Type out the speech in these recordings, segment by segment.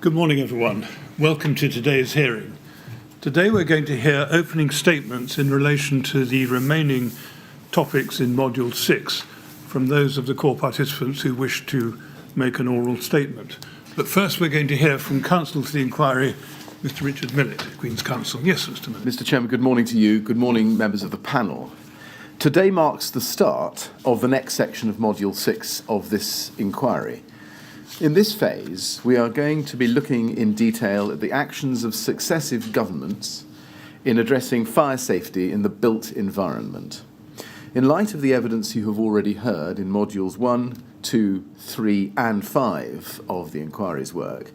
Good morning, everyone. Welcome to today's hearing. Today we're going to hear opening statements in relation to the remaining topics in Module 6 from those of the core participants who wish to make an oral statement. But first we're going to hear from Counsel to the inquiry, Mr. Richard Millett, Queen's Counsel. Yes, Mr. Millett. Mr. Chairman, good morning to you. Good morning, members of the panel. Today marks the start of the next section of Module 6 of this inquiry. In this phase, we are going to be looking in detail at the actions of successive governments in addressing fire safety in the built environment. In light of the evidence you have already heard in Modules 1, 2, 3 and 5 of the inquiry's work,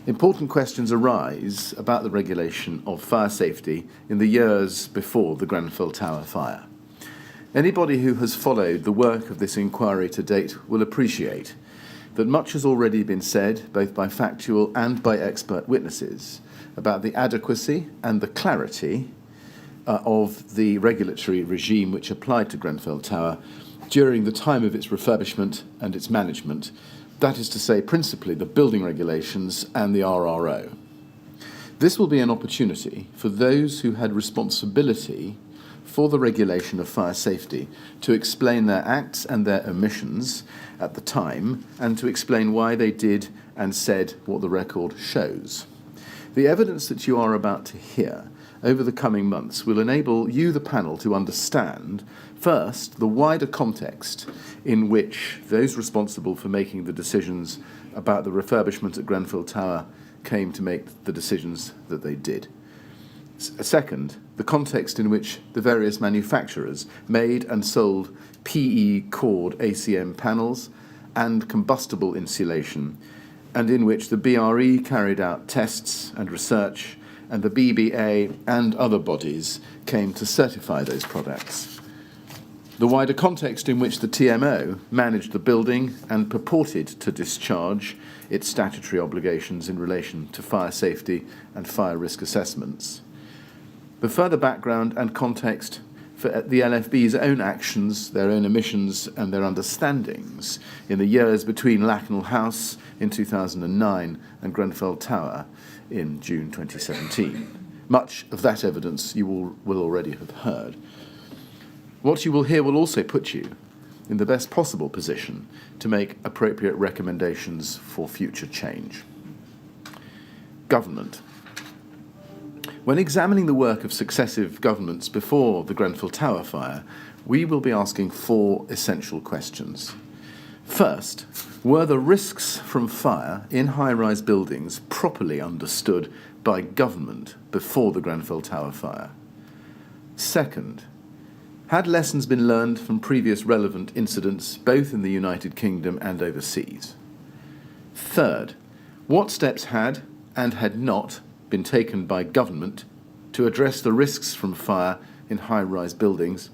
important questions arise about the regulation of fire safety in the years before the Grenfell Tower fire. Anybody who has followed the work of this inquiry to date will appreciate that much has already been said, both by factual and by expert witnesses, about the adequacy and the clarity of the regulatory regime which applied to Grenfell Tower during the time of its refurbishment and its management, that is to say, principally the building regulations and the RRO. This will be an opportunity for those who had responsibility for the regulation of fire safety to explain their acts and their omissions at the time and to explain why they did and said what the record shows. The evidence that you are about to hear over the coming months will enable you, the panel, to understand, first, the wider context in which those responsible for making the decisions about the refurbishment at Grenfell Tower came to make the decisions that they did. Second, the context in which the various manufacturers made and sold PE cord ACM panels and combustible insulation, and in which the BRE carried out tests and research, and the BBA and other bodies came to certify those products. The wider context in which the TMO managed the building and purported to discharge its statutory obligations in relation to fire safety and fire risk assessments. The further background and context for the LFB's own actions, their own omissions and their understandings in the years between Lacknell House in 2009 and Grenfell Tower in June 2017. Much of that evidence you will already have heard. What you will hear will also put you in the best possible position to make appropriate recommendations for future change. Government. When examining the work of successive governments before the Grenfell Tower fire, we will be asking four essential questions. First, were the risks from fire in high-rise buildings properly understood by government before the Grenfell Tower fire? Second, had lessons been learned from previous relevant incidents both in the United Kingdom and overseas? Third, what steps had and had not been taken by government to address the risks from fire in high-rise buildings?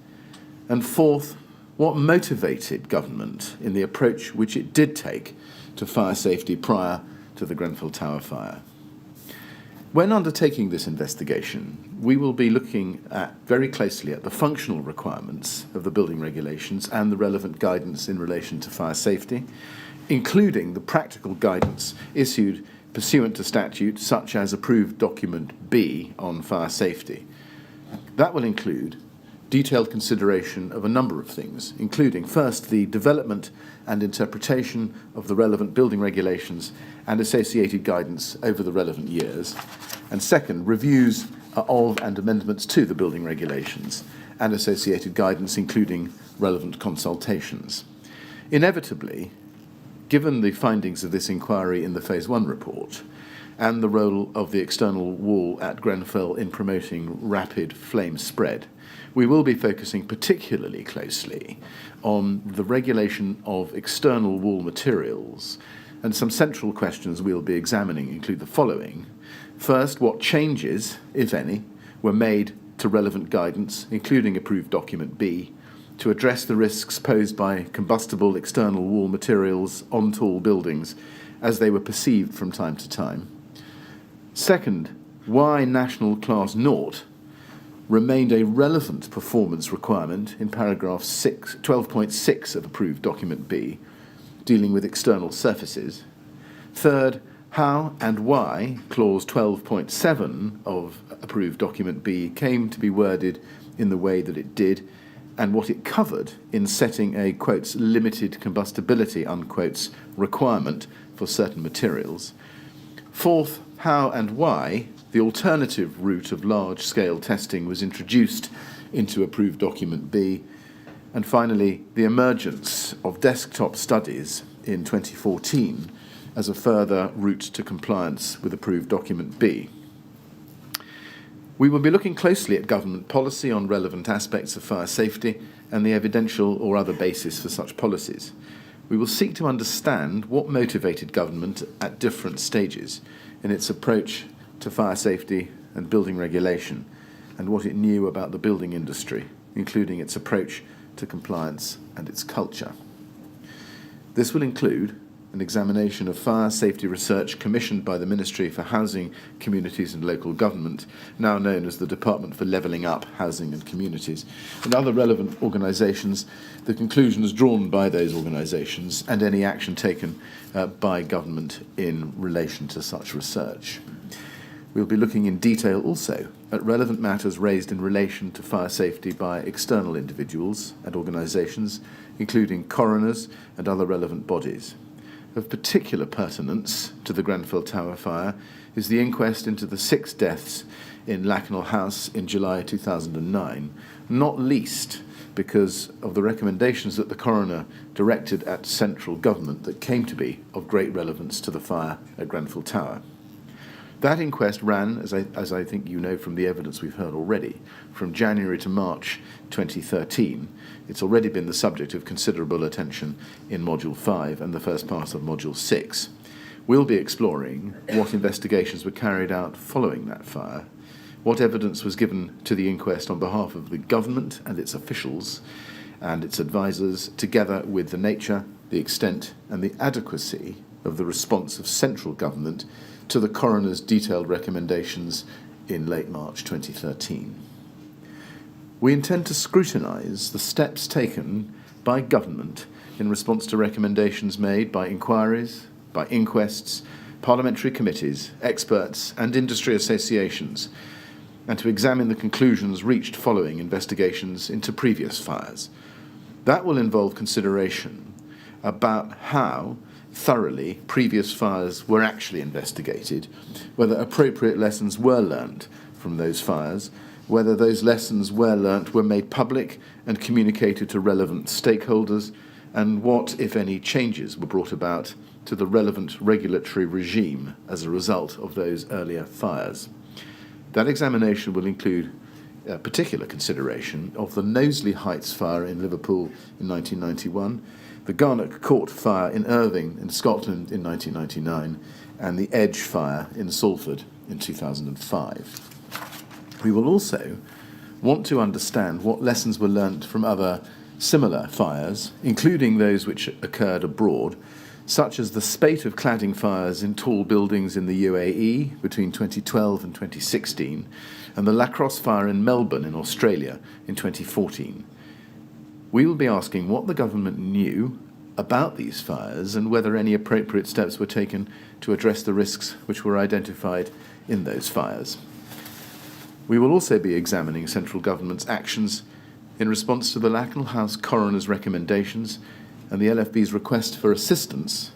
And fourth, what motivated government in the approach which it did take to fire safety prior to the Grenfell Tower fire? When undertaking this investigation, we will be looking very closely at the functional requirements of the building regulations and the relevant guidance in relation to fire safety, including the practical guidance issued pursuant to statute, such as approved document B on fire safety. That will include detailed consideration of a number of things, including, first, the development and interpretation of the relevant building regulations and associated guidance over the relevant years, and second, reviews of and amendments to the building regulations and associated guidance, including relevant consultations. Inevitably, given the findings of this inquiry in the Phase 1 report and the role of the external wall at Grenfell in promoting rapid flame spread, we will be focusing particularly closely on the regulation of external wall materials, and some central questions we'll be examining include the following. First, what changes, if any, were made to relevant guidance, including approved document B, to address the risks posed by combustible external wall materials on tall buildings as they were perceived from time to time. Second, why National Class 0 remained a relevant performance requirement in paragraph 12.6 of approved document B, dealing with external surfaces. Third, how and why Clause 12.7 of Approved Document B came to be worded in the way that it did, and what it covered in setting a, quotes, limited combustibility, unquotes, requirement for certain materials. Fourth, how and why the alternative route of large-scale testing was introduced into Approved Document B. And finally, the emergence of desktop studies in 2014 as a further route to compliance with Approved Document B. We will be looking closely at government policy on relevant aspects of fire safety and the evidential or other basis for such policies. We will seek to understand what motivated government at different stages in its approach to fire safety and building regulation, and what it knew about the building industry, including its approach to compliance and its culture. This will include an examination of fire safety research commissioned by the Ministry for Housing, Communities and Local Government, now known as the Department for Levelling Up Housing and Communities, and other relevant organisations, the conclusions drawn by those organisations, and any action taken by government in relation to such research. We'll be looking in detail also at relevant matters raised in relation to fire safety by external individuals and organisations, including coroners and other relevant bodies. Of particular pertinence to the Grenfell Tower fire is the inquest into the 6 deaths in Lakenal House in July 2009, not least because of the recommendations that the coroner directed at central government that came to be of great relevance to the fire at Grenfell Tower. That inquest ran, as I think you know from the evidence we've heard already, from January to March 2013. It's already been the subject of considerable attention in Module 5 and the first part of Module 6. We'll be exploring what investigations were carried out following that fire, what evidence was given to the inquest on behalf of the government and its officials and its advisors, together with the nature, the extent and the adequacy of the response of central government to the coroner's detailed recommendations in late March 2013. We intend to scrutinise the steps taken by government in response to recommendations made by inquiries, by inquests, parliamentary committees, experts and industry associations, and to examine the conclusions reached following investigations into previous fires. That will involve consideration about how thoroughly previous fires were actually investigated, whether appropriate lessons were learned from those fires, whether those lessons were learnt were made public and communicated to relevant stakeholders, and what, if any, changes were brought about to the relevant regulatory regime as a result of those earlier fires. That examination will include particular consideration of the Knowsley Heights fire in Liverpool in 1991, the Garnock Court fire in Irving in Scotland in 1999, and the Edge fire in Salford in 2005. We will also want to understand what lessons were learnt from other similar fires, including those which occurred abroad, such as the spate of cladding fires in tall buildings in the UAE between 2012 and 2016, and the Lacrosse fire in Melbourne in Australia in 2014. We will be asking what the government knew about these fires and whether any appropriate steps were taken to address the risks which were identified in those fires. We will also be examining central government's actions in response to the Lakenal House coroner's recommendations and the LFB's request for assistance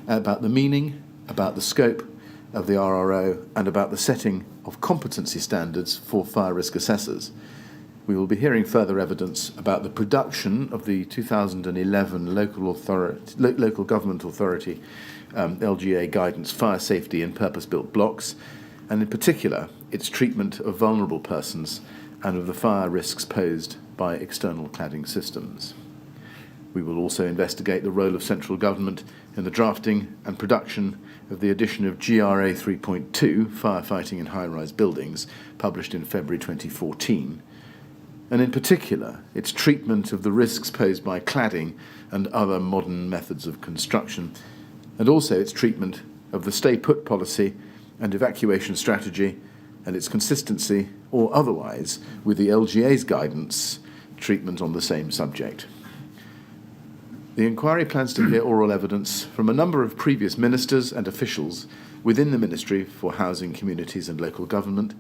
about the meaning, about the scope of the RRO, and about the setting of competency standards for fire risk assessors. We will be hearing further evidence about the production of the 2011 Local Government Authority LGA guidance fire safety in purpose-built blocks, and in particular its treatment of vulnerable persons and of the fire risks posed by external cladding systems. We will also investigate the role of central government in the drafting and production of the edition of GRA 3.2, Firefighting in High-Rise Buildings, published in February 2014, and in particular its treatment of the risks posed by cladding and other modern methods of construction, and also its treatment of the stay-put policy and evacuation strategy and its consistency or otherwise with the LGA's guidance treatment on the same subject. The inquiry plans to hear oral evidence from a number of previous ministers and officials within the Ministry for Housing, Communities and Local Government,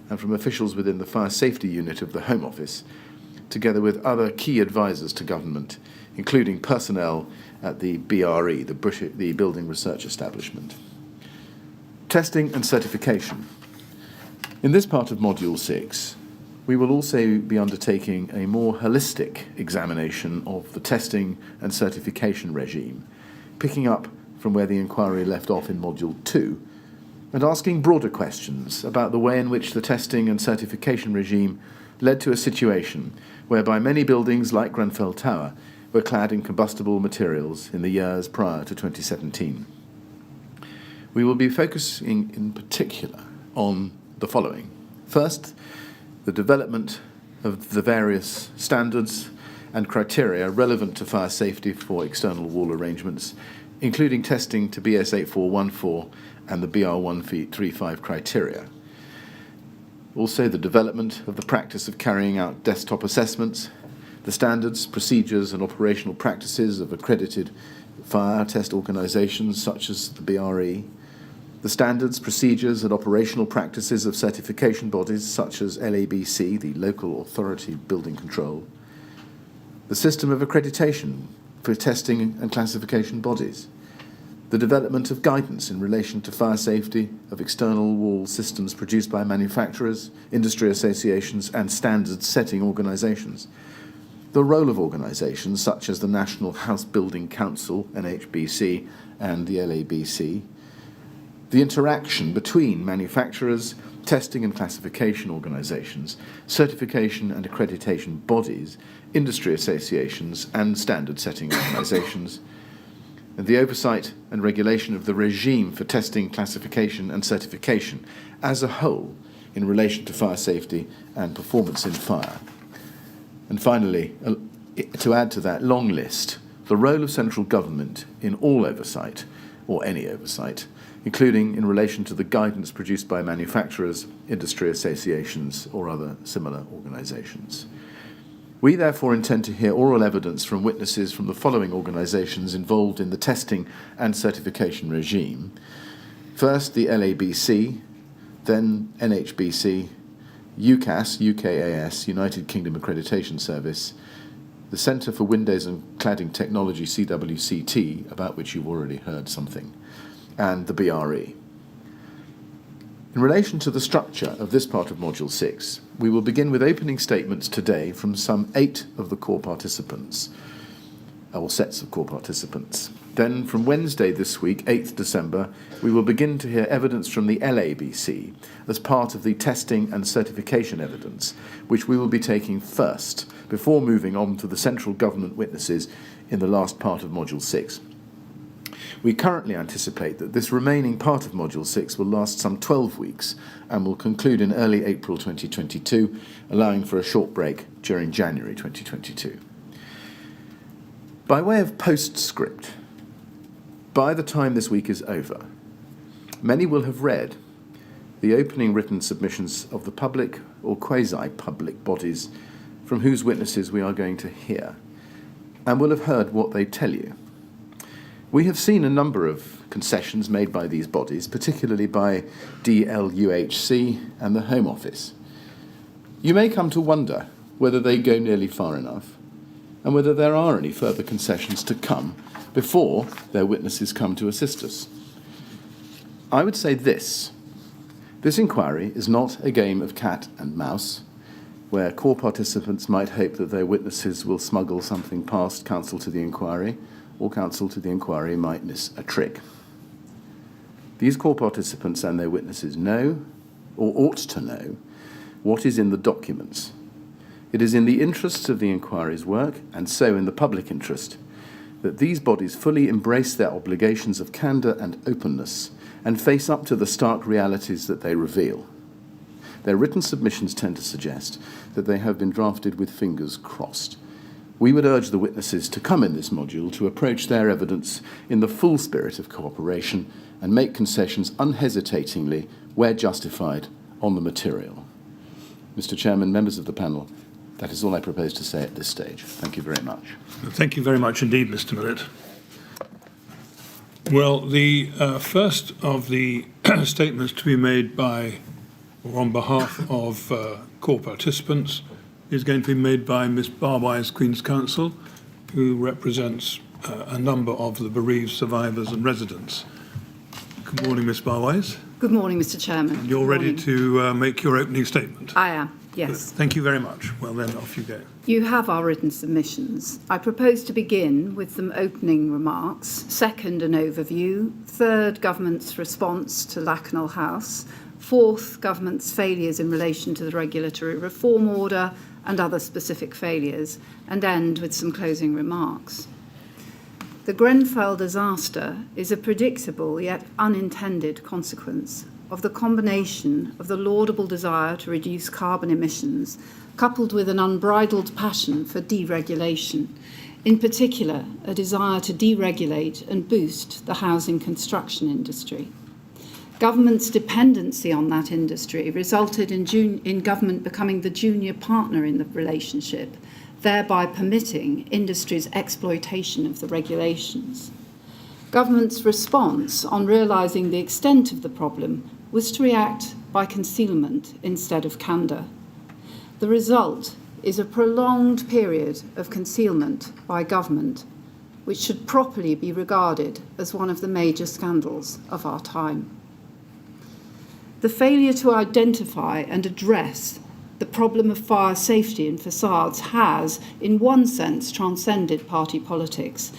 and from officials within the Fire Safety Unit of the Home Office, together with other key advisors to government, including personnel at the BRE, the Building Research Establishment. Testing and certification. In this part of Module 6, we will also be undertaking a more holistic examination of the testing and certification regime, picking up from where the inquiry left off in Module 2, and asking broader questions about the way in which the testing and certification regime led to a situation whereby many buildings like Grenfell Tower were clad in combustible materials in the years prior to 2017. We will be focusing in particular on the following. First, the development of the various standards and criteria relevant to fire safety for external wall arrangements, including testing to BS 8414 and the BR 135 criteria. Also, the development of the practice of carrying out desktop assessments, the standards, procedures and operational practices of accredited fire test organisations such as the BRE, the standards, procedures and operational practices of certification bodies such as LABC, the Local Authority Building Control, the system of accreditation for testing and classification bodies, the development of guidance in relation to fire safety of external wall systems produced by manufacturers, industry associations and standards-setting organisations, the role of organisations such as the National House Building Council, NHBC, and the LABC, the interaction between manufacturers, testing and classification organisations, certification and accreditation bodies, industry associations and standard-setting organisations, and the oversight and regulation of the regime for testing, classification and certification as a whole in relation to fire safety and performance in fire. And finally, to add to that long list, the role of central government in all oversight, or any oversight, including in relation to the guidance produced by manufacturers, industry associations, or other similar organisations. We therefore intend to hear oral evidence from witnesses from the following organisations involved in the testing and certification regime. First, the LABC, then NHBC, UCAS, UKAS, United Kingdom Accreditation Service, the Centre for Windows and Cladding Technology, CWCT, about which you've already heard something, and the BRE. In relation to the structure of this part of Module 6, we will begin with opening statements today from some 8 of the core participants, or sets of core participants. Then, from Wednesday this week, 8th December, we will begin to hear evidence from the LABC as part of the testing and certification evidence, which we will be taking first, before moving on to the central government witnesses in the last part of Module 6. We currently anticipate that this remaining part of Module 6 will last some 12 weeks and will conclude in early April 2022, allowing for a short break during January 2022. By way of postscript, by the time this week is over, many will have read the opening written submissions of the public or quasi-public bodies from whose witnesses we are going to hear, and will have heard what they tell you. We have seen a number of concessions made by these bodies, particularly by DLUHC and the Home Office. You may come to wonder whether they go nearly far enough, and whether there are any further concessions to come before their witnesses come to assist us. I would say this. This inquiry is not a game of cat and mouse, where core participants might hope that their witnesses will smuggle something past counsel to the inquiry, or counsel to the inquiry might miss a trick. These core participants and their witnesses know, or ought to know, what is in the documents. It is in the interests of the inquiry's work, and so in the public interest, that these bodies fully embrace their obligations of candour and openness and face up to the stark realities that they reveal. Their written submissions tend to suggest that they have been drafted with fingers crossed. We would urge the witnesses to come in this module to approach their evidence in the full spirit of cooperation and make concessions unhesitatingly, where justified, on the material. Mr. Chairman, members of the panel, That is all I propose to say at this stage. Thank you very much. Thank you very much indeed, Mr. Millett. Well, the first of the statements to be made by or on behalf of core participants is going to be made by Miss Barwise, Queen's Counsel, who represents a number of the bereaved survivors and residents. Good morning, Miss Barwise. Good morning, Mr. Chairman. You're ready to make your opening statement? I am, yes. Thank you very much. Well, then, off you go. You have our written submissions. I propose to begin with some opening remarks, second, an overview, third, Government's response to Lakanal House, fourth, Government's failures in relation to the regulatory reform order and other specific failures, and end with some closing remarks. The Grenfell disaster is a predictable yet unintended consequence of the combination of the laudable desire to reduce carbon emissions coupled with an unbridled passion for deregulation, in particular a desire to deregulate and boost the housing construction industry. Government's dependency on that industry resulted in government becoming the junior partner in the relationship, thereby permitting industry's exploitation of the regulations. Government's response on realising the extent of the problem was to react by concealment instead of candour. The result is a prolonged period of concealment by government, which should properly be regarded as one of the major scandals of our time. The failure to identify and address the problem of fire safety in facades has, in one sense, transcended party politics,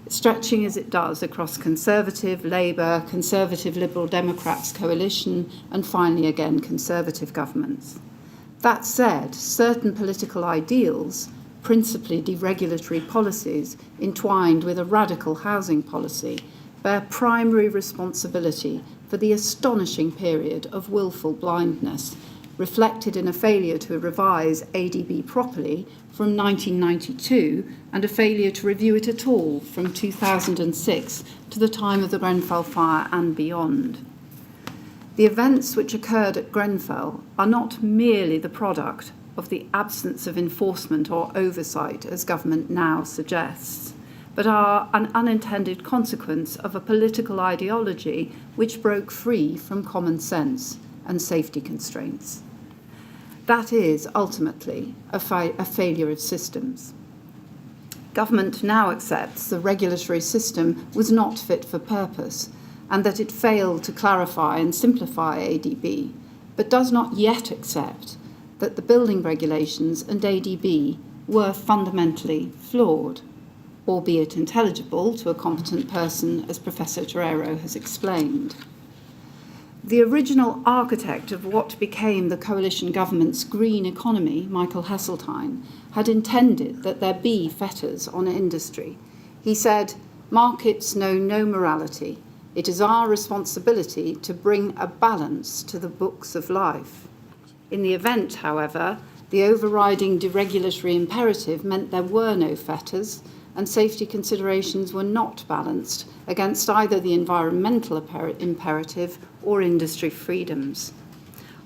stretching as it does across Conservative, Labour, Conservative Liberal Democrats coalition, and finally again Conservative governments. That said, certain political ideals, principally deregulatory policies entwined with a radical housing policy, bear primary responsibility for the astonishing period of willful blindness reflected in a failure to revise ADB properly from 1992 and a failure to review it at all from 2006 to the time of the Grenfell fire and beyond. The events which occurred at Grenfell are not merely the product of the absence of enforcement or oversight, as government now suggests, but are an unintended consequence of a political ideology which broke free from common sense and safety constraints. That is ultimately a failure of systems. Government now accepts the regulatory system was not fit for purpose and that it failed to clarify and simplify ADB, but does not yet accept that the building regulations and ADB were fundamentally flawed, albeit intelligible to a competent person, as Professor Torero has explained. The original architect of what became the coalition government's green economy, Michael Heseltine, had intended that there be fetters on industry. He said, "Markets know no morality. It is our responsibility to bring a balance to the books of life." In the event, however, the overriding deregulatory imperative meant there were no fetters, and safety considerations were not balanced against either the environmental imperative or industry freedoms.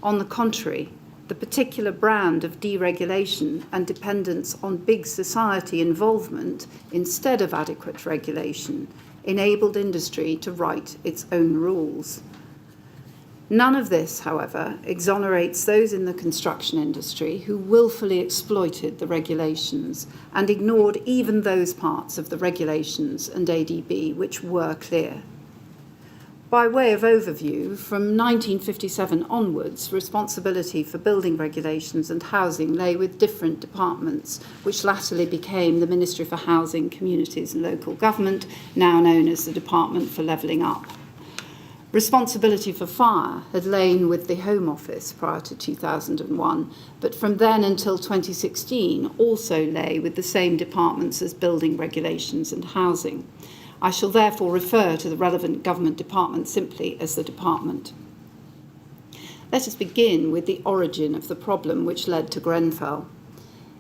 On the contrary, the particular brand of deregulation and dependence on big society involvement instead of adequate regulation enabled industry to write its own rules. None of this, however, exonerates those in the construction industry who willfully exploited the regulations and ignored even those parts of the regulations and ADB which were clear. By way of overview, from 1957 onwards, responsibility for building regulations and housing lay with different departments, which latterly became the Ministry for Housing, Communities and Local Government, now known as the Department for Levelling Up. Responsibility for fire had lain with the Home Office prior to 2001, but from then until 2016 also lay with the same departments as building regulations and housing. I shall therefore refer to the relevant government department simply as the department. Let us begin with the origin of the problem which led to Grenfell.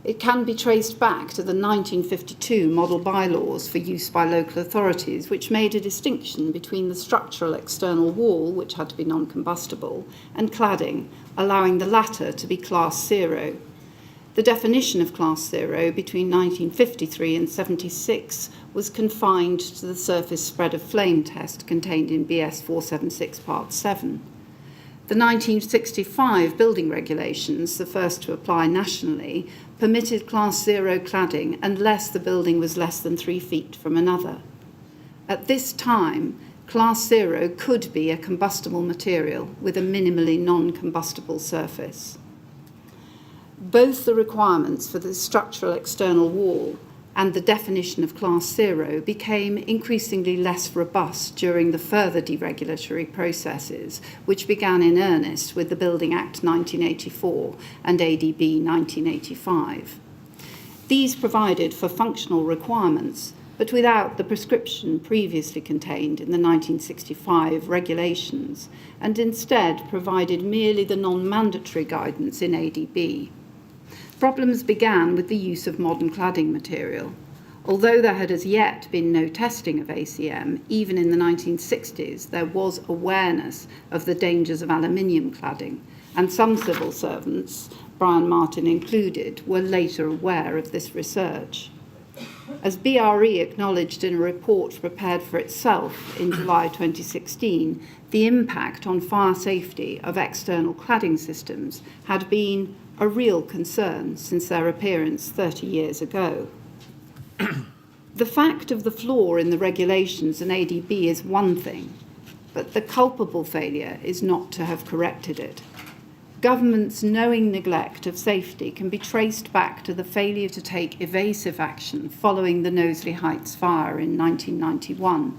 It can be traced back to the 1952 model bylaws for use by local authorities, which made a distinction between the structural external wall, which had to be non-combustible, and cladding, allowing the latter to be class 0. The definition of Class 0 between 1953 and 76 was confined to the surface spread of flame test contained in BS 476 Part 7. The 1965 building regulations, the first to apply nationally, permitted Class 0 cladding unless the building was less than 3 feet from another. At this time, Class 0 could be a combustible material with a minimally non-combustible surface. Both the requirements for the structural external wall and the definition of Class 0 became increasingly less robust during the further deregulatory processes, which began in earnest with the Building Act 1984 and ADB 1985. These provided for functional requirements, but without the prescription previously contained in the 1965 regulations, and instead provided merely the non-mandatory guidance in ADB. Problems began with the use of modern cladding material. Although there had as yet been no testing of ACM, even in the 1960s there was awareness of the dangers of aluminium cladding, and some civil servants, Brian Martin included, were later aware of this research. As BRE acknowledged in a report prepared for itself in July 2016, the impact on fire safety of external cladding systems had been a real concern since their appearance 30 years ago. The fact of the flaw in the regulations and ADB is one thing, but the culpable failure is not to have corrected it. Government's knowing neglect of safety can be traced back to the failure to take evasive action following the Knowsley Heights fire in 1991.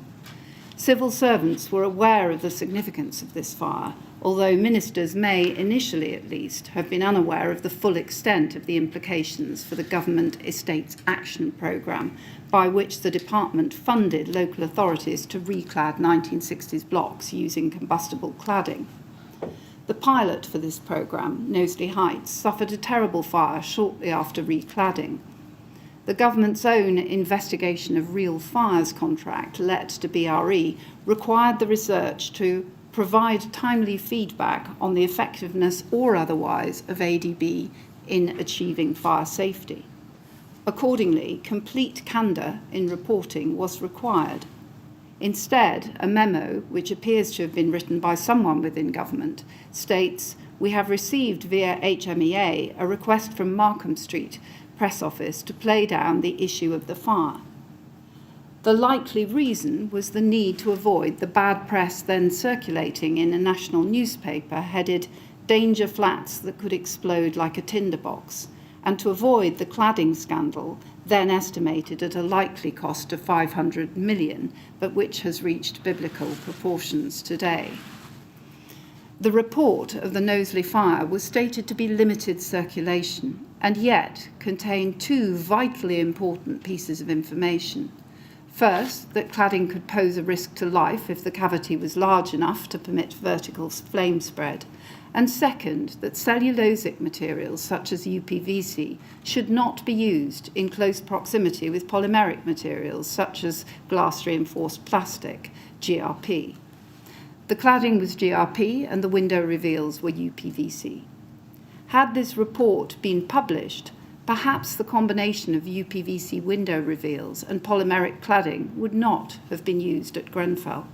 Civil servants were aware of the significance of this fire, although ministers may, initially at least, have been unaware of the full extent of the implications for the Government Estates Action Programme, by which the department funded local authorities to reclad 1960s blocks using combustible cladding. The pilot for this programme, Knowsley Heights, suffered a terrible fire shortly after recladding. The government's own investigation of real fires contract, let to BRE, required the research to provide timely feedback on the effectiveness or otherwise of ADB in achieving fire safety. Accordingly, complete candour in reporting was required. Instead, a memo, which appears to have been written by someone within government, states, "We have received via HMEA a request from Markham Street Press Office to play down the issue of the fire." The likely reason was the need to avoid the bad press then circulating in a national newspaper headed "Danger Flats that could explode like a tinderbox," and to avoid the cladding scandal, then estimated at a likely cost of 500 million, but which has reached biblical proportions today. The report of the Knowsley fire was stated to be limited circulation, and yet contained two vitally important pieces of information. First, that cladding could pose a risk to life if the cavity was large enough to permit vertical flame spread, and second, that cellulosic materials such as UPVC should not be used in close proximity with polymeric materials such as glass-reinforced plastic, GRP. The cladding was GRP and the window reveals were UPVC. Had this report been published, perhaps the combination of UPVC window reveals and polymeric cladding would not have been used at Grenfell.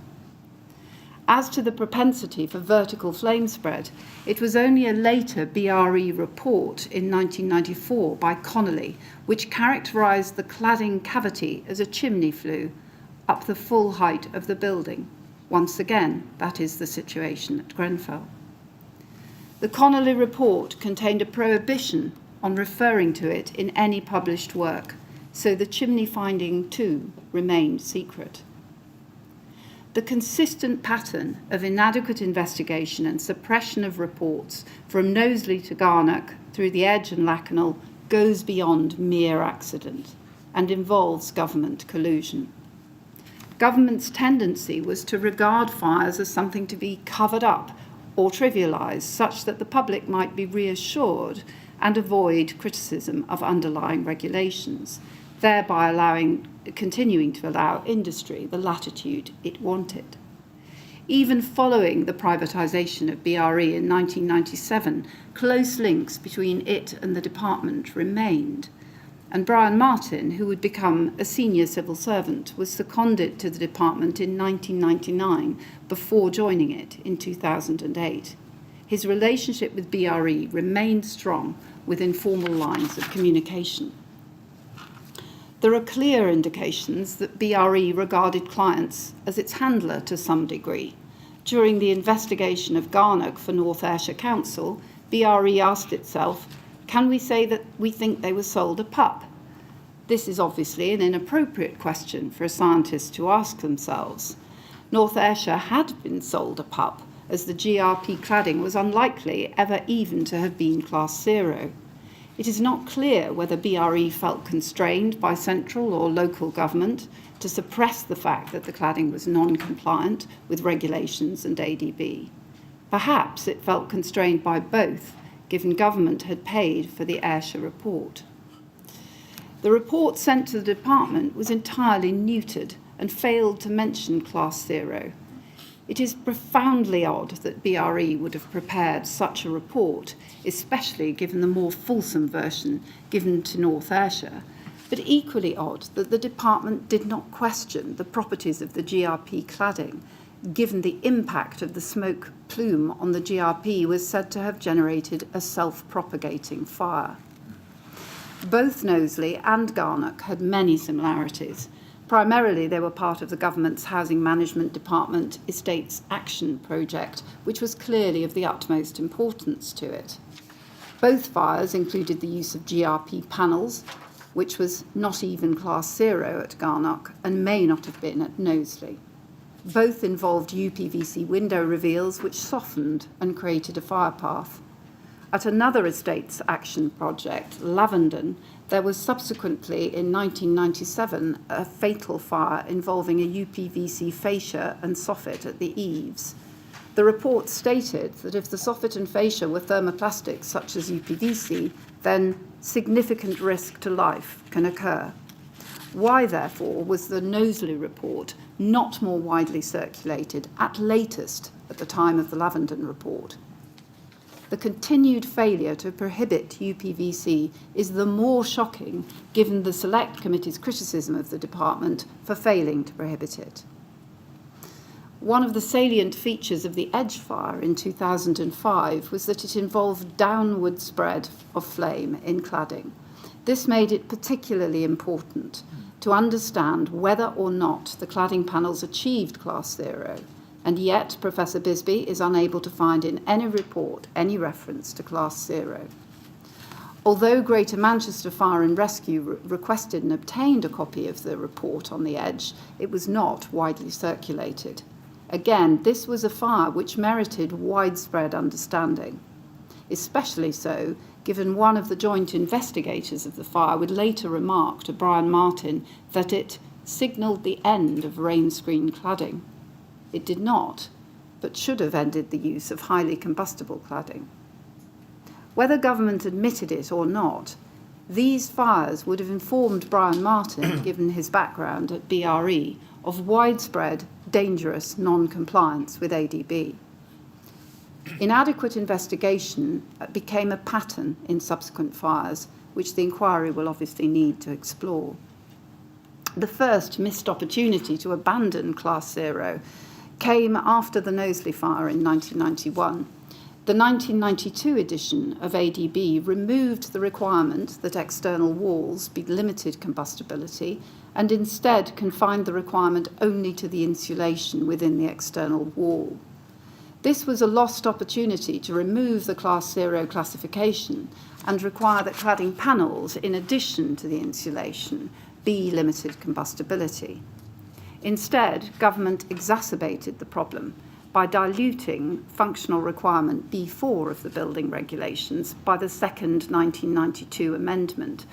As to the propensity for vertical flame spread, it was only a later BRE report in 1994 by Connolly which characterised the cladding cavity as a chimney flue up the full height of the building. Once again, that is the situation at Grenfell. The Connolly report contained a prohibition on referring to it in any published work, so the chimney finding too remained secret. The consistent pattern of inadequate investigation and suppression of reports from Knowsley to Garnock through the Edge and Lakanal goes beyond mere accident and involves government collusion. Government's tendency was to regard fires as something to be covered up or trivialised such that the public might be reassured and avoid criticism of underlying regulations, thereby continuing to allow industry the latitude it wanted. Even following the privatisation of BRE in 1997, close links between it and the department remained. And Brian Martin, who would become a senior civil servant, was seconded to the department in 1999 before joining it in 2008. His relationship with BRE remained strong with informal lines of communication. There are clear indications that BRE regarded clients as its handler to some degree. During the investigation of Garnock for North Ayrshire Council, BRE asked itself, can we say that we think they were sold a pup? This is obviously an inappropriate question for a scientist to ask themselves. North Ayrshire had been sold a pup, as the GRP cladding was unlikely ever even to have been Class 0. It is not clear whether BRE felt constrained by central or local government to suppress the fact that the cladding was non-compliant with regulations and ADB. Perhaps it felt constrained by both, given government had paid for the Ayrshire report. The report sent to the department was entirely neutered and failed to mention Class 0. It is profoundly odd that BRE would have prepared such a report, especially given the more fulsome version given to North Ayrshire, but equally odd that the department did not question the properties of the GRP cladding, given the impact of the smoke plume on the GRP was said to have generated a self-propagating fire. Both Knowsley and Garnock had many similarities. Primarily, they were part of the government's Housing Management Department Estates Action Project, which was clearly of the utmost importance to it. Both fires included the use of GRP panels, which was not even Class 0 at Garnock and may not have been at Knowsley. Both involved UPVC window reveals, which softened and created a fire path. At another estates action project, Lavenden, there was subsequently in 1997 a fatal fire involving a UPVC fascia and soffit at the eaves. The report stated that if the soffit and fascia were thermoplastics such as UPVC, then significant risk to life can occur. Why, therefore, was the Knowsley report not more widely circulated, at latest at the time of the Lavenden report? The continued failure to prohibit UPVC is the more shocking given the Select Committee's criticism of the department for failing to prohibit it. One of the salient features of the Edge fire in 2005 was that it involved downward spread of flame in cladding. This made it particularly important to understand whether or not the cladding panels achieved Class 0, and yet Professor Bisbee is unable to find in any report any reference to Class 0. Although Greater Manchester Fire and Rescue requested and obtained a copy of the report on the Edge, it was not widely circulated. Again, this was a fire which merited widespread understanding, especially so given one of the joint investigators of the fire would later remark to Brian Martin that it signalled the end of rain screen cladding. It did not, but should have ended the use of highly combustible cladding. Whether government admitted it or not, these fires would have informed Brian Martin, given his background at BRE, of widespread, dangerous non-compliance with ADB. Inadequate investigation became a pattern in subsequent fires, which the inquiry will obviously need to explore. The first missed opportunity to abandon Class 0 came after the Knowsley fire in 1991. The 1992 edition of ADB removed the requirement that external walls be limited combustibility and instead confined the requirement only to the insulation within the external wall. This was a lost opportunity to remove the Class 0 classification and require that cladding panels, in addition to the insulation, be limited combustibility. Instead, government exacerbated the problem by diluting functional requirement B4 of the building regulations by the second 1992 amendment.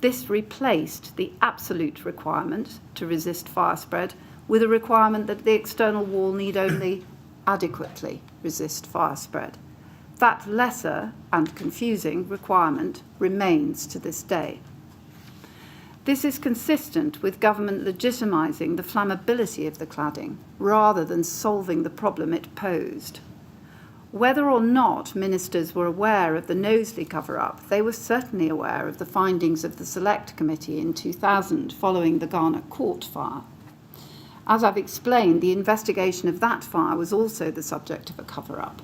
This replaced the absolute requirement to resist fire spread with a requirement that the external wall need only adequately resist fire spread. That lesser and confusing requirement remains to this day. This is consistent with government legitimising the flammability of the cladding rather than solving the problem it posed. Whether or not ministers were aware of the Knowsley cover-up, they were certainly aware of the findings of the Select Committee in 2000 following the Garner Court fire. As I've explained, the investigation of that fire was also the subject of a cover-up.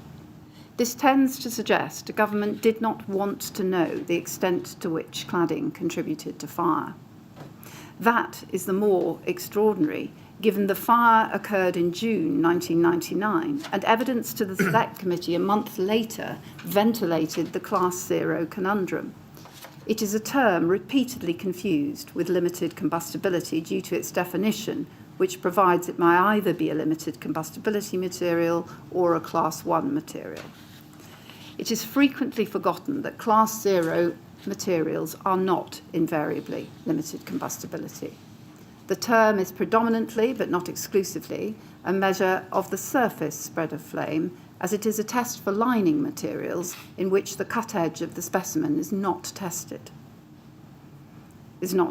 This tends to suggest the government did not want to know the extent to which cladding contributed to fire. That is the more extraordinary, given the fire occurred in June 1999, and evidence to the Select Committee a month later ventilated the Class 0 conundrum. It is a term repeatedly confused with limited combustibility due to its definition, which provides it may either be a limited combustibility material or a Class 1 material. It is frequently forgotten that Class 0 materials are not invariably limited combustibility. The term is predominantly, but not exclusively, a measure of the surface spread of flame, as it is a test for lining materials in which the cut edge of the specimen is not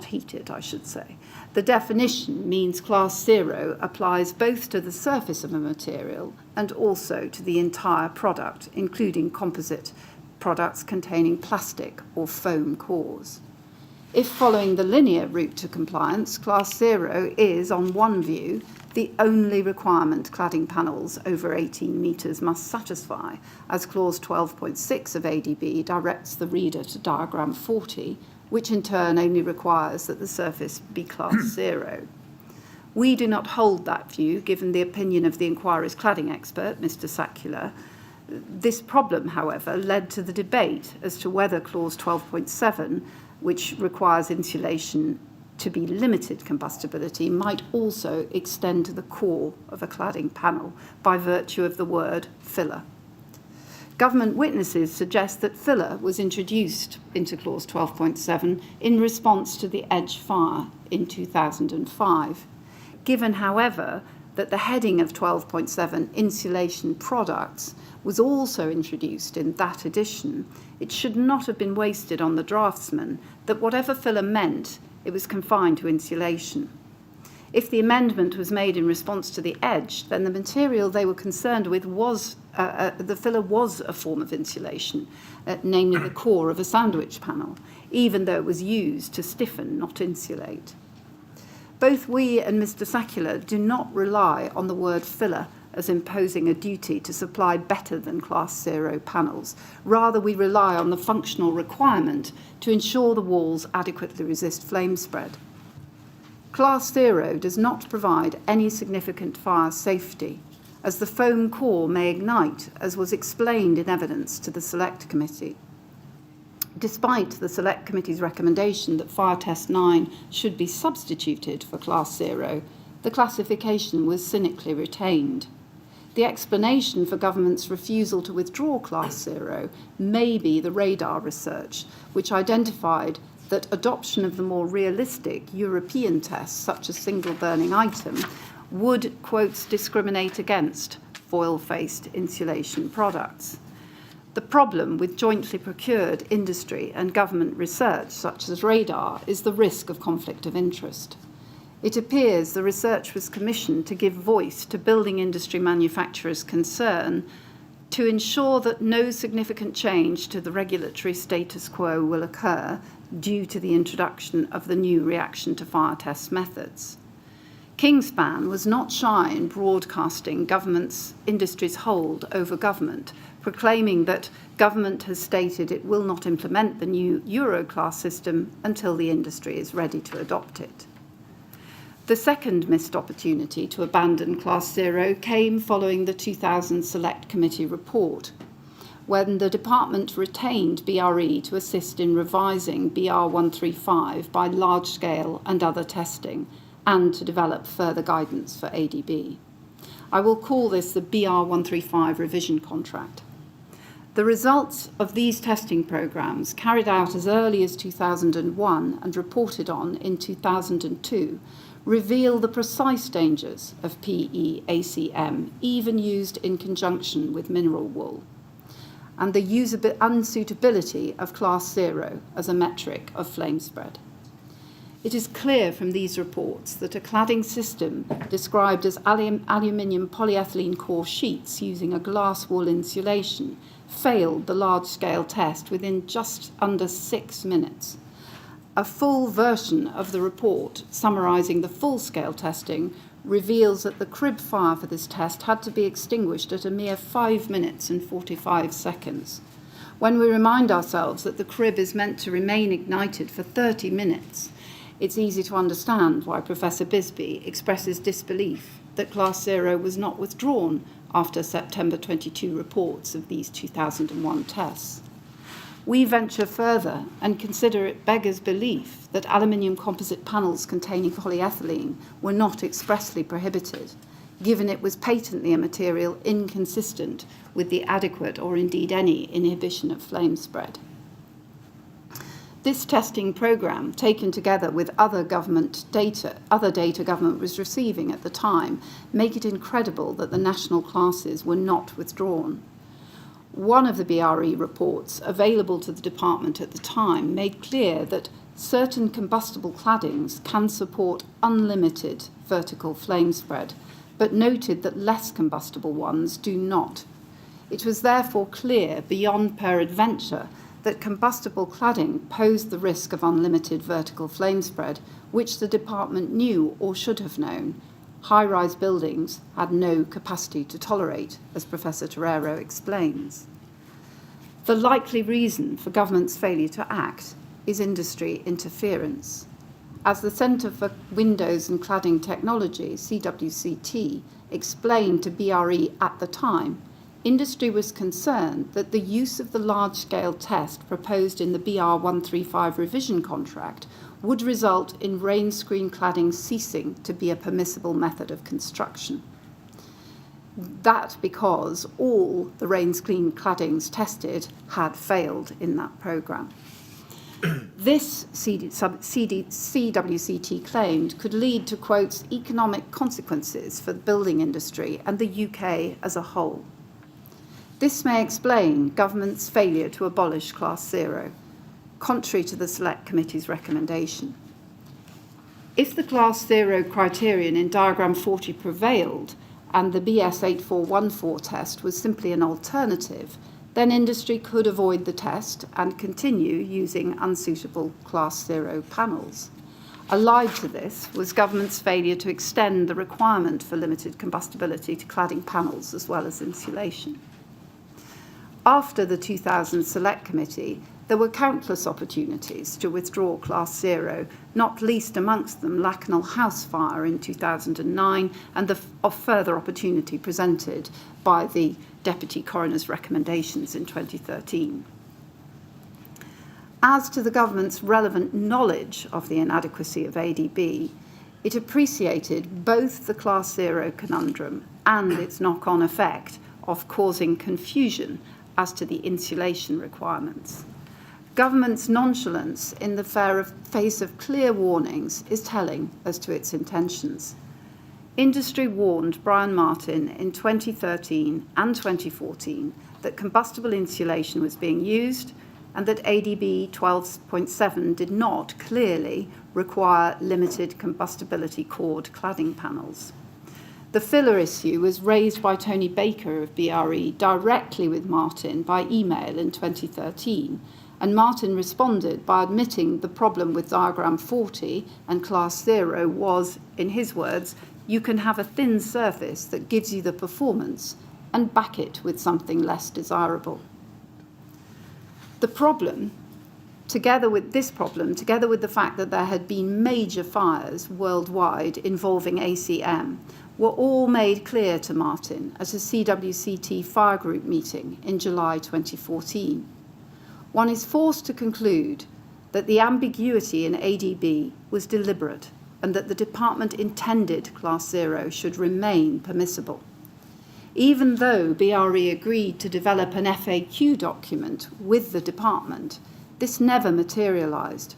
heated, I should say. The definition means Class 0 applies both to the surface of a material and also to the entire product, including composite products containing plastic or foam cores. If following the linear route to compliance, Class 0 is, on one view, the only requirement cladding panels over 18 metres must satisfy, as Clause 12.6 of ADB directs the reader to diagram 40, which in turn only requires that the surface be Class 0. We do not hold that view, given the opinion of the inquiry's cladding expert, Mr. Sackler. This problem, however, led to the debate as to whether Clause 12.7, which requires insulation to be limited combustibility, might also extend to the core of a cladding panel by virtue of the word filler. Government witnesses suggest that filler was introduced into Clause 12.7 in response to the Edge fire in 2005. Given, however, that the heading of 12.7, insulation products, was also introduced in that edition, it should not have been wasted on the draftsman that whatever filler meant, it was confined to insulation. If the amendment was made in response to the Edge, then the material they were concerned with was, the filler was a form of insulation, namely the core of a sandwich panel, even though it was used to stiffen, not insulate. Both we and Mr. Sackler do not rely on the word filler as imposing a duty to supply better than Class 0 panels. Rather, we rely on the functional requirement to ensure the walls adequately resist flame spread. Class 0 does not provide any significant fire safety, as the foam core may ignite, as was explained in evidence to the Select Committee. Despite the Select Committee's recommendation that Fire Test 9 should be substituted for Class 0, the classification was cynically retained. The explanation for government's refusal to withdraw Class 0 may be the radar research, which identified that adoption of the more realistic European tests, such as single burning item, would, quotes, discriminate against foil-faced insulation products. The problem with jointly procured industry and government research, such as radar, is the risk of conflict of interest. It appears the research was commissioned to give voice to building industry manufacturers' concern to ensure that no significant change to the regulatory status quo will occur due to the introduction of the new reaction to fire test methods. Kingspan was not shy in broadcasting government's industry's hold over government, proclaiming that government has stated it will not implement the new Euroclass system until the industry is ready to adopt it. The second missed opportunity to abandon Class 0 came following the 2000 Select Committee report, when the department retained BRE to assist in revising BR 135 by large-scale and other testing, and to develop further guidance for ADB. I will call this the BR 135 revision contract. The results of these testing programmes, carried out as early as 2001 and reported on in 2002, reveal the precise dangers of PE-ACM, even used in conjunction with mineral wool, and the unsuitability of Class 0 as a metric of flame spread. It is clear from these reports that a cladding system described as aluminium polyethylene core sheets using a glass wool insulation failed the large-scale test within just under 6 minutes. A full version of the report summarising the full-scale testing reveals that the crib fire for this test had to be extinguished at a mere 5 minutes and 45 seconds. When we remind ourselves that the crib is meant to remain ignited for 30 minutes, it's easy to understand why Professor Bisbee expresses disbelief that Class 0 was not withdrawn after September 22 reports of these 2001 tests. We venture further and consider it beggars belief that aluminium composite panels containing polyethylene were not expressly prohibited, given it was patently a material inconsistent with the adequate or indeed any inhibition of flame spread. This testing programme, taken together with other data government was receiving at the time, make it incredible that the national classes were not withdrawn. One of the BRE reports available to the department at the time made clear that certain combustible claddings can support unlimited vertical flame spread, but noted that less combustible ones do not. It was therefore clear beyond peradventure that combustible cladding posed the risk of unlimited vertical flame spread, which the department knew or should have known. High-rise buildings had no capacity to tolerate, as Professor Torero explains. The likely reason for government's failure to act is industry interference. As the Centre for Windows and Cladding Technology, CWCT, explained to BRE at the time, industry was concerned that the use of the large-scale test proposed in the BR 135 revision contract would result in rain screen cladding ceasing to be a permissible method of construction. That because all the rain screen claddings tested had failed in that programme. This CWCT claimed could lead to, quotes, economic consequences for the building industry and the UK as a whole. This may explain government's failure to abolish Class 0, contrary to the Select Committee's recommendation. If the Class 0 criterion in diagram 40 prevailed and the BS 8414 test was simply an alternative, then industry could avoid the test and continue using unsuitable Class 0 panels. Allied to this was government's failure to extend the requirement for limited combustibility to cladding panels as well as insulation. After the 2000 Select Committee, there were countless opportunities to withdraw Class 0, not least amongst them Lakanal House fire in 2009 and the further opportunity presented by the Deputy Coroner's recommendations in 2013. As to the government's relevant knowledge of the inadequacy of ADB, it appreciated both the Class 0 conundrum and its knock-on effect of causing confusion as to the insulation requirements. Government's nonchalance in the face of clear warnings is telling as to its intentions. Industry warned Brian Martin in 2013 and 2014 that combustible insulation was being used and that ADB 12.7 did not clearly require limited combustibility cord cladding panels. The filler issue was raised by Tony Baker of BRE directly with Martin by email in 2013, and Martin responded by admitting the problem with diagram 40 and Class 0 was, in his words, you can have a thin surface that gives you the performance and back it with something less desirable. The problem, together with the fact that there had been major fires worldwide involving ACM, were all made clear to Martin at a CWCT fire group meeting in July 2014. One is forced to conclude that the ambiguity in ADB was deliberate and that the department intended Class 0 should remain permissible. Even though BRE agreed to develop an FAQ document with the department, this never materialised,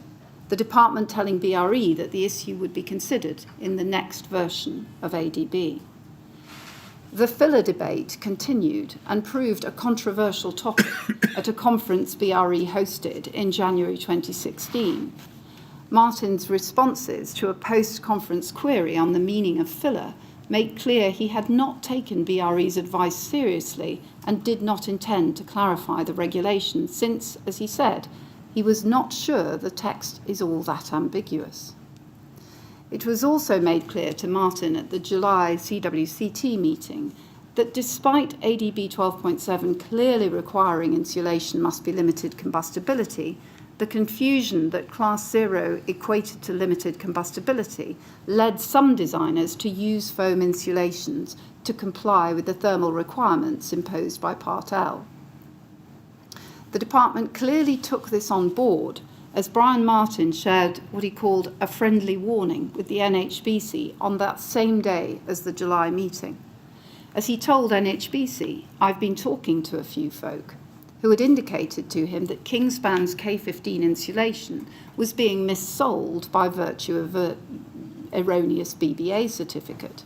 the department telling BRE that the issue would be considered in the next version of ADB. The filler debate continued and proved a controversial topic at a conference BRE hosted in January 2016. Martin's responses to a post-conference query on the meaning of filler make clear he had not taken BRE's advice seriously and did not intend to clarify the regulation since, as he said, he was not sure the text is all that ambiguous. It was also made clear to Martin at the July CWCT meeting that despite ADB 12.7 clearly requiring insulation must be limited combustibility, the confusion that Class 0 equated to limited combustibility led some designers to use foam insulations to comply with the thermal requirements imposed by Part L. The department clearly took this on board, as Brian Martin shared what he called a friendly warning with the NHBC on that same day as the July meeting. As he told NHBC, "I've been talking to a few folk," who had indicated to him that Kingspan's K15 insulation was being missold by virtue of an erroneous BBA certificate.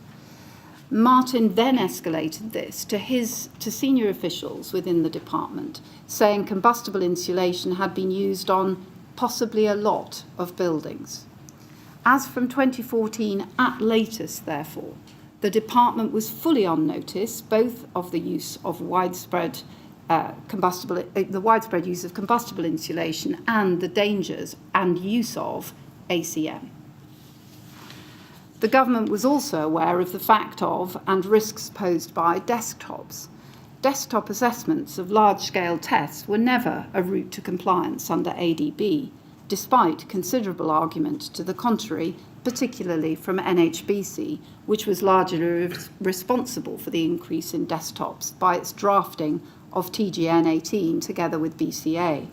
Martin then escalated this to senior officials within the department, saying combustible insulation had been used on possibly a lot of buildings. As from 2014 at latest, therefore, the department was fully on notice both of the use of the widespread use of combustible insulation and the dangers and use of ACM. The government was also aware of the fact of and risks posed by desktops. Desktop assessments of large-scale tests were never a route to compliance under ADB, despite considerable argument to the contrary, particularly from NHBC, which was largely responsible for the increase in desktops by its drafting of TGN 18 together with BCA.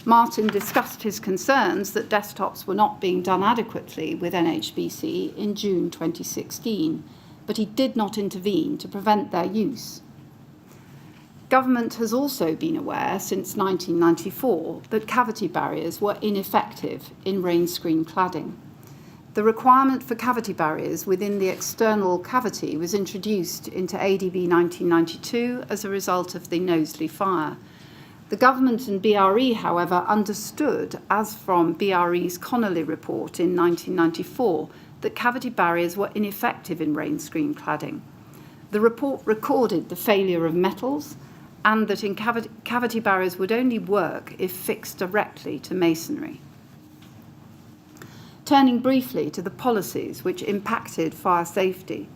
Martin discussed his concerns that desktops were not being done adequately with NHBC in June 2016, but he did not intervene to prevent their use. Government has also been aware since 1994 that cavity barriers were ineffective in rain screen cladding. The requirement for cavity barriers within the external cavity was introduced into ADB 1992 as a result of the Knowsley fire. The government and BRE, however, understood, as from BRE's Connolly report in 1994, that cavity barriers were ineffective in rain screen cladding. The report recorded the failure of metals and that cavity barriers would only work if fixed directly to masonry. Turning briefly to the policies which impacted fire safety.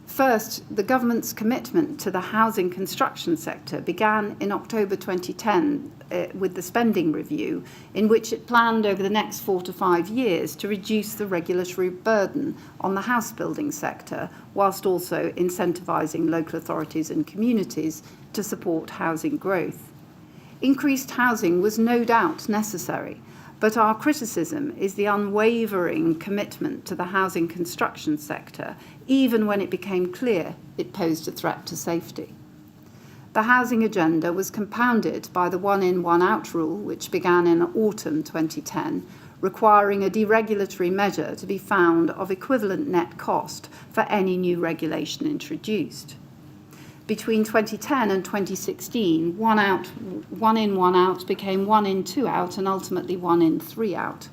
First, the government's commitment to the housing construction sector began in October 2010 with the spending review, in which it planned over the next 4 to 5 years to reduce the regulatory burden on the house building sector, whilst also incentivising local authorities and communities to support housing growth. Increased housing was no doubt necessary, but our criticism is the unwavering commitment to the housing construction sector, even when it became clear it posed a threat to safety. The housing agenda was compounded by the one-in, one-out rule, which began in autumn 2010, requiring a deregulatory measure to be found of equivalent net cost for any new regulation introduced. Between 2010 and 2016, one in, one out became one in, two out, and ultimately one in, three out.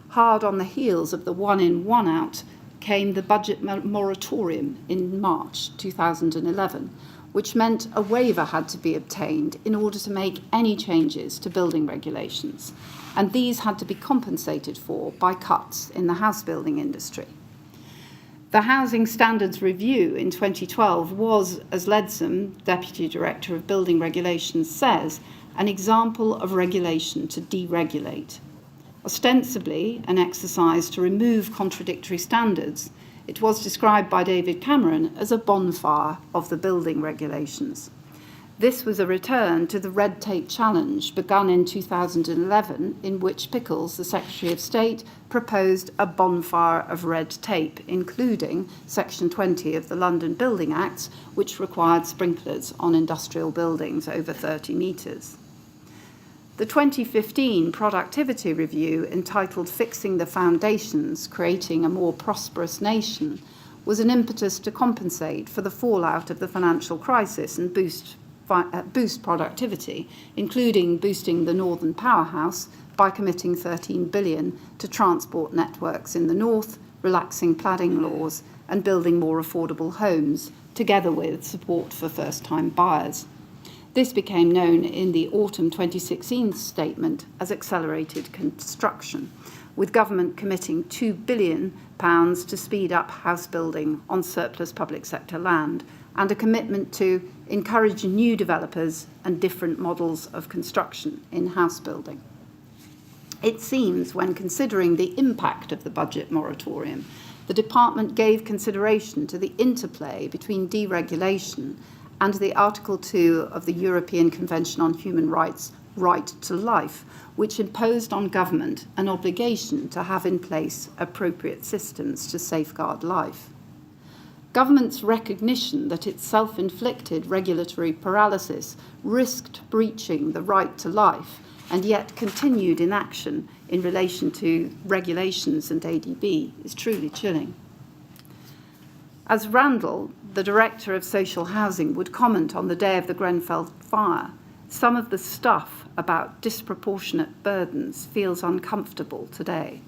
Hard on the heels of the one in, one out came the budget moratorium in March 2011, which meant a waiver had to be obtained in order to make any changes to building regulations, and these had to be compensated for by cuts in the house building industry. The Housing Standards Review in 2012 was, as Leadsom, Deputy Director of Building Regulations, says, an example of regulation to deregulate. Ostensibly an exercise to remove contradictory standards, it was described by David Cameron as a bonfire of the building regulations. This was a return to the red tape challenge begun in 2011, in which Pickles, the Secretary of State, proposed a bonfire of red tape, including Section 20 of the London Building Acts, which required sprinklers on industrial buildings over 30 metres. The 2015 Productivity Review, entitled Fixing the Foundations, Creating a More Prosperous Nation, was an impetus to compensate for the fallout of the financial crisis and boost boost productivity, including boosting the Northern Powerhouse by committing $13 billion to transport networks in the north, relaxing cladding laws, and building more affordable homes, together with support for first-time buyers. This became known in the autumn 2016 statement as accelerated construction, with government committing £2 billion to speed up house building on surplus public sector land, and a commitment to encourage new developers and different models of construction in house building. It seems, when considering the impact of the budget moratorium, the department gave consideration to the interplay between deregulation and the Article 2 of the European Convention on Human Rights' right to life, which imposed on government an obligation to have in place appropriate systems to safeguard life. Government's recognition that its self-inflicted regulatory paralysis risked breaching the right to life and yet continued inaction in relation to regulations and ADB is truly chilling. As Randall, the Director of Social Housing, would comment on the day of the Grenfell fire, some of the stuff about disproportionate burdens feels uncomfortable today.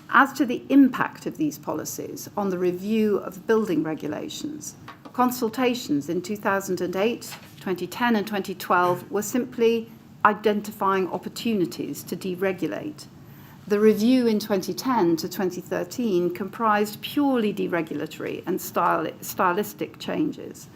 As to the impact of these policies on the review of building regulations, consultations in 2008, 2010 and 2012 were simply identifying opportunities to deregulate. The review in 2010 to 2013 comprised purely deregulatory and stylistic changes.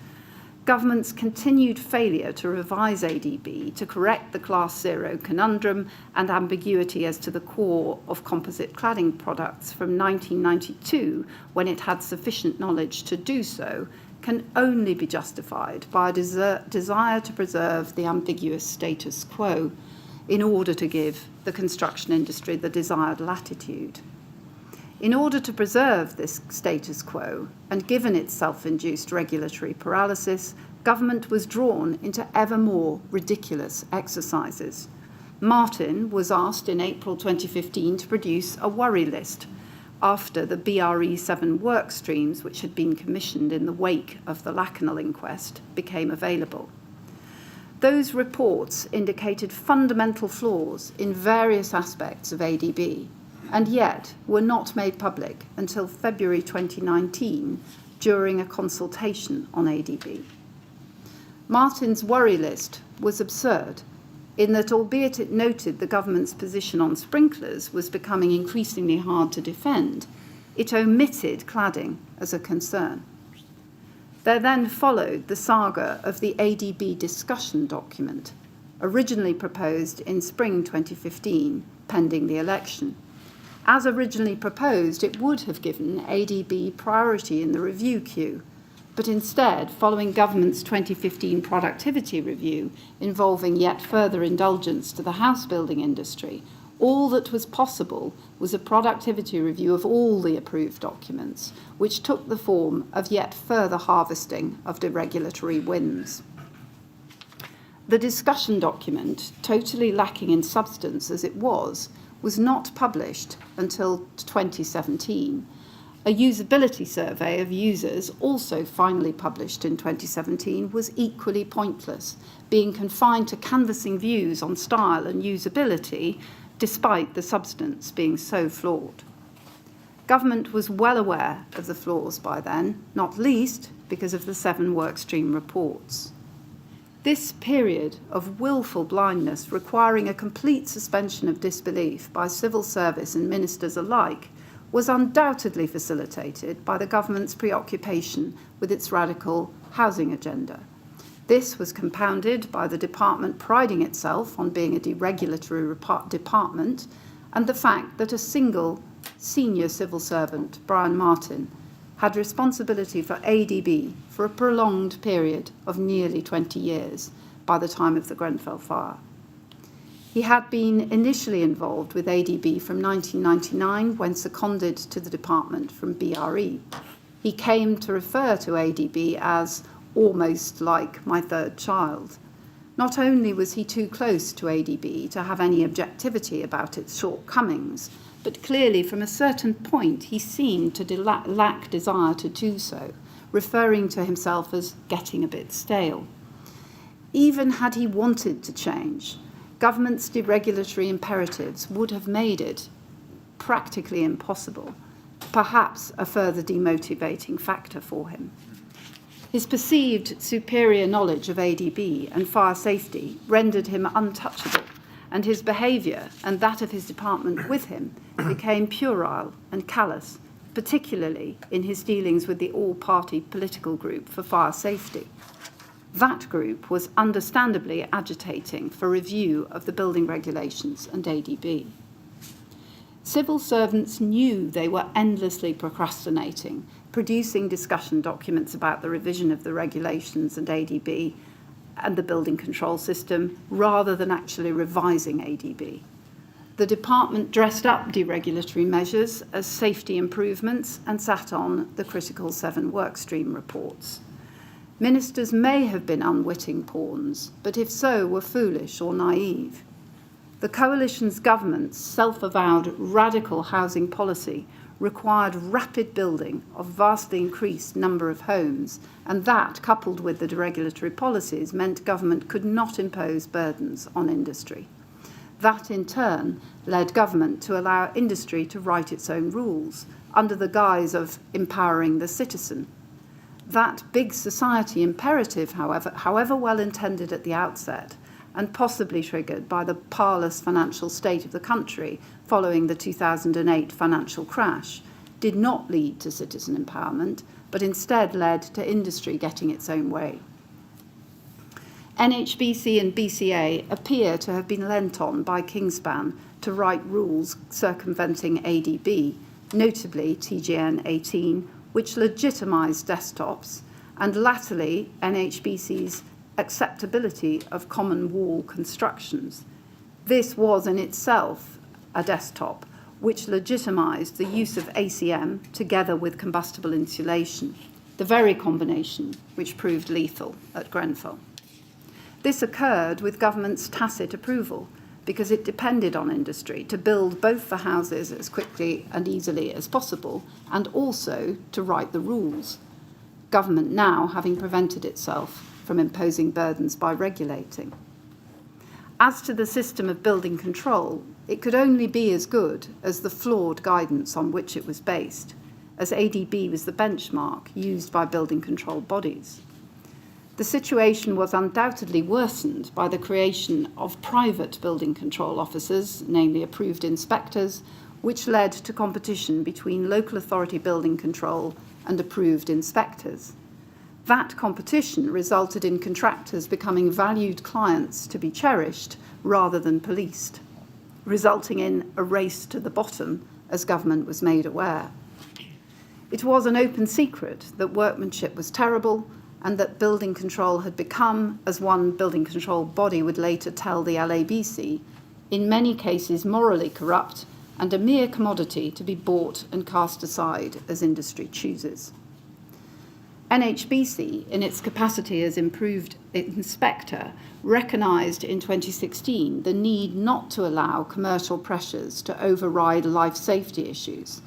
Government's continued failure to revise ADB to correct the Class 0 conundrum and ambiguity as to the core of composite cladding products from 1992, when it had sufficient knowledge to do so, can only be justified by a desire to preserve the ambiguous status quo in order to give the construction industry the desired latitude. In order to preserve this status quo, and given its self-induced regulatory paralysis, government was drawn into ever more ridiculous exercises. Martin was asked in April 2015 to produce a worry list after the BRE 7 work streams, which had been commissioned in the wake of the Lakanal inquest, became available. Those reports indicated fundamental flaws in various aspects of ADB, and yet were not made public until February 2019 during a consultation on ADB. Martin's worry list was absurd in that, albeit it noted the government's position on sprinklers was becoming increasingly hard to defend, it omitted cladding as a concern. There then followed the saga of the ADB discussion document, originally proposed in spring 2015, pending the election. As originally proposed, it would have given ADB priority in the review queue, but instead, following government's 2015 productivity review involving yet further indulgence to the house building industry, all that was possible was a productivity review of all the approved documents, which took the form of yet further harvesting of deregulatory wins. The discussion document, totally lacking in substance as it was not published until 2017. A usability survey of users, also finally published in 2017, was equally pointless, being confined to canvassing views on style and usability, despite the substance being so flawed. Government was well aware of the flaws by then, not least because of the 7 workstream reports. This period of willful blindness, requiring a complete suspension of disbelief by civil service and ministers alike, was undoubtedly facilitated by the government's preoccupation with its radical housing agenda. This was compounded by the department priding itself on being a deregulatory department, and the fact that a single senior civil servant, Brian Martin, had responsibility for ADB for a prolonged period of nearly 20 years by the time of the Grenfell fire. He had been initially involved with ADB from 1999 when seconded to the department from BRE. He came to refer to ADB as almost like my third child. Not only was he too close to ADB to have any objectivity about its shortcomings, but clearly from a certain point he seemed to lack desire to do so, referring to himself as getting a bit stale. Even had he wanted to change, government's deregulatory imperatives would have made it practically impossible, perhaps a further demotivating factor for him. His perceived superior knowledge of ADB and fire safety rendered him untouchable, and his behaviour and that of his department with him became puerile and callous, particularly in his dealings with the all-party political group for fire safety. That group was understandably agitating for review of the building regulations and ADB. Civil servants knew they were endlessly procrastinating, producing discussion documents about the revision of the regulations and ADB and the building control system, rather than actually revising ADB. The department dressed up deregulatory measures as safety improvements and sat on the critical 7 workstream reports. Ministers may have been unwitting pawns, but if so, were foolish or naive. The coalition's government's self-avowed radical housing policy required rapid building of vastly increased number of homes, and that, coupled with the deregulatory policies, meant government could not impose burdens on industry. That, in turn, led government to allow industry to write its own rules, under the guise of empowering the citizen. That big society imperative, however well intended at the outset, and possibly triggered by the parlous financial state of the country following the 2008 financial crash, did not lead to citizen empowerment, but instead led to industry getting its own way. NHBC and BCA appear to have been lent on by Kingspan to write rules circumventing ADB, notably TGN 18, which legitimised desktops, and latterly NHBC's acceptability of common wall constructions. This was in itself a desktop which legitimised the use of ACM together with combustible insulation, the very combination which proved lethal at Grenfell. This occurred with government's tacit approval because it depended on industry to build both the houses as quickly and easily as possible and also to write the rules, government now having prevented itself from imposing burdens by regulating. As to the system of building control, it could only be as good as the flawed guidance on which it was based, as ADB was the benchmark used by building control bodies. The situation was undoubtedly worsened by the creation of private building control officers, namely approved inspectors, which led to competition between local authority building control and approved inspectors. That competition resulted in contractors becoming valued clients to be cherished rather than policed, resulting in a race to the bottom as government was made aware. It was an open secret that workmanship was terrible and that building control had become, as one building control body would later tell the LABC, in many cases morally corrupt and a mere commodity to be bought and cast aside as industry chooses. NHBC, in its capacity as improved inspector, recognised in 2016 the need not to allow commercial pressures to override life safety issues,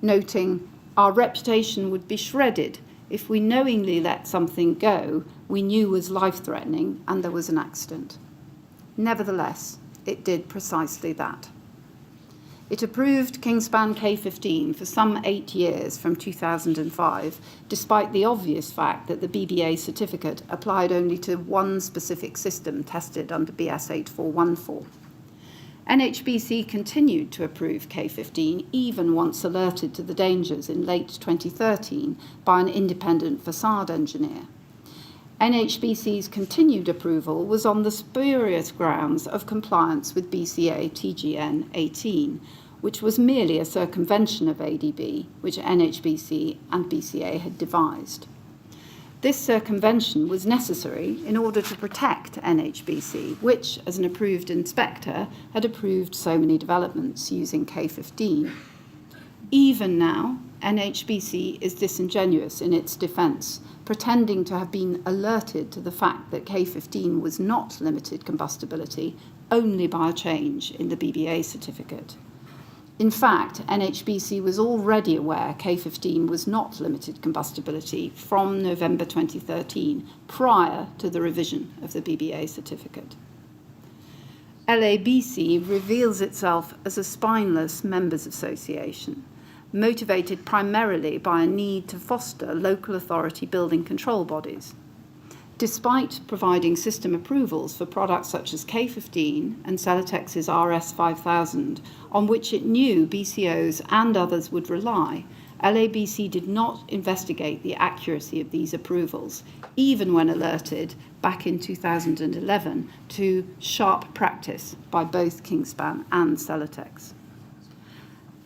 noting, "Our reputation would be shredded if we knowingly let something go we knew was life-threatening and there was an accident." Nevertheless, it did precisely that. It approved Kingspan K15 for some 8 years from 2005, despite the obvious fact that the BBA certificate applied only to one specific system tested under BS 8414. NHBC continued to approve K15 even once alerted to the dangers in late 2013 by an independent facade engineer. NHBC's continued approval was on the spurious grounds of compliance with BCA TGN 18, which was merely a circumvention of ADB, which NHBC and BCA had devised. This circumvention was necessary in order to protect NHBC, which, as an approved inspector, had approved so many developments using K15. Even now, NHBC is disingenuous in its defence, pretending to have been alerted to the fact that K15 was not limited combustibility only by a change in the BBA certificate. In fact, NHBC was already aware K15 was not limited combustibility from November 2013, prior to the revision of the BBA certificate. LABC reveals itself as a spineless members' association, motivated primarily by a need to foster local authority building control bodies. Despite providing system approvals for products such as K15 and Celatex's RS5000, on which it knew BCOs and others would rely, LABC did not investigate the accuracy of these approvals, even when alerted back in 2011 to sharp practice by both Kingspan and Celatex.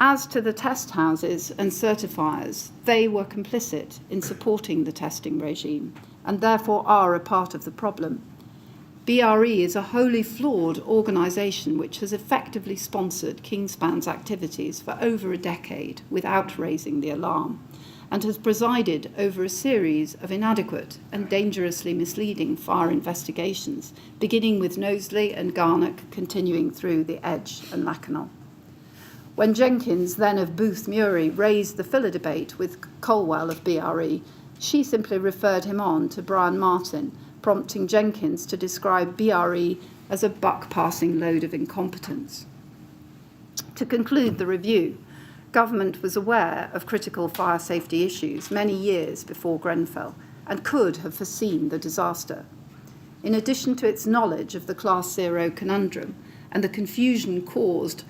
As to the test houses and certifiers, they were complicit in supporting the testing regime and therefore are a part of the problem. BRE is a wholly flawed organisation which has effectively sponsored Kingspan's activities for over a decade without raising the alarm, and has presided over a series of inadequate and dangerously misleading fire investigations, beginning with Knowsley and Garnock, continuing through the Edge and Lacanau. When Jenkins, then of Booth Murie, raised the filler debate with Colwell of BRE, she simply referred him on to Brian Martin, prompting Jenkins to describe BRE as a buck-passing load of incompetence. To conclude the review, government was aware of critical fire safety issues many years before Grenfell and could have foreseen the disaster. In addition to its knowledge of the Class 0 conundrum and the confusion caused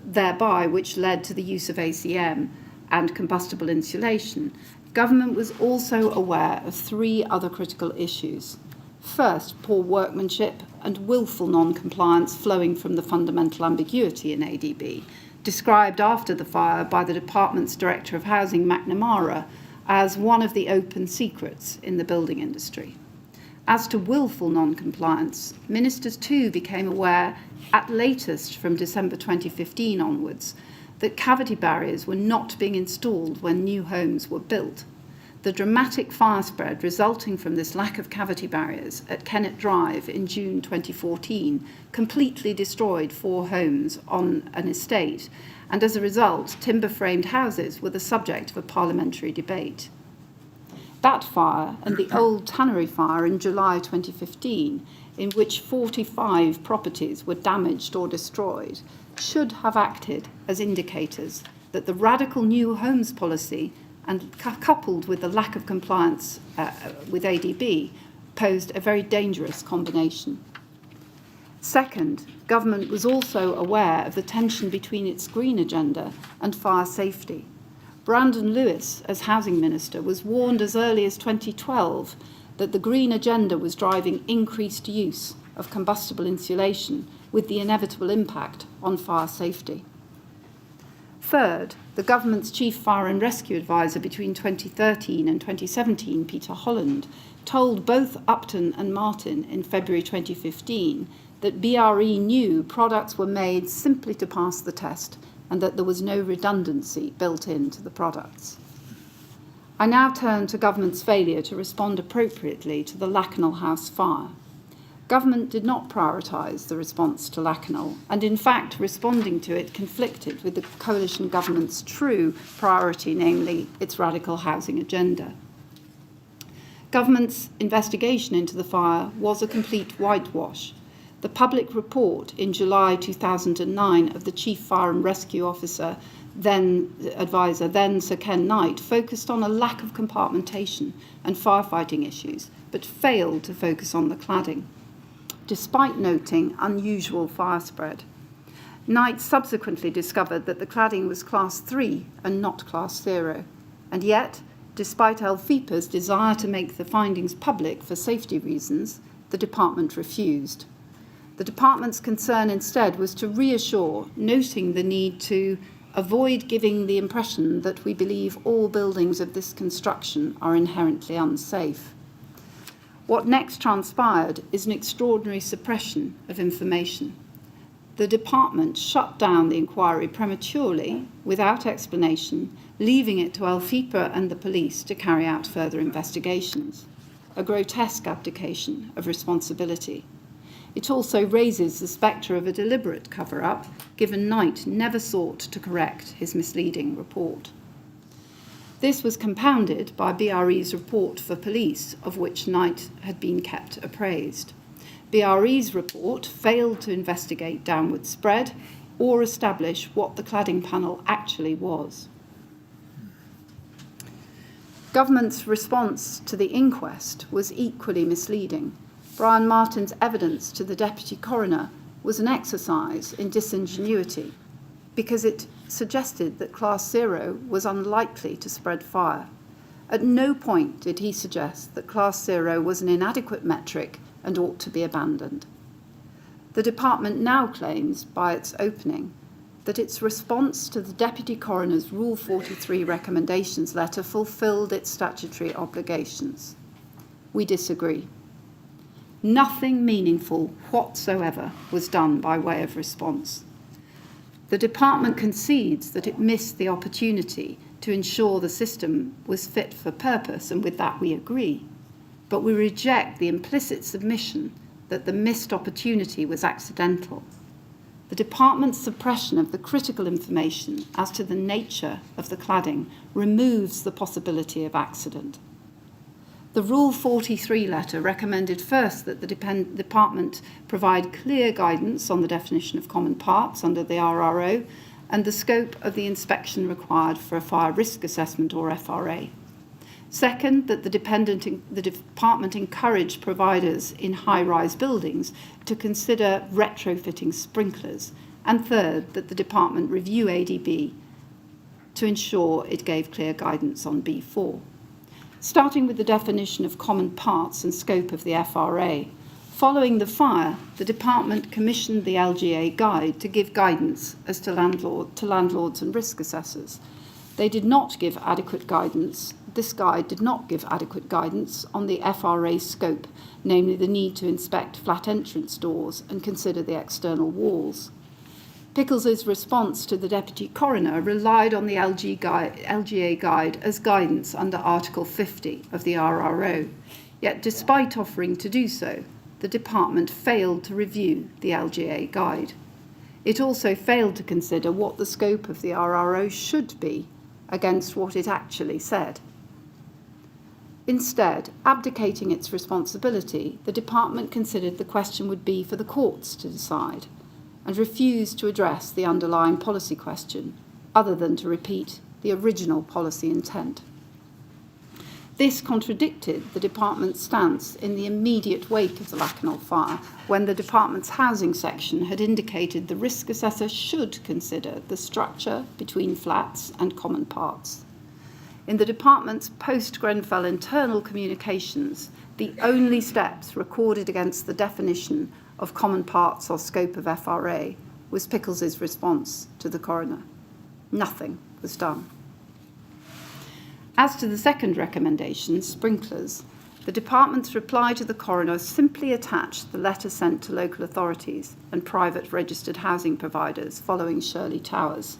thereby, which led to the use of ACM and combustible insulation, government was also aware of three other critical issues. First, poor workmanship and willful non-compliance flowing from the fundamental ambiguity in ADB, described after the fire by the department's Director of Housing, McNamara, as one of the open secrets in the building industry. As to willful non-compliance, ministers too became aware, at latest from December 2015 onwards, that cavity barriers were not being installed when new homes were built. The dramatic fire spread resulting from this lack of cavity barriers at Kennet Drive in June 2014 completely destroyed 4 homes on an estate, and as a result, timber-framed houses were the subject of a parliamentary debate. That fire and the old tannery fire in July 2015, in which 45 properties were damaged or destroyed, should have acted as indicators that the radical new homes policy, and coupled with the lack of compliance with ADB, posed a very dangerous combination. Second, government was also aware of the tension between its green agenda and fire safety. Brandon Lewis, as Housing Minister, was warned as early as 2012 that the green agenda was driving increased use of combustible insulation with the inevitable impact on fire safety. Third, the government's Chief Fire and Rescue Advisor between 2013 and 2017, Peter Holland, told both Upton and Martin in February 2015 that BRE knew products were made simply to pass the test and that there was no redundancy built into the products. I now turn to government's failure to respond appropriately to the Lacanau House fire. Government did not prioritise the response to Lacanau, and in fact responding to it conflicted with the coalition government's true priority, namely its radical housing agenda. Government's investigation into the fire was a complete whitewash. The public report in July 2009 of the Chief Fire and Rescue Officer, then Sir Ken Knight, focused on a lack of compartmentation and firefighting issues, but failed to focus on the cladding, despite noting unusual fire spread. Knight subsequently discovered that the cladding was Class 3 and not Class 0, and yet, despite LFIPA's desire to make the findings public for safety reasons, the department refused. The department's concern instead was to reassure, noting the need to avoid giving the impression that we believe all buildings of this construction are inherently unsafe. What next transpired is an extraordinary suppression of information. The department shut down the inquiry prematurely, without explanation, leaving it to LFIPA and the police to carry out further investigations. A grotesque abdication of responsibility. It also raises the spectre of a deliberate cover-up, given Knight never sought to correct his misleading report. This was compounded by BRE's report for police, of which Knight had been kept appraised. BRE's report failed to investigate downward spread or establish what the cladding panel actually was. Government's response to the inquest was equally misleading. Brian Martin's evidence to the Deputy Coroner was an exercise in disingenuity because it suggested that Class 0 was unlikely to spread fire. At no point did he suggest that Class 0 was an inadequate metric and ought to be abandoned. The department now claims, by its opening, that its response to the Deputy Coroner's Rule 43 recommendations letter fulfilled its statutory obligations. We disagree. Nothing meaningful whatsoever was done by way of response. The department concedes that it missed the opportunity to ensure the system was fit for purpose, and with that we agree. But we reject the implicit submission that the missed opportunity was accidental. The department's suppression of the critical information as to the nature of the cladding removes the possibility of accident. The Rule 43 letter recommended first that the department provide clear guidance on the definition of common parts under the RRO and the scope of the inspection required for a fire risk assessment or FRA. Second, that the department encourage providers in high-rise buildings to consider retrofitting sprinklers. And third, that the department review ADB to ensure it gave clear guidance on B4. Starting with the definition of common parts and scope of the FRA, following the fire, the department commissioned the LGA guide to give guidance as to landlords and risk assessors. They did not give adequate guidance. This guide did not give adequate guidance on the FRA scope, namely the need to inspect flat entrance doors and consider the external walls. Pickles's response to the Deputy Coroner relied on the LGA guide as guidance under Article 50 of the RRO, yet despite offering to do so, the department failed to review the LGA guide. It also failed to consider what the scope of the RRO should be against what it actually said. Instead, abdicating its responsibility, the department considered the question would be for the courts to decide and refused to address the underlying policy question, other than to repeat the original policy intent. This contradicted the department's stance in the immediate wake of the Lacanau fire, when the department's housing section had indicated the risk assessor should consider the structure between flats and common parts. In the department's post-Grenfell internal communications, the only steps recorded against the definition of common parts or scope of FRA was Pickles's response to the coroner. Nothing was done. As to the second recommendation, sprinklers, the department's reply to the coroner simply attached the letter sent to local authorities and private registered housing providers following Shirley Towers.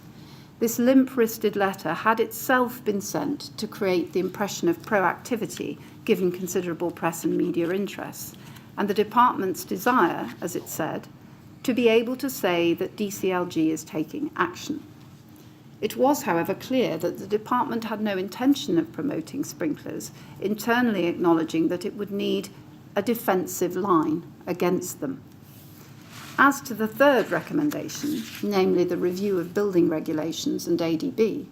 This limp-wristed letter had itself been sent to create the impression of proactivity, given considerable press and media interest, and the department's desire, as it said, to be able to say that DCLG is taking action. It was, however, clear that the department had no intention of promoting sprinklers, internally acknowledging that it would need a defensive line against them. As to the third recommendation, namely the review of building regulations and ADB,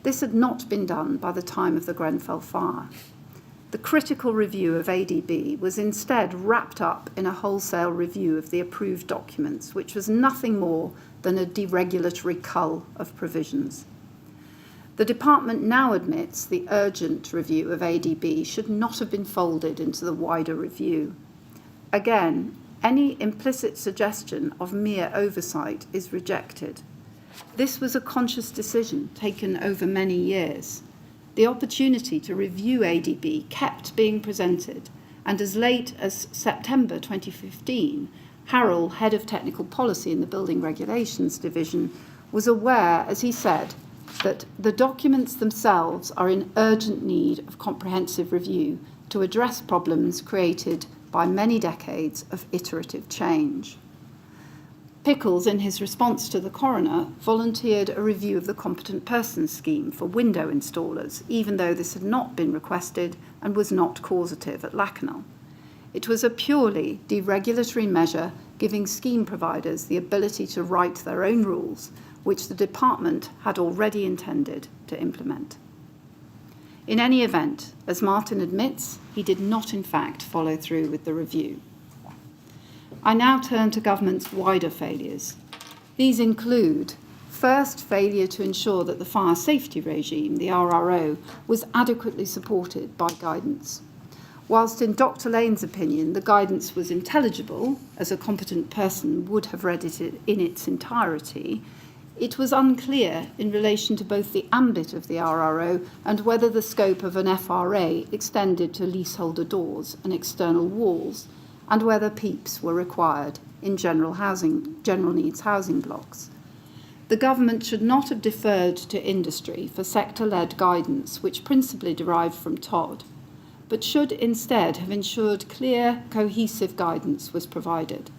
this had not been done by the time of the Grenfell fire. The critical review of ADB was instead wrapped up in a wholesale review of the approved documents, which was nothing more than a deregulatory cull of provisions. The department now admits the urgent review of ADB should not have been folded into the wider review. Again, any implicit suggestion of mere oversight is rejected. This was a conscious decision taken over many years. The opportunity to review ADB kept being presented, and as late as September 2015, Harrell, head of technical policy in the Building Regulations Division, was aware, as he said, that the documents themselves are in urgent need of comprehensive review to address problems created by many decades of iterative change. Pickles, in his response to the coroner, volunteered a review of the competent persons scheme for window installers, even though this had not been requested and was not causative at Lakanal. It was a purely deregulatory measure giving scheme providers the ability to write their own rules, which the department had already intended to implement. In any event, as Martin admits, he did not in fact follow through with the review. I now turn to government's wider failures. These include, first, failure to ensure that the fire safety regime, the RRO, was adequately supported by guidance. Whilst in Dr. Lane's opinion, the guidance was intelligible, as a competent person would have read it in its entirety, it was unclear in relation to both the ambit of the RRO and whether the scope of an FRA extended to leaseholder doors and external walls, and whether PEEPs were required in general needs housing blocks. The government should not have deferred to industry for sector-led guidance, which principally derived from Todd, but should instead have ensured clear, cohesive guidance was provided.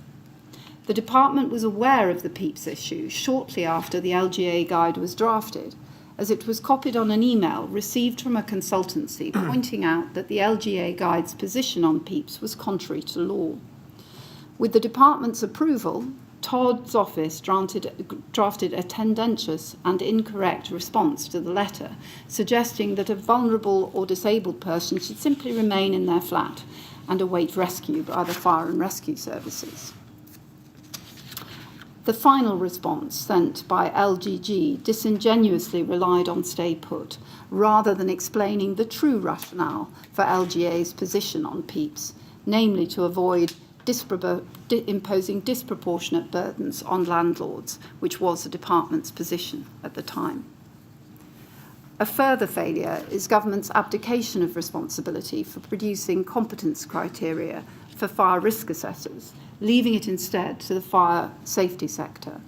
The department was aware of the PEEPs issue shortly after the LGA guide was drafted, as it was copied on an email received from a consultancy pointing out that the LGA guide's position on PEEPs was contrary to law. With the department's approval, Todd's office drafted a tendentious and incorrect response to the letter, suggesting that a vulnerable or disabled person should simply remain in their flat and await rescue by the fire and rescue services. The final response sent by LGG disingenuously relied on stay put, rather than explaining the true rationale for LGA's position on PEEPs, namely to avoid imposing disproportionate burdens on landlords, which was the department's position at the time. A further failure is government's abdication of responsibility for producing competence criteria for fire risk assessors, leaving it instead to the fire safety sector.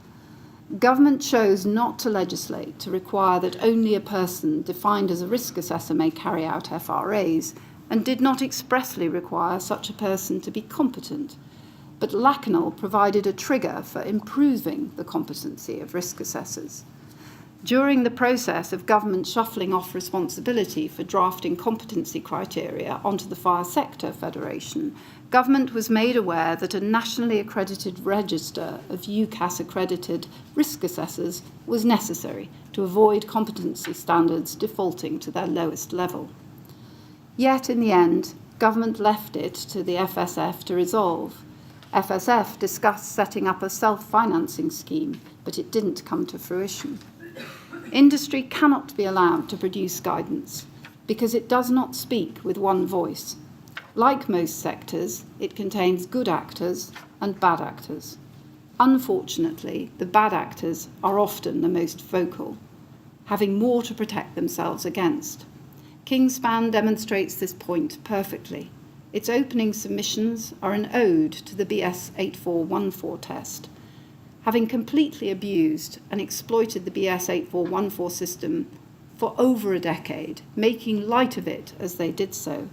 Government chose not to legislate to require that only a person defined as a risk assessor may carry out FRAs, and did not expressly require such a person to be competent, but Lakanal provided a trigger for improving the competency of risk assessors. During the process of government shuffling off responsibility for drafting competency criteria onto the Fire Sector Federation, government was made aware that a nationally accredited register of UCAS-accredited risk assessors was necessary to avoid competency standards defaulting to their lowest level. Yet, in the end, government left it to the FSF to resolve. FSF discussed setting up a self-financing scheme, but it didn't come to fruition. Industry cannot be allowed to produce guidance because it does not speak with one voice. Like most sectors, it contains good actors and bad actors. Unfortunately, the bad actors are often the most vocal, having more to protect themselves against. Kingspan demonstrates this point perfectly. Its opening submissions are an ode to the BS 8414 test. Having completely abused and exploited the BS 8414 system for over a decade, making light of it as they did so,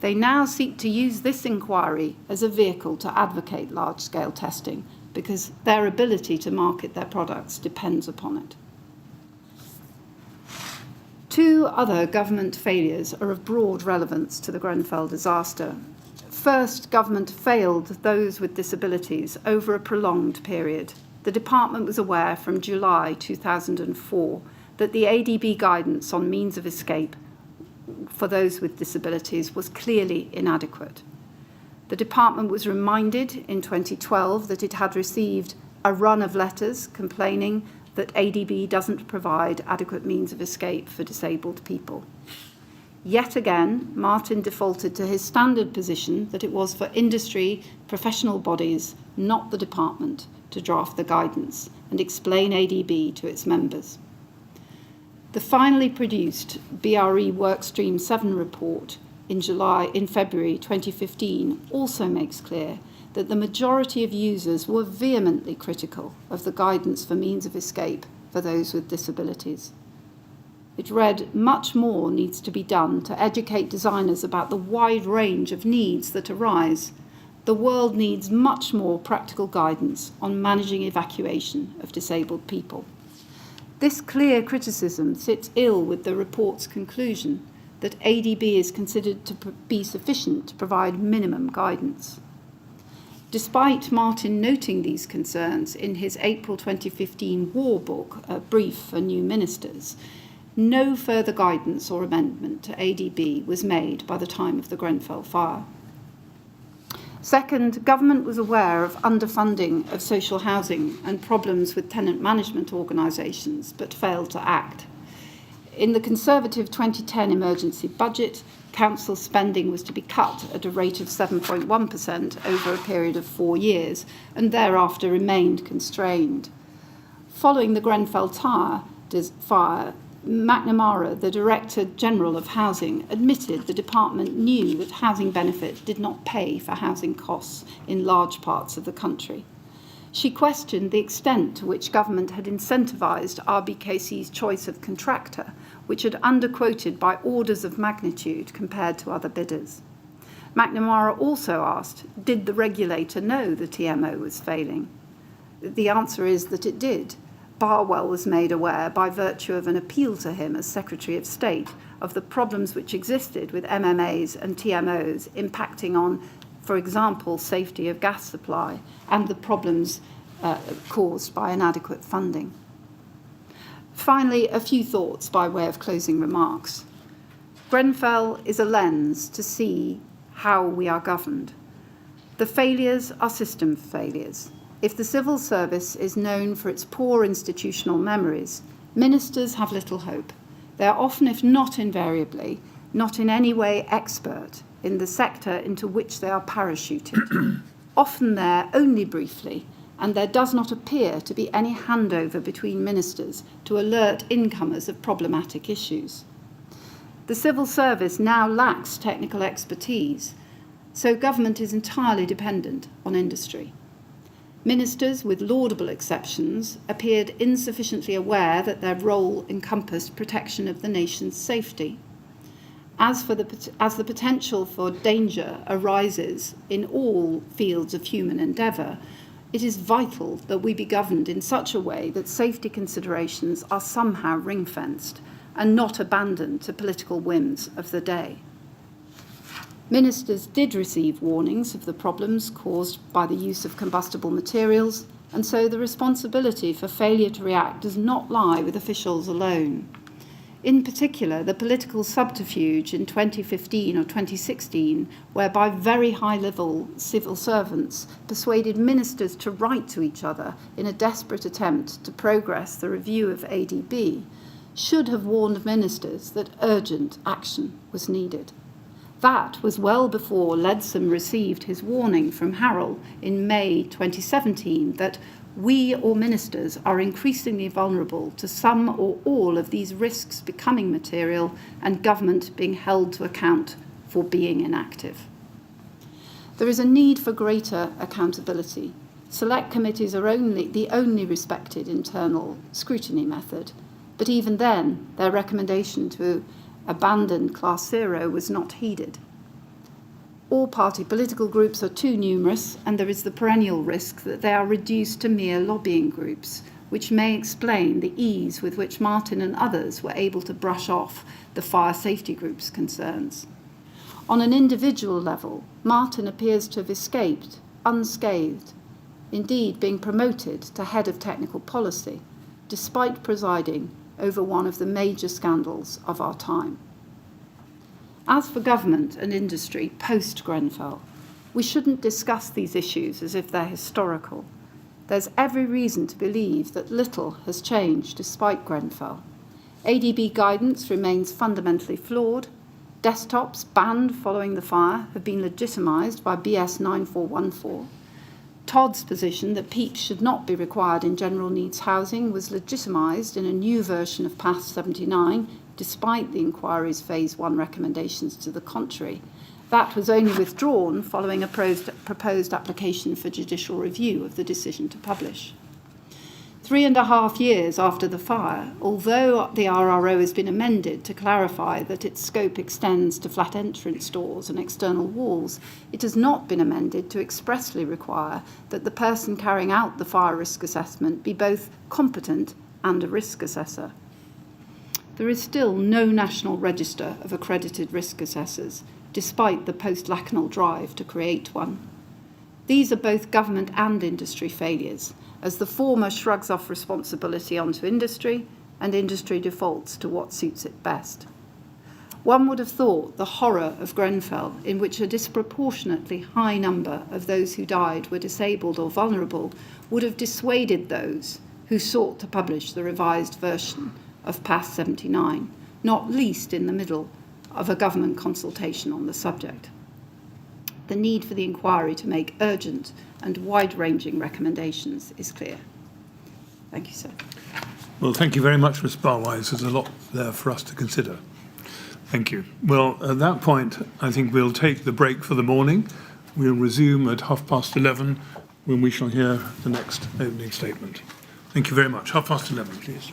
they now seek to use this inquiry as a vehicle to advocate large-scale testing because their ability to market their products depends upon it. Two other government failures are of broad relevance to the Grenfell disaster. First, government failed those with disabilities over a prolonged period. The department was aware from July 2004 that the ADB guidance on means of escape for those with disabilities was clearly inadequate. The department was reminded in 2012 that it had received a run of letters complaining that ADB doesn't provide adequate means of escape for disabled people. Yet again, Martin defaulted to his standard position that it was for industry, professional bodies, not the department, to draft the guidance and explain ADB to its members. The finally produced BRE Workstream 7 report in February 2015 also makes clear that the majority of users were vehemently critical of the guidance for means of escape for those with disabilities. It read, "Much more needs to be done to educate designers about the wide range of needs that arise. The world needs much more practical guidance on managing evacuation of disabled people." This clear criticism sits ill with the report's conclusion that ADB is considered to be sufficient to provide minimum guidance. Despite Martin noting these concerns in his April 2015 War Book, a brief for new ministers, no further guidance or amendment to ADB was made by the time of the Grenfell fire. Second, government was aware of underfunding of social housing and problems with tenant management organisations, but failed to act. In the Conservative 2010 emergency budget, council spending was to be cut at a rate of 7.1% over a period of 4 years, and thereafter remained constrained. Following the Grenfell fire, McNamara, the Director General of Housing, admitted the department knew that housing benefit did not pay for housing costs in large parts of the country. She questioned the extent to which government had incentivised RBKC's choice of contractor, which had underquoted by orders of magnitude compared to other bidders. McNamara also asked, did the regulator know the TMO was failing? The answer is that it did. Barwise was made aware, by virtue of an appeal to him as Secretary of State, of the problems which existed with MMAs and TMOs impacting on, for example, safety of gas supply and the problems caused by inadequate funding. Finally, a few thoughts by way of closing remarks. Grenfell is a lens to see how we are governed. The failures are system failures. If the civil service is known for its poor institutional memories, ministers have little hope. They are often, if not invariably, not in any way expert in the sector into which they are parachuted, often there only briefly, and there does not appear to be any handover between ministers to alert incomers of problematic issues. The civil service now lacks technical expertise, so government is entirely dependent on industry. Ministers, with laudable exceptions, appeared insufficiently aware that their role encompassed protection of the nation's safety. As the potential for danger arises in all fields of human endeavour, it is vital that we be governed in such a way that safety considerations are somehow ring-fenced and not abandoned to political whims of the day. Ministers did receive warnings of the problems caused by the use of combustible materials, and so the responsibility for failure to react does not lie with officials alone. In particular, the political subterfuge in 2015 or 2016, whereby very high-level civil servants persuaded ministers to write to each other in a desperate attempt to progress the review of ADB, should have warned ministers that urgent action was needed. That was well before Leadsom received his warning from Harrell in May 2017 that we or ministers are increasingly vulnerable to some or all of these risks becoming material and government being held to account for being inactive. There is a need for greater accountability. Select committees are the only respected internal scrutiny method, but even then, their recommendation to abandon Class 0 was not heeded. All-party political groups are too numerous, and there is the perennial risk that they are reduced to mere lobbying groups, which may explain the ease with which Martin and others were able to brush off the fire safety group's concerns. On an individual level, Martin appears to have escaped unscathed, indeed being promoted to head of technical policy, despite presiding over one of the major scandals of our time. As for government and industry post-Grenfell, we shouldn't discuss these issues as if they're historical. There's every reason to believe that little has changed despite Grenfell. ADB guidance remains fundamentally flawed. Desktops banned following the fire have been legitimised by BS 9414. Todd's position that PEEPs should not be required in general needs housing was legitimised in a new version of PAS 79, despite the inquiry's Phase 1 recommendations to the contrary. That was only withdrawn following a proposed application for judicial review of the decision to publish. 3.5 years after the fire, although the RRO has been amended to clarify that its scope extends to flat entrance doors and external walls, it has not been amended to expressly require that the person carrying out the fire risk assessment be both competent and a risk assessor. There is still no national register of accredited risk assessors, despite the post-Lakanal drive to create one. These are both government and industry failures, as the former shrugs off responsibility onto industry and industry defaults to what suits it best. One would have thought the horror of Grenfell, in which a disproportionately high number of those who died were disabled or vulnerable, would have dissuaded those who sought to publish the revised version of PAS 79, not least in the middle of a government consultation on the subject. The need for the inquiry to make urgent and wide-ranging recommendations is clear. Thank you, sir. Well, thank you very much, Ms. Barwise. There's a lot there for us to consider. Thank you. Well, at that point, I think we'll take the break for the morning. We'll resume at 11:30 when we shall hear the next opening statement. Thank you very much. 11:30, please.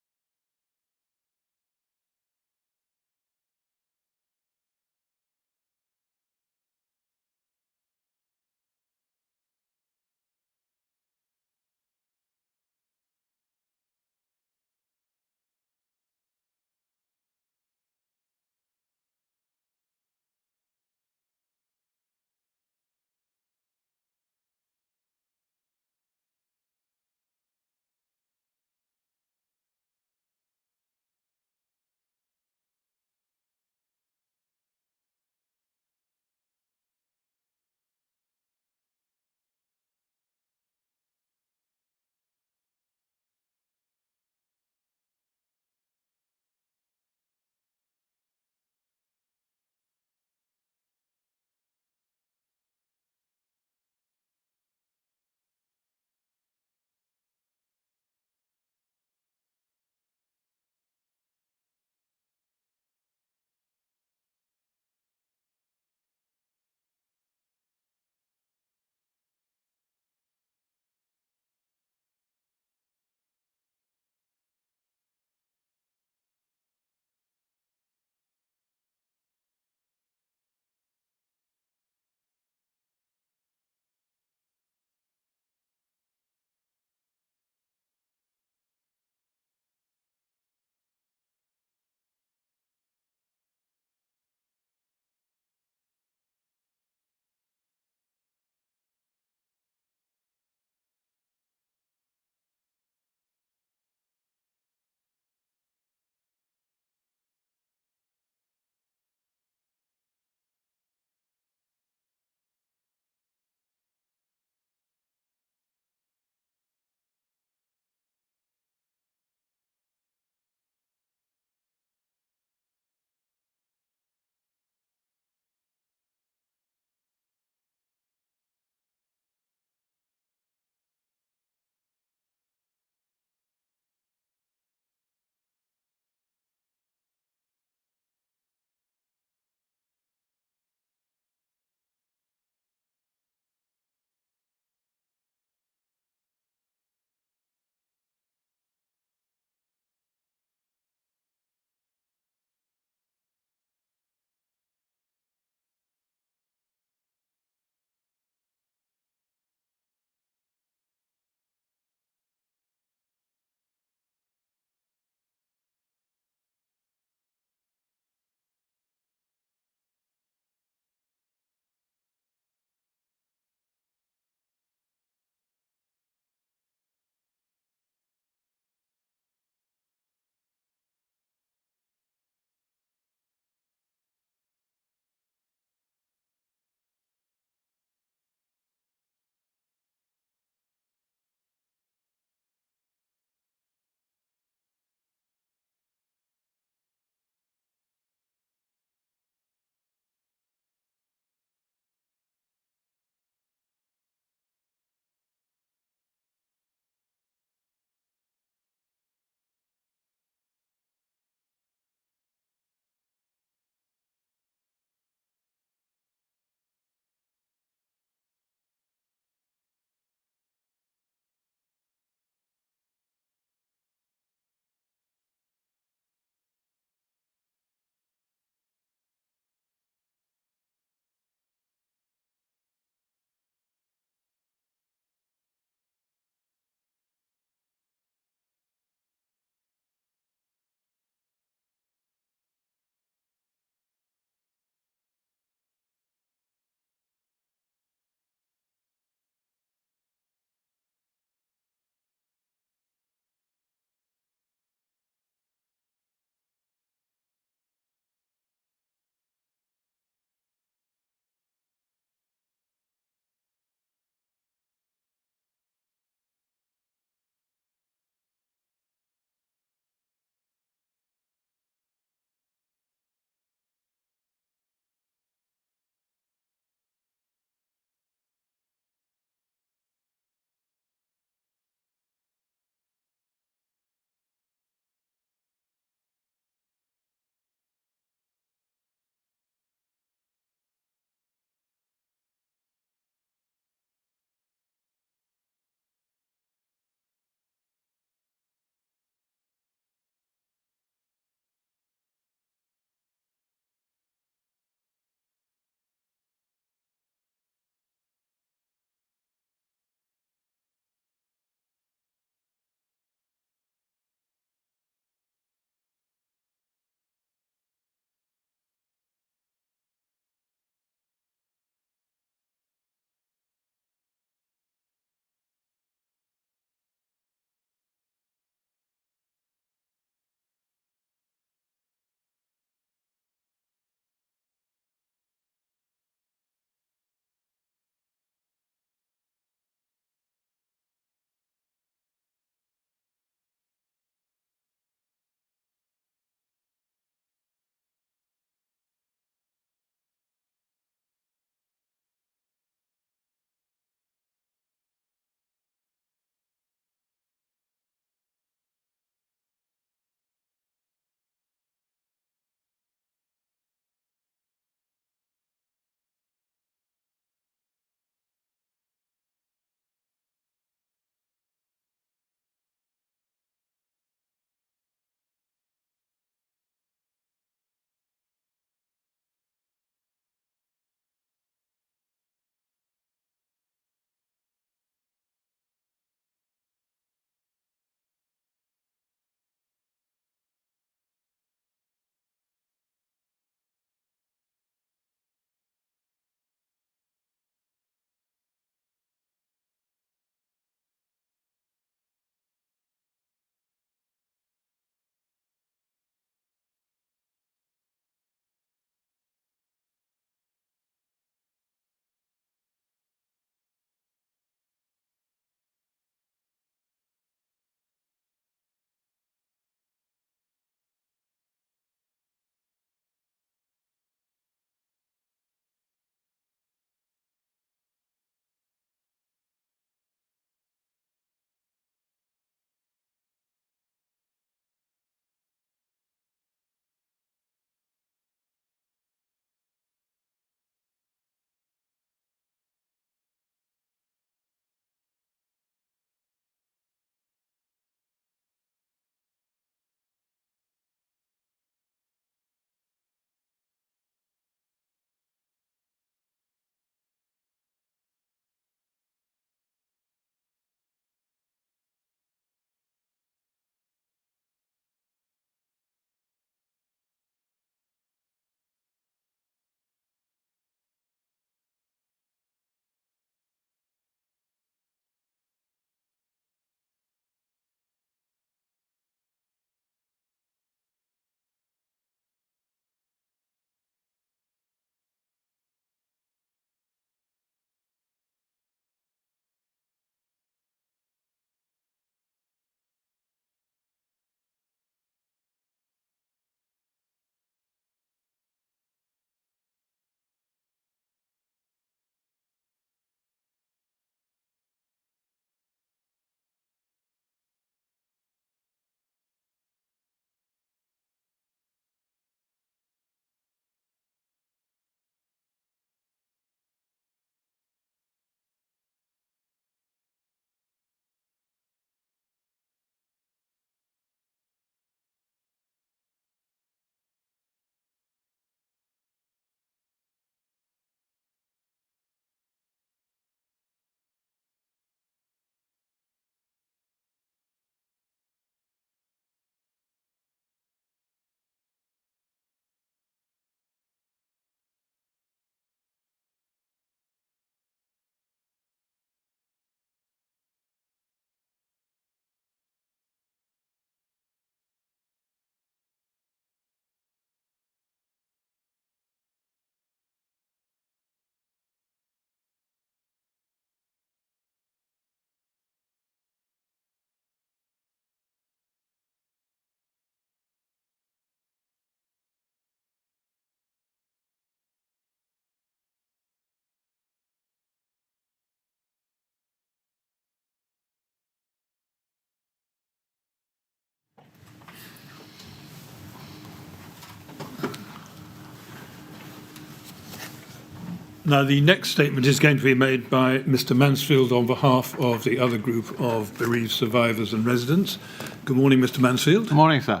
Now, the next statement is going to be made by Mr. Mansfield on behalf of the other group of bereaved survivors and residents. Good morning, Mr. Mansfield. Good morning, sir.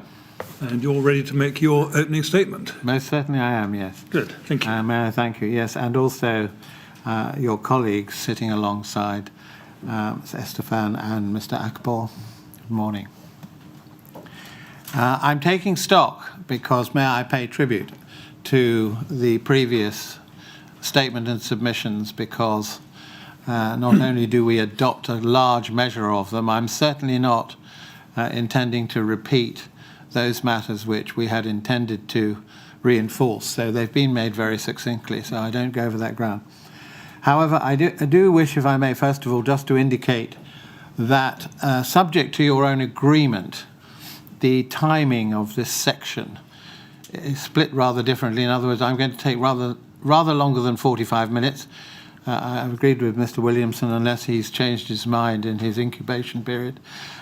And you're ready to make your opening statement. Most certainly I am, yes. Good, thank you. May I thank you, yes, and also your colleagues sitting alongside Estefan and Mr. Akbar. Good morning. I'm taking stock because may I pay tribute to the previous statement and submissions, because not only do we adopt a large measure of them, I'm certainly not intending to repeat those matters which we had intended to reinforce. So they've been made very succinctly, so I don't go over that ground. However, I do wish, if I may, first of all, just to indicate that subject to your own agreement, the timing of this section is split rather differently. In other words, I'm going to take rather longer than 45 minutes. I've agreed with Mr. Williamson, unless he's changed his mind in his incubation period,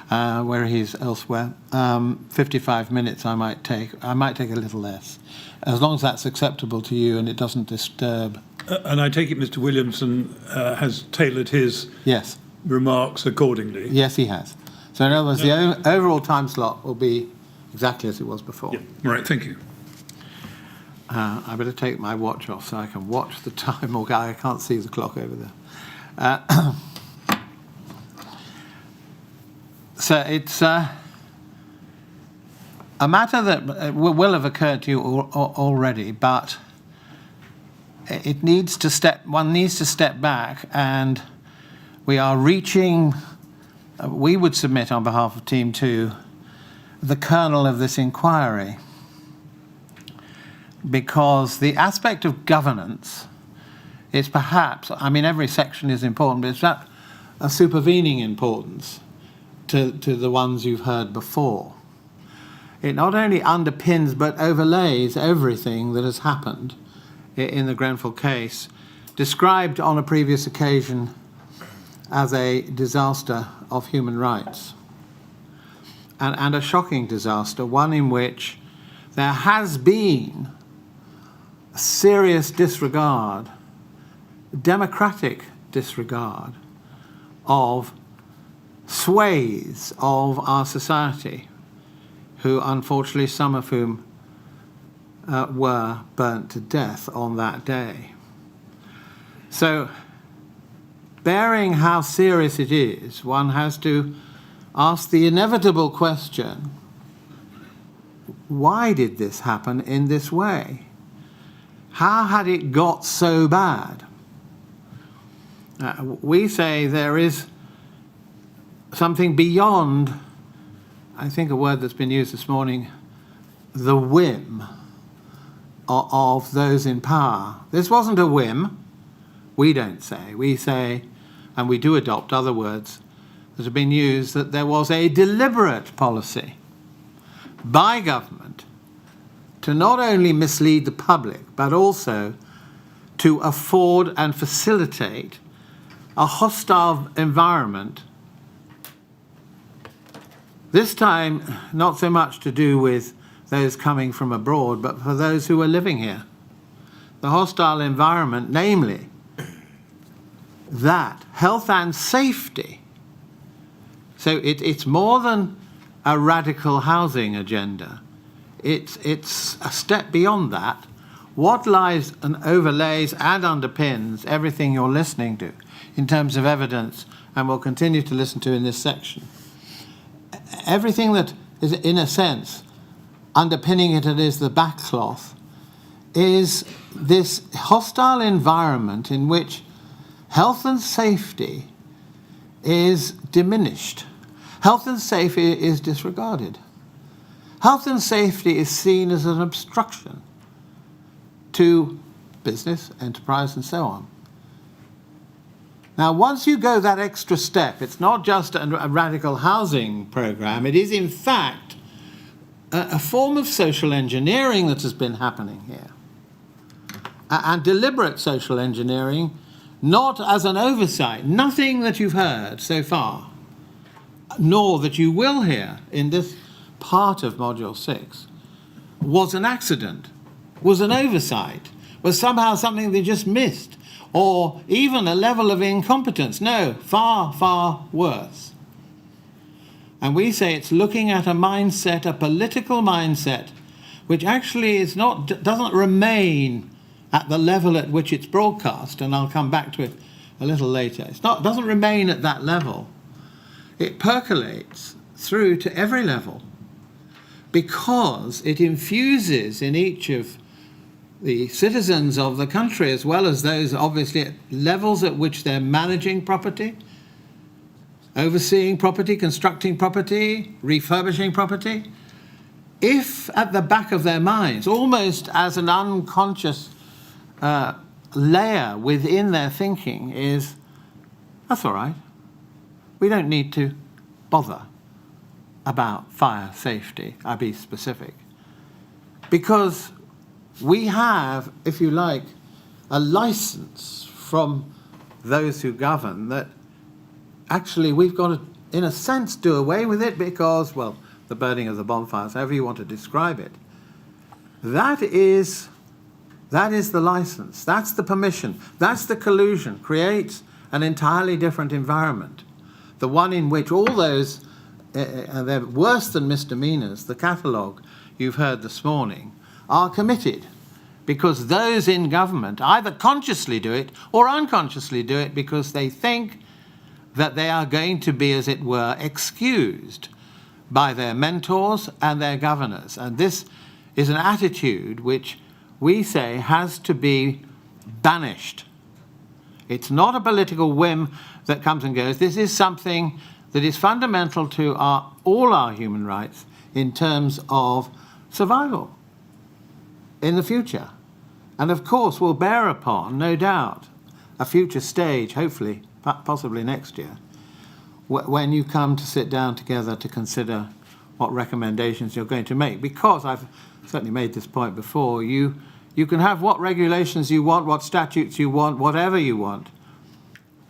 where he's elsewhere. 55 minutes I might take. I might take a little less, as long as that's acceptable to you and it doesn't disturb. And I take it Mr. Williamson has tailored his remarks accordingly. Yes, he has. So in other words, the overall time slot will be exactly as it was before. Yeah. Right, thank you. I better take my watch off so I can watch the time. Or I can't see the clock over there. So it's a matter that will have occurred to you already, but it needs to one needs to step back, and we are reaching. We would submit on behalf of Team 2 the kernel of this inquiry, because the aspect of governance is perhaps, I mean, every section is important, but it's that a supervening importance to the ones you've heard before. It not only underpins but overlays everything that has happened in the Grenfell case, described on a previous occasion as a disaster of human rights, and a shocking disaster, one in which there has been a serious disregard, democratic disregard of swathes of our society, who unfortunately, some of whom were burnt to death on that day. So, bearing how serious it is, one has to ask the inevitable question, why did this happen in this way? How had it got so bad? We say there is something beyond, I think a word that's been used this morning, the whim of those in power. This wasn't a whim, we don't say. We say, and we do adopt other words that have been used, that there was a deliberate policy by government to not only mislead the public, but also to afford and facilitate a hostile environment. This time, not so much to do with those coming from abroad, but for those who are living here. The hostile environment, namely, that health and safety. So it's more than a radical housing agenda. It's a step beyond that. What lies and overlays and underpins everything you're listening to in terms of evidence, and will continue to listen to in this section. Everything that is, in a sense, underpinning it and is the backcloth, is this hostile environment in which health and safety is diminished. Health and safety is disregarded. Health and safety is seen as an obstruction to business, enterprise, and so on. Now, once you go that extra step, it's not just a radical housing program, it is in fact a form of social engineering that has been happening here. And deliberate social engineering, not as an oversight, nothing that you've heard so far, nor that you will hear in this part of Module 6, was an accident, was an oversight, was somehow something they just missed, or even a level of incompetence. No, far, far worse. And we say it's looking at a mindset, a political mindset, which actually doesn't remain at the level at which it's broadcast, and I'll come back to it a little later. It doesn't remain at that level. It percolates through to every level because it infuses in each of the citizens of the country, as well as those obviously at levels at which they're managing property, overseeing property, constructing property, refurbishing property. If at the back of their minds, almost as an unconscious layer within their thinking is, that's all right, we don't need to bother about fire safety, I'll be specific, because we have, if you like, a license from those who govern that actually we've got to, in a sense, do away with it because, well, the burning of the bonfires, however you want to describe it, that is the license, that's the permission, that's the collusion, creates an entirely different environment. The one in which all those, they're worse than misdemeanors, the catalogue you've heard this morning, are committed because those in government either consciously do it or unconsciously do it because they think that they are going to be, as it were, excused by their mentors and their governors. And this is an attitude which we say has to be banished. It's not a political whim that comes and goes. This is something that is fundamental to all our human rights in terms of survival in the future. And of course will bear upon, no doubt, a future stage, hopefully, possibly next year, when you come to sit down together to consider what recommendations you're going to make. Because I've certainly made this point before, you can have what regulations you want, what statutes you want, whatever you want.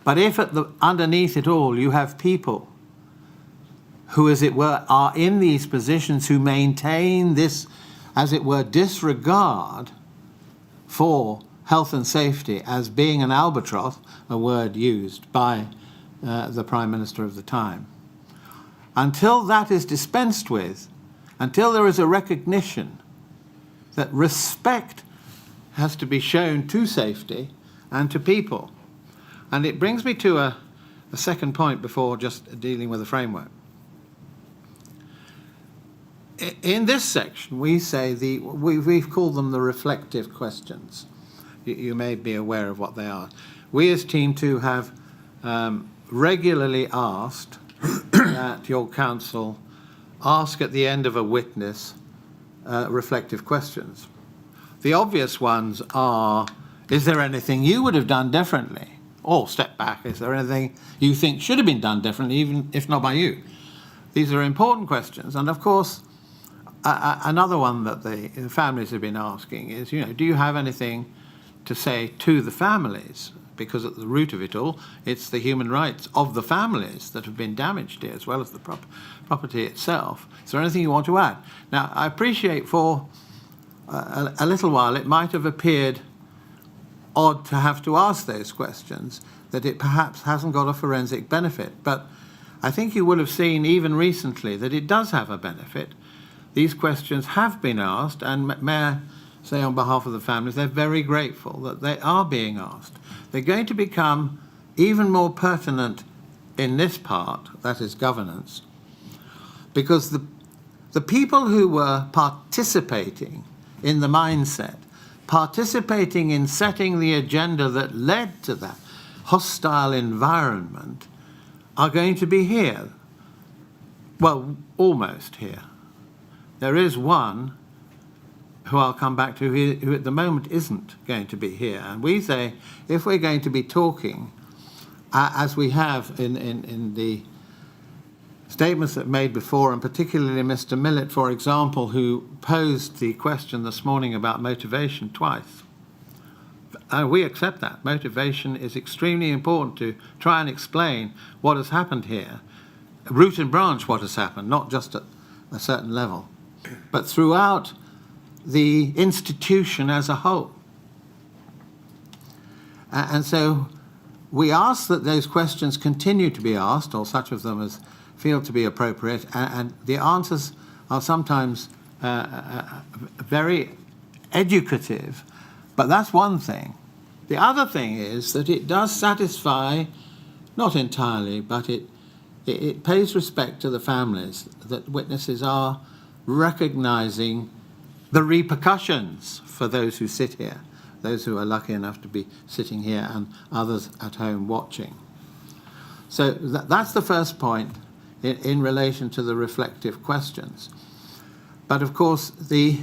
But if underneath it all you have people who, as it were, are in these positions who maintain this, as it were, disregard for health and safety as being an albatross, a word used by the Prime Minister of the time. Until that is dispensed with, until there is a recognition that respect has to be shown to safety and to people. And it brings me to a second point before just dealing with the framework. In this section, we say we've called them the reflective questions. You may be aware of what they are. We as Team 2 have regularly asked that your counsel ask at the end of a witness reflective questions. The obvious ones are, is there anything you would have done differently? Or step back, is there anything you think should have been done differently, even if not by you? These are important questions. And of course, another one that the families have been asking is, do you have anything to say to the families? Because at the root of it all, it's the human rights of the families that have been damaged here, as well as the property itself. Is there anything you want to add? Now, I appreciate for a little while it might have appeared odd to have to ask those questions, that it perhaps hasn't got a forensic benefit. But I think you will have seen even recently that it does have a benefit. These questions have been asked, and may I say on behalf of the families, they're very grateful that they are being asked. They're going to become even more pertinent in this part, that is governance, because the people who were participating in the mindset, participating in setting the agenda that led to that hostile environment, are going to be here. Well, almost here. There is one who I'll come back to, who at the moment isn't going to be here. And we say, if we're going to be talking, as we have in the statements that made before, and particularly Mr. Millett, for example, who posed the question this morning about motivation twice. We accept that. Motivation is extremely important to try and explain what has happened here. Root and branch what has happened, not just at a certain level, but throughout the institution as a whole. And so we ask that those questions continue to be asked, or such of them as feel to be appropriate, and the answers are sometimes very educative, but that's one thing. The other thing is that it does satisfy, not entirely, but it pays respect to the families, that witnesses are recognising the repercussions for those who sit here, those who are lucky enough to be sitting here and others at home watching. So that's the first point in relation to the reflective questions. But of course, the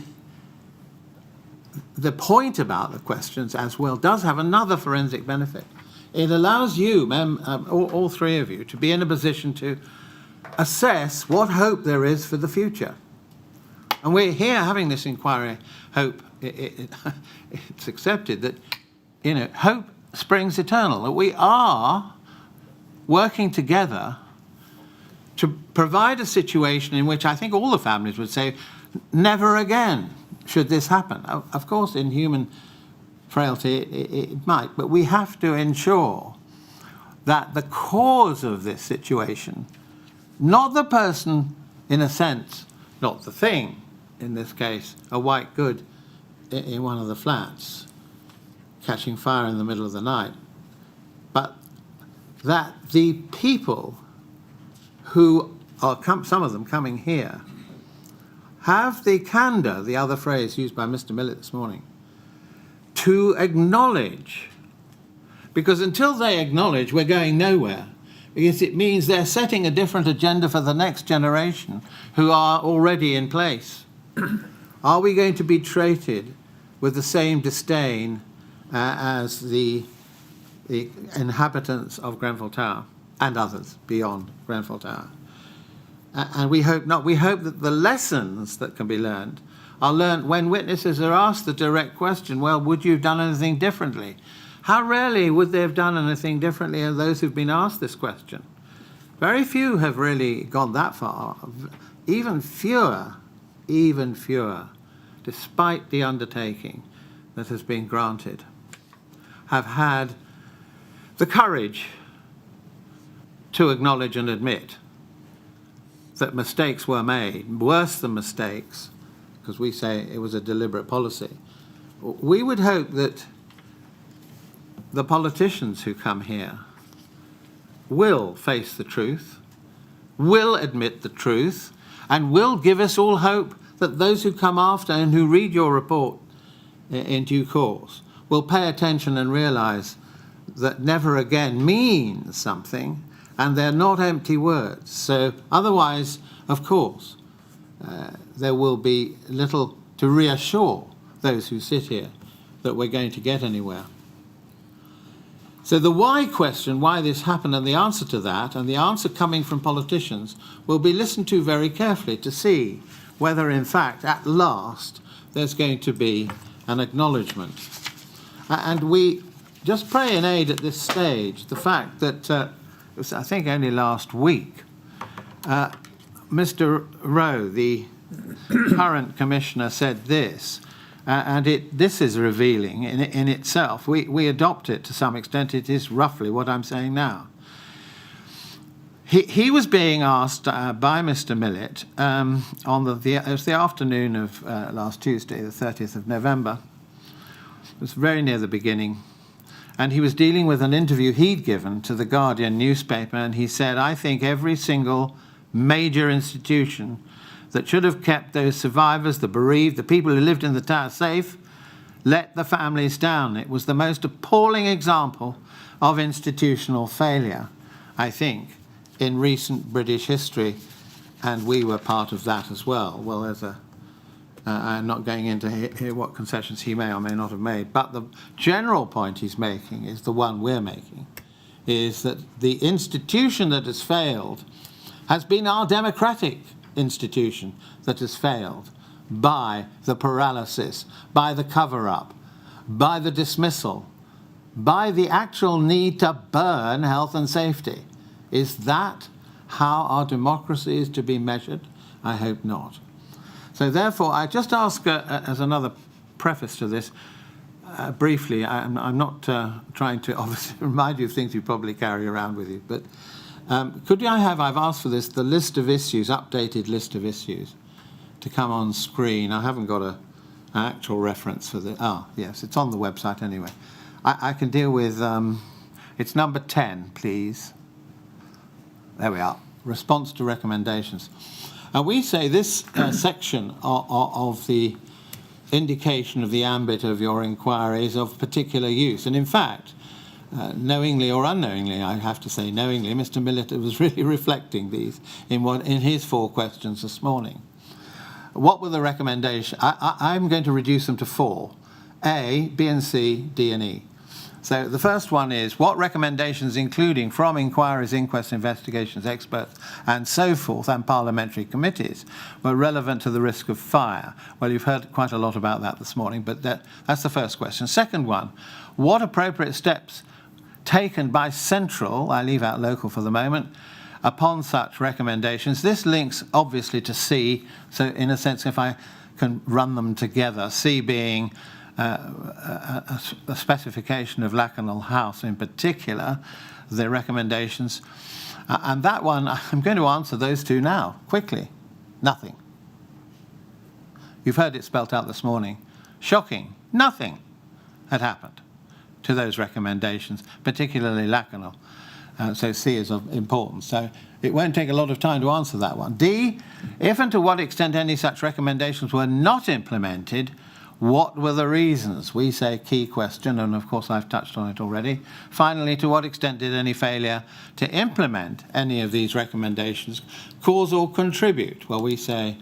point about the questions as well does have another forensic benefit. It allows you, all three of you, to be in a position to assess what hope there is for the future. And we're here having this inquiry, hope, it's accepted that, hope springs eternal, that we are working together to provide a situation in which I think all the families would say, never again should this happen. Of course, in human frailty, it might, but we have to ensure that the cause of this situation, not the person, in a sense, not the thing, in this case, a white good in one of the flats, catching fire in the middle of the night, but that the people who are, some of them coming here, have the candour, the other phrase used by Mr. Millett this morning, to acknowledge, because until they acknowledge, we're going nowhere, because it means they're setting a different agenda for the next generation who are already in place. Are we going to be treated with the same disdain as the inhabitants of Grenfell Tower and others beyond Grenfell Tower? And we hope not. We hope that the lessons that can be learned are learned when witnesses are asked the direct question, well, would you have done anything differently? How rarely would they have done anything differently of those who've been asked this question? Very few have really gone that far. Even fewer, despite the undertaking that has been granted, have had the courage to acknowledge and admit that mistakes were made, worse than mistakes, because we say it was a deliberate policy. We would hope that the politicians who come here will face the truth, will admit the truth, and will give us all hope that those who come after and who read your report in due course will pay attention and realise that never again means something, and they're not empty words. So otherwise, of course, there will be little to reassure those who sit here that we're going to get anywhere. So the why question, why this happened, and the answer to that, and the answer coming from politicians, will be listened to very carefully to see whether, in fact, at last, there's going to be an acknowledgement. And we just pray in aid at this stage the fact that it was, I think, only last week, Mr. Rowe, the current commissioner, said this, and this is revealing in itself. We adopt it to some extent. It is roughly what I'm saying now. He was being asked by Mr. Millett it was the afternoon of last Tuesday, the 30th of November. It was very near the beginning. And he was dealing with an interview he'd given to the Guardian newspaper, and he said, I think every single major institution that should have kept those survivors, the bereaved, the people who lived in the tower safe, let the families down. It was the most appalling example of institutional failure, I think, in recent British history, and we were part of that as well. Well, there's I'm not going into here what concessions he may or may not have made, but the general point he's making is the one we're making, is that the institution that has failed has been our democratic institution that has failed by the paralysis, by the cover-up, by the dismissal, by the actual need to burn health and safety. Is that how our democracy is to be measured? I hope not. So therefore, I just ask, as another preface to this, briefly, I'm not trying to obviously remind you of things you probably carry around with you, but I've asked for this, the list of issues, updated list of issues, to come on screen. I haven't got an actual reference for the, yes, it's on the website anyway. I can deal with, it's number 10, please. There we are, response to recommendations. We say this section of the indication of the ambit of your inquiry is of particular use. And in fact, knowingly or unknowingly, I have to say knowingly, Mr. Millett was really reflecting these in his 4 questions this morning. What were the recommendations? I'm going to reduce them to 4. A, B and C, D and E. So the first one is, what recommendations, including from inquiries, inquests, investigations, experts, and so forth, and parliamentary committees, were relevant to the risk of fire? Well, you've heard quite a lot about that this morning, but that's the first question. Second one, what appropriate steps taken by central, I leave out local for the moment, upon such recommendations? This links obviously to C, so in a sense, if I can run them together, C being a specification of Lakanal House in particular, the recommendations. And that one, I'm going to answer those 2 now, quickly. Nothing. You've heard it spelt out this morning. Shocking. Nothing had happened to those recommendations, particularly Lakanal. So C is of importance. So it won't take a lot of time to answer that one. D, if and to what extent any such recommendations were not implemented, what were the reasons? We say key question, and of course I've touched on it already. Finally, to what extent did any failure to implement any of these recommendations cause or contribute? Well, we say,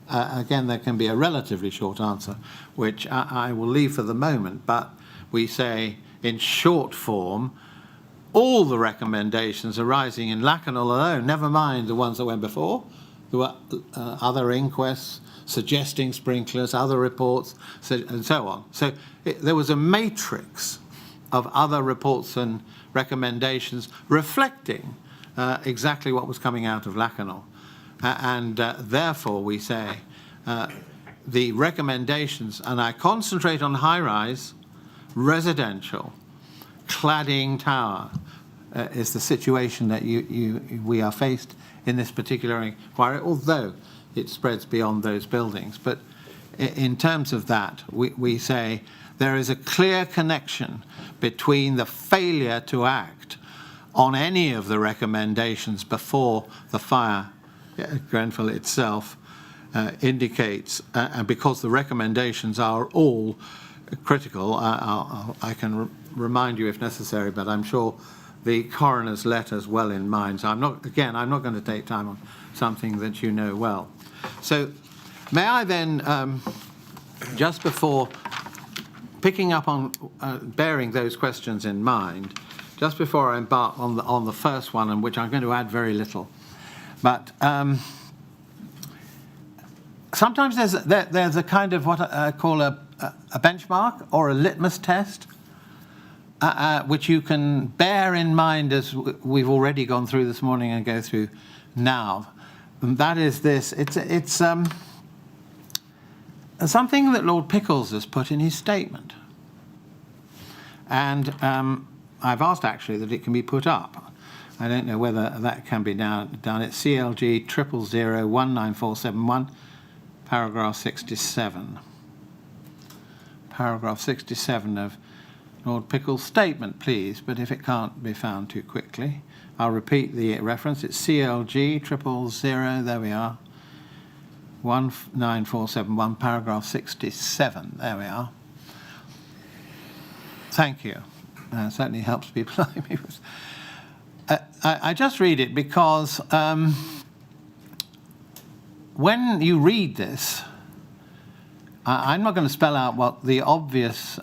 again, there can be a relatively short answer, which I will leave for the moment, but we say in short form, all the recommendations arising in Lakanal alone, never mind the ones that went before. There were other inquests suggesting sprinklers, other reports, and so on. So there was a matrix of other reports and recommendations reflecting exactly what was coming out of Lakanal. And therefore we say the recommendations, and I concentrate on high-rise, residential, cladding tower, is the situation that we are faced in this particular inquiry, although it spreads beyond those buildings. But in terms of that, we say there is a clear connection between the failure to act on any of the recommendations before the fire at Grenfell itself indicates, and because the recommendations are all critical, I can remind you if necessary, but I'm sure the coroner's letter's well in mind. So I'm not going to take time on something that you know well. So may I then, just before picking up on bearing those questions in mind, just before I embark on the first one, in which I'm going to add very little, but sometimes there's a kind of what I call a benchmark or a litmus test, which you can bear in mind as we've already gone through this morning and go through now. And that is this. It's something that Lord Pickles has put in his statement. And I've asked actually that it can be put up. I don't know whether that can be done. It's CLG 000194771, paragraph 67. Paragraph 67 of Lord Pickles' statement, please, but if it can't be found too quickly, I'll repeat the reference. It's CLG 000, there we are, 19471, paragraph 67. There we are. Thank you. Certainly helps people like me. I just read it because when you read this, I'm not going to spell out what the obvious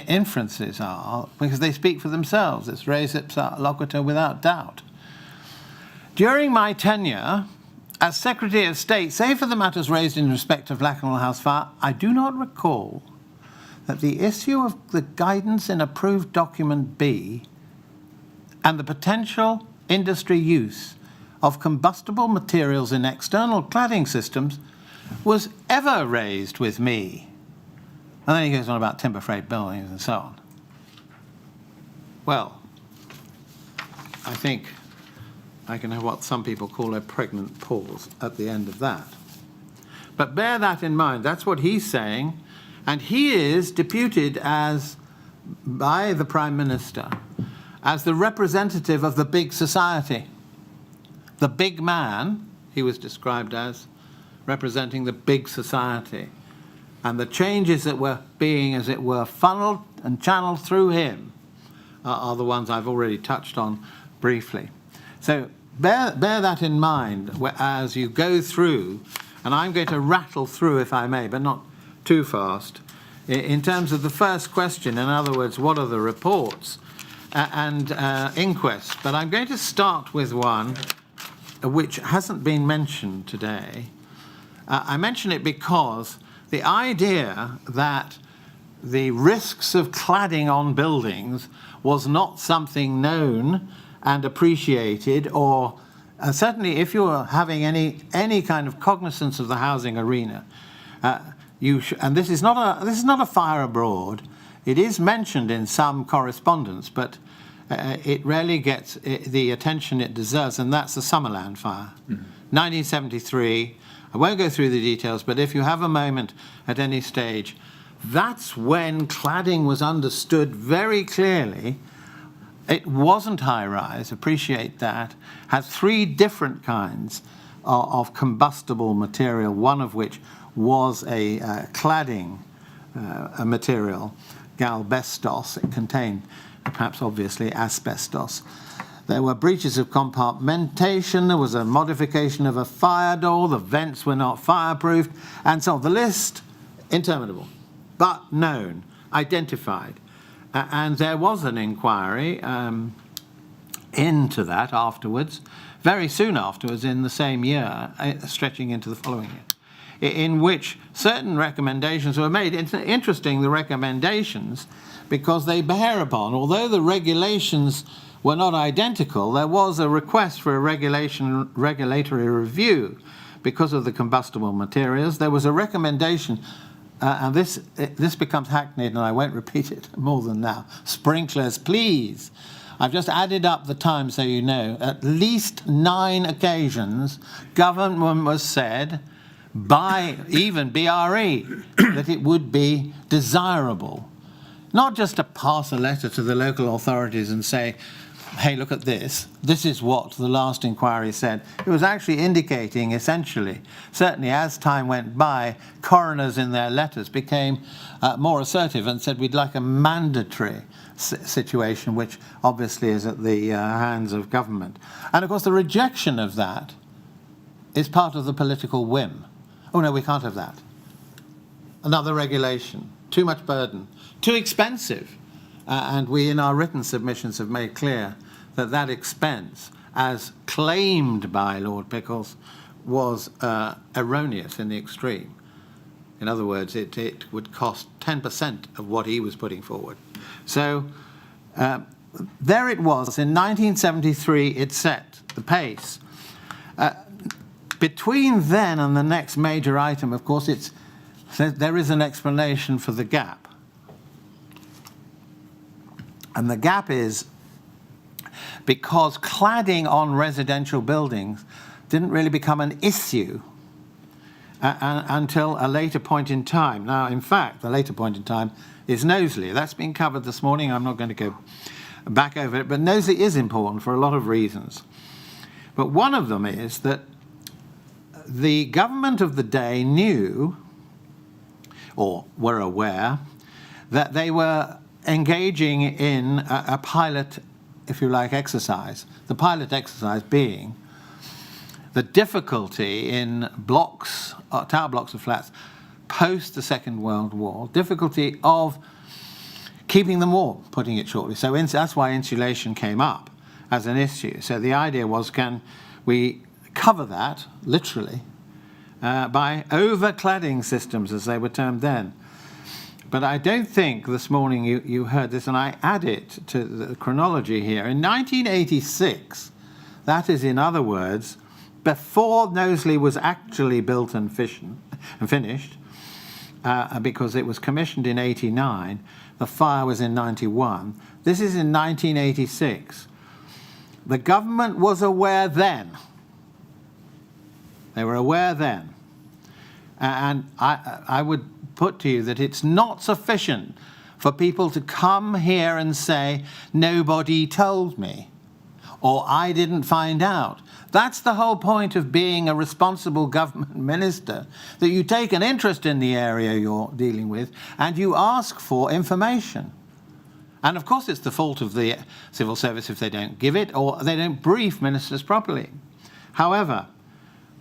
inferences are, because they speak for themselves. It's res ipsa loquitur without doubt. During my tenure as Secretary of State, save for the matters raised in respect of Lakanal House fire, I do not recall that the issue of the guidance in approved document B and the potential industry use of combustible materials in external cladding systems was ever raised with me And then he goes on about timber frame buildings and so on. Well, I think I can have what some people call a pregnant pause at the end of that. But bear that in mind. That's what he's saying. And he is deputed by the Prime Minister as the representative of the big society. The big man, he was described as, representing the big society. And the changes that were being, as it were, funneled and channeled through him are the ones I've already touched on briefly. So bear that in mind as you go through, and I'm going to rattle through, if I may, but not too fast, in terms of the first question, in other words, what are the reports and inquests. But I'm going to start with one which hasn't been mentioned today. I mention it because the idea that the risks of cladding on buildings was not something known and appreciated, or certainly if you're having any kind of cognizance of the housing arena, and this is not a fire abroad. It is mentioned in some correspondence, but it rarely gets the attention it deserves, and that's the Summerland fire, 1973. I won't go through the details, but if you have a moment at any stage, that's when cladding was understood very clearly. It wasn't high-rise, appreciate that, had three different kinds of combustible material, one of which was a cladding material, galbestos. It contained, perhaps obviously, asbestos. There were breaches of compartmentation, there was a modification of a fire door, the vents were not fireproofed, and so on. The list, interminable, but known, identified. And there was an inquiry into that afterwards, very soon afterwards in the same year, stretching into the following year, in which certain recommendations were made. It's interesting, the recommendations, because they bear upon, although the regulations were not identical, there was a request for a regulatory review because of the combustible materials. There was a recommendation, and this becomes hackneyed, and I won't repeat it more than now. Sprinklers, please. I've just added up the time so you know. At least 9 occasions, government was said, by even BRE, that it would be desirable. Not just to pass a letter to the local authorities and say, hey, look at this. This is what the last inquiry said. It was actually indicating, essentially, certainly as time went by, coroners in their letters became more assertive and said we'd like a mandatory situation, which obviously is at the hands of government. And of course, the rejection of that is part of the political whim. Oh no, we can't have that. Another regulation, too much burden, too expensive. And we, in our written submissions, have made clear that that expense, as claimed by Lord Pickles, was erroneous in the extreme. In other words, it would cost 10% of what he was putting forward. So there it was. In 1973, it set the pace. Between then and the next major item, of course, there is an explanation for the gap. And the gap is because cladding on residential buildings didn't really become an issue until a later point in time. Now, in fact, the later point in time is Knowsley. That's been covered this morning. I'm not going to go back over it, but Knowsley is important for a lot of reasons. But one of them is that the government of the day knew, or were aware, that they were engaging in a pilot, if you like, exercise. The pilot exercise being the difficulty in blocks, tower blocks of flats, post the Second World War, difficulty of keeping them warm, putting it shortly. So that's why insulation came up as an issue. So the idea was, can we cover that, literally, by over-cladding systems, as they were termed then. But I don't think this morning you heard this, and I add it to the chronology here. In 1986, that is, in other words, before Knowsley was actually built and finished, because it was commissioned in 89. The fire was in 91. This is in 1986. The government was aware then. They were aware then. And I would put to you that it's not sufficient for people to come here and say, nobody told me, or I didn't find out. That's the whole point of being a responsible government minister, that you take an interest in the area you're dealing with and you ask for information. And of course it's the fault of the civil service if they don't give it or they don't brief ministers properly. However,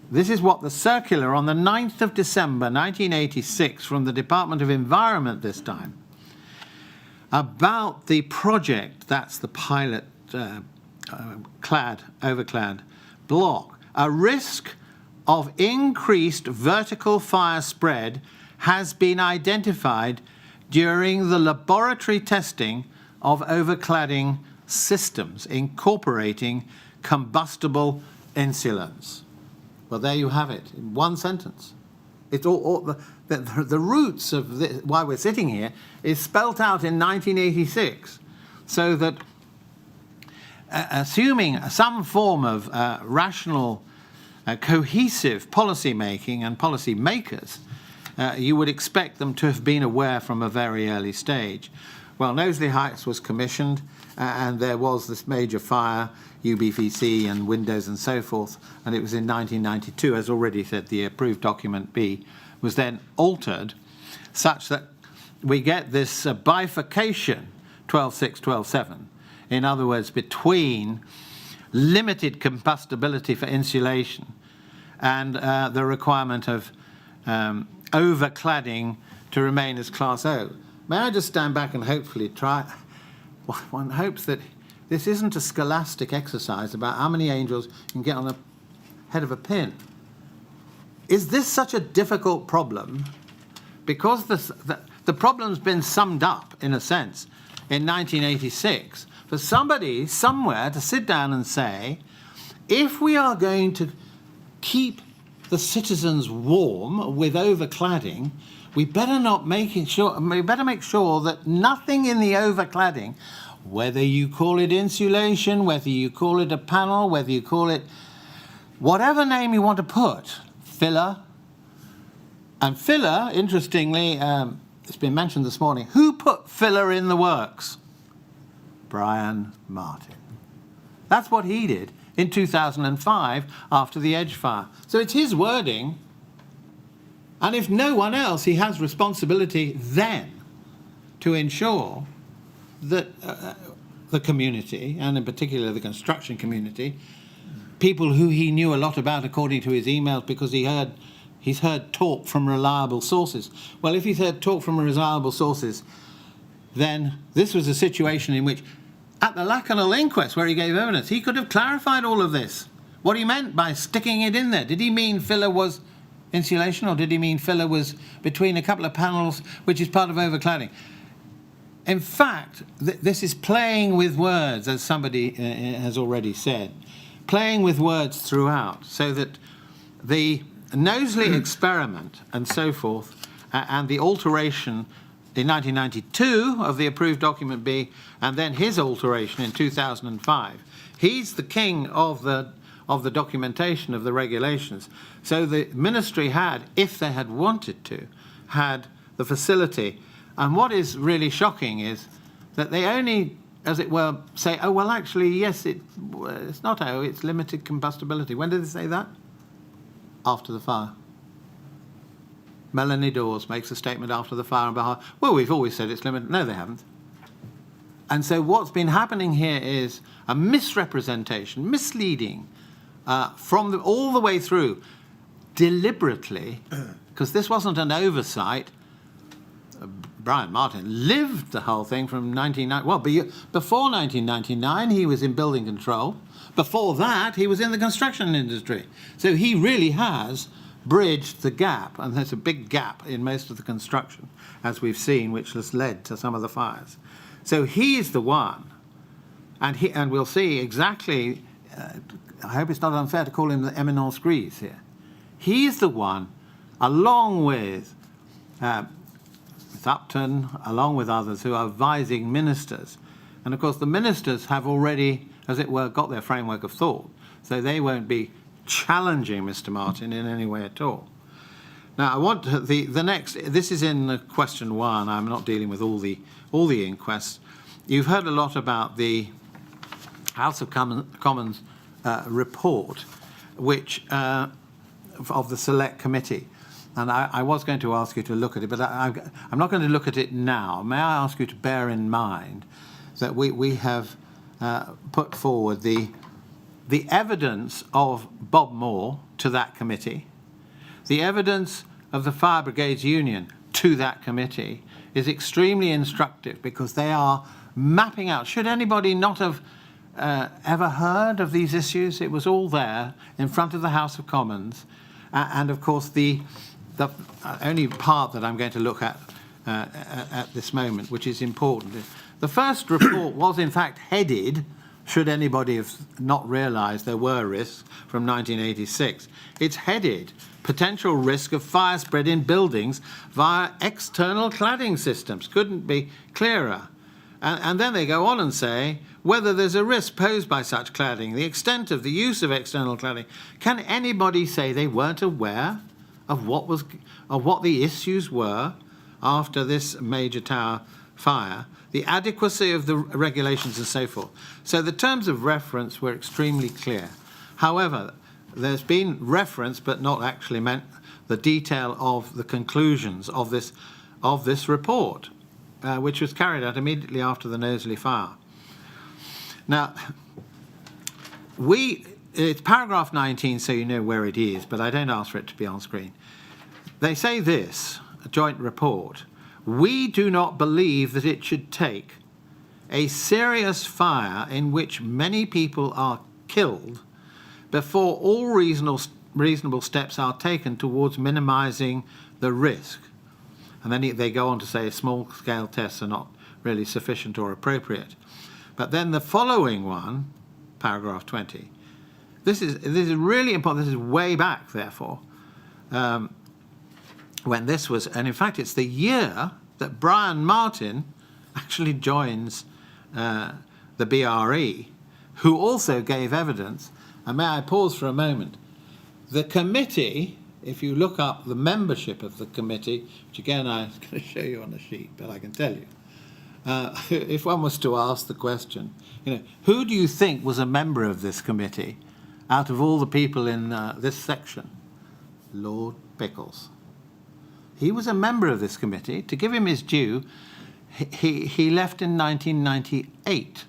this is what the circular on the 9th of December 1986 from the Department of Environment this time about the project, that's the pilot overclad block, a risk of increased vertical fire spread has been identified during the laboratory testing of overcladding systems incorporating combustible insulants. Well, there you have it, in one sentence. It's all the roots of this, why we're sitting here is spelt out in 1986, so that assuming some form of rational, cohesive policy making and policy makers, you would expect them to have been aware from a very early stage. Well, Knowsley Heights was commissioned, and there was this major fire, UBVC and windows and so forth, and it was in 1992. As already said, the approved document B was then altered such that we get this bifurcation, 12.6, 12.7, in other words, between limited combustibility for insulation and the requirement of overcladding to remain as Class O. May I just stand back and hopefully try? One hopes that this isn't a scholastic exercise about how many angels you can get on the head of a pin. Is this such a difficult problem? Because the problem's been summed up, in a sense, in 1986, for somebody somewhere to sit down and say, if we are going to keep the citizens warm with overcladding, we better make sure that nothing in the overcladding, whether you call it insulation, whether you call it a panel, whether you call it whatever name you want to put, filler. And filler, interestingly, it's been mentioned this morning, who put filler in the works? Brian Martin. That's what he did in 2005 after the Edge fire. So it's his wording, and if no one else, he has responsibility then to ensure that the community, and in particular the construction community, people who he knew a lot about according to his emails because he's heard talk from reliable sources. Well, if he's heard talk from reliable sources, then this was a situation in which at the Lacanal inquest where he gave evidence, he could have clarified all of this. What he meant by sticking it in there. Did he mean filler was insulation, or did he mean filler was between a couple of panels, which is part of overcladding? In fact, this is playing with words, as somebody has already said, playing with words throughout, so that the Knowsley experiment and so forth, and the alteration in 1992 of the approved document B, and then his alteration in 2005. He's the king of the documentation of the regulations. So the ministry had, if they had wanted to, had the facility. And what is really shocking is that they only, as it were, say, oh, well, actually, yes, it's not O, it's limited combustibility. When did they say that? After the fire. Melanie Dawes makes a statement after the fire on behalf. Well, we've always said it's limited. No, they haven't. And so what's been happening here is a misrepresentation, misleading, from all the way through, deliberately, because this wasn't an oversight. Brian Martin lived the whole thing from before 1999, he was in building control. Before that, he was in the construction industry. So he really has bridged the gap, and there's a big gap in most of the construction, as we've seen, which has led to some of the fires. So he's the one, and we'll see exactly, I hope it's not unfair to call him the eminence grise here. He's the one, along with Miss Upton, along with others, who are advising ministers. And of course, the ministers have already, as it were, got their framework of thought, so they won't be challenging Mr. Martin in any way at all. Now, I want the next. This is in question 1. I'm not dealing with all the inquests. You've heard a lot about the House of Commons report, which of the Select Committee, and I was going to ask you to look at it, but I'm not going to look at it now. May I ask you to bear in mind that we have put forward the evidence of Bob Moore to that committee, the evidence of the Fire Brigades Union to that committee is extremely instructive, because they are mapping out. Should anybody not have ever heard of these issues? It was all there in front of the House of Commons, and of course the only part that I'm going to look at this moment, which is important. The first report was in fact headed, should anybody have not realised there were risks, from 1986. It's headed potential risk of fire spread in buildings via external cladding systems. Couldn't be clearer. And then they go on and say whether there's a risk posed by such cladding, the extent of the use of external cladding. Can anybody say they weren't aware of what the issues were after this major tower fire, the adequacy of the regulations and so forth? So the terms of reference were extremely clear. However, there's been reference, but not actually meant the detail of the conclusions of this report, which was carried out immediately after the Knowsley fire. Now, it's paragraph 19, so you know where it is, but I don't ask for it to be on screen. They say this, a joint report: we do not believe that it should take a serious fire in which many people are killed before all reasonable steps are taken towards minimising the risk. And then they go on to say small-scale tests are not really sufficient or appropriate. But then the following one, paragraph 20, this is really important. This is way back, therefore, when this was, and in fact it's the year that Brian Martin actually joins the BRE, who also gave evidence. And may I pause for a moment? The committee, if you look up the membership of the committee, which again I'm going to show you on a sheet, but I can tell you, if one was to ask the question, who do you think was a member of this committee out of all the people in this section? Lord Pickles. He was a member of this committee. To give him his due, he left in 1998,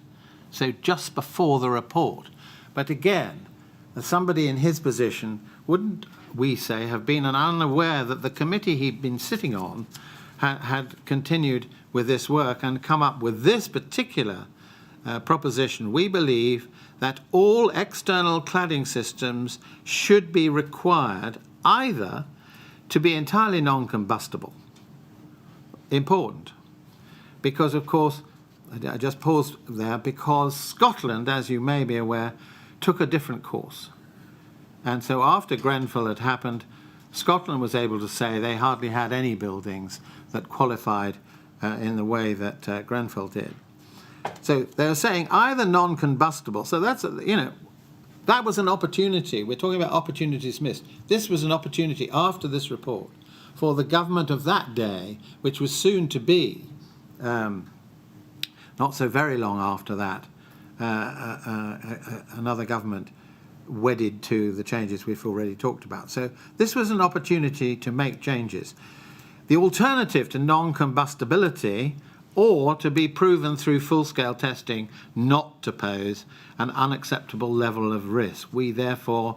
so just before the report. But again, as somebody in his position, wouldn't we say have been unaware that the committee he'd been sitting on had continued with this work and come up with this particular proposition? We believe that all external cladding systems should be required either to be entirely non-combustible. Important. Because, of course, I just paused there, because Scotland, as you may be aware, took a different course. And so after Grenfell had happened, Scotland was able to say they hardly had any buildings that qualified in the way that Grenfell did. So they were saying either non-combustible. So that's, that was an opportunity. We're talking about opportunities missed. This was an opportunity after this report for the government of that day, which was soon to be, not so very long after that, another government wedded to the changes we've already talked about. So this was an opportunity to make changes. The alternative to non-combustibility, or to be proven through full-scale testing not to pose an unacceptable level of risk. We therefore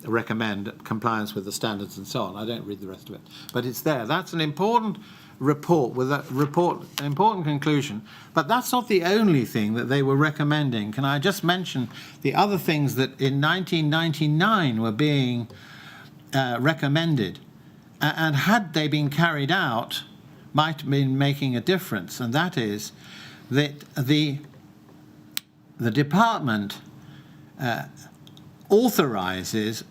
recommend compliance with the standards and so on. I don't read the rest of it, but it's there. That's an important report with an important conclusion, but that's not the only thing that they were recommending. Can I just mention the other things that in 1999 were being recommended, and had they been carried out, might have been making a difference, and that is that the department authorises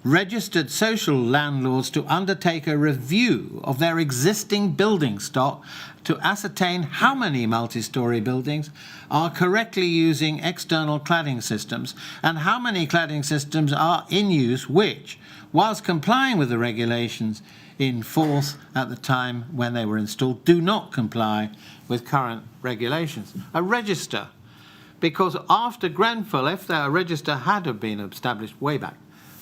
registered social landlords to undertake a review of their existing building stock to ascertain how many multi-storey buildings are correctly using external cladding systems and how many cladding systems are in use which, whilst complying with the regulations in force at the time when they were installed, do not comply with current regulations. A register, because after Grenfell, if a register had have been established way back,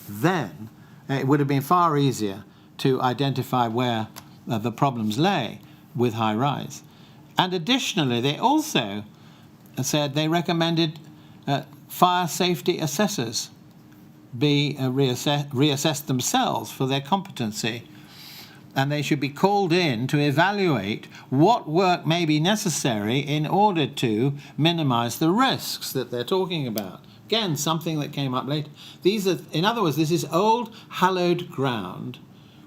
then it would have been far easier to identify where the problems lay with high rise. And additionally, they also said they recommended fire safety assessors be reassessed themselves for their competency, and they should be called in to evaluate what work may be necessary in order to minimise the risks that they're talking about. Again, something that came up later. These are, in other words, this is old hallowed ground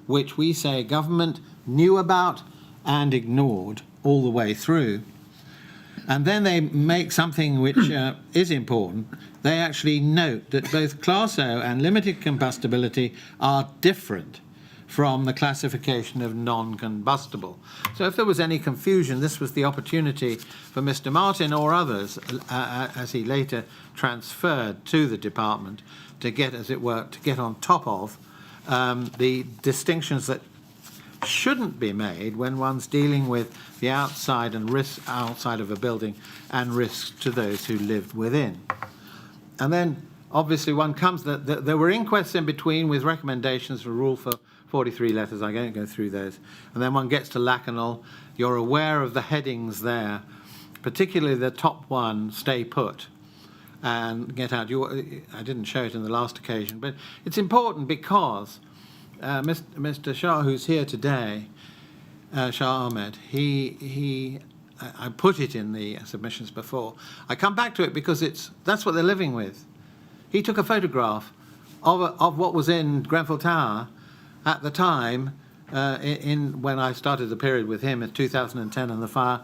which we say government knew about and ignored all the way through. And then they make something which is important. They actually note that both Class O and limited combustibility are different from the classification of non-combustible. So if there was any confusion, this was the opportunity for Mr. Martin or others, as he later transferred to the department, to get, as it were, to get on top of the distinctions that shouldn't be made when one's dealing with the outside and risk outside of a building and risks to those who lived within. And then obviously one comes, there were inquests in between with recommendations for rule for 43 letters. I won't go through those. And then one gets to Lacanal. You're aware of the headings there, particularly the top one, stay put and get out. I didn't show it in the last occasion, but it's important because Mr. Shah, who's here today, Shah Ahmed, I put it in the submissions before. I come back to it because that's what they're living with. He took a photograph of what was in Grenfell Tower at the time, when I started the period with him in 2010 and the fire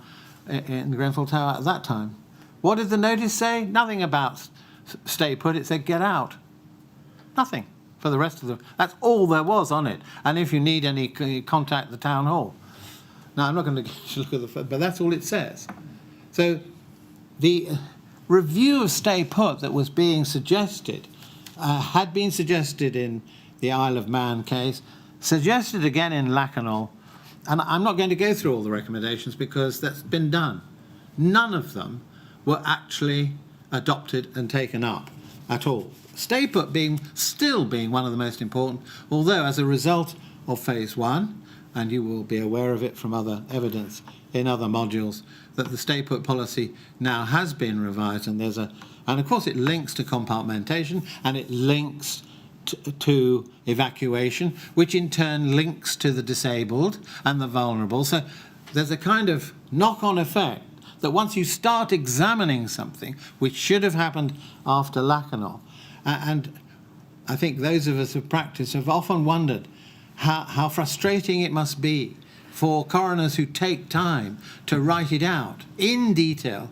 in Grenfell Tower at that time. What did the notice say? Nothing about stay put. It said get out. Nothing for the rest of them. That's all there was on it. And if you need any, contact the town hall. Now, I'm not going to look at the, but that's all it says. So the review of stay put that was being suggested had been suggested in the Isle of Man case, suggested again in Lacanal, and I'm not going to go through all the recommendations because that's been done. None of them were actually adopted and taken up at all. Stay put still being one of the most important, although as a result of phase one, and you will be aware of it from other evidence in other modules, that the stay put policy now has been revised, and and of course it links to compartmentation and it links to evacuation, which in turn links to the disabled and the vulnerable. So there's a kind of knock-on effect that once you start examining something, which should have happened after Lacanal, and I think those of us who practice have often wondered how frustrating it must be for coroners who take time to write it out in detail,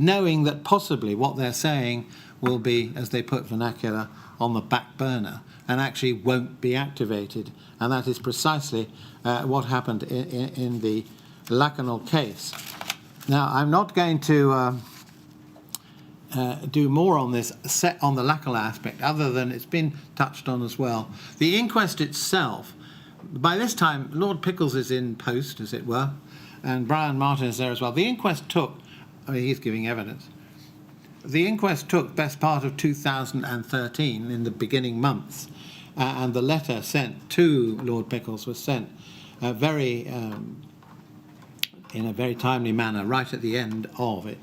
knowing that possibly what they're saying will be, as they put vernacular, on the back burner and actually won't be activated. And that is precisely what happened in the Lacanal case. Now, I'm not going to do more on this set on the Lacanal aspect, other than it's been touched on as well. The inquest itself, by this time, Lord Pickles is in post, as it were, and Brian Martin is there as well. The inquest took, he's giving evidence, the inquest took best part of 2013 in the beginning months, and the letter sent to Lord Pickles was sent in a very timely manner right at the end of it.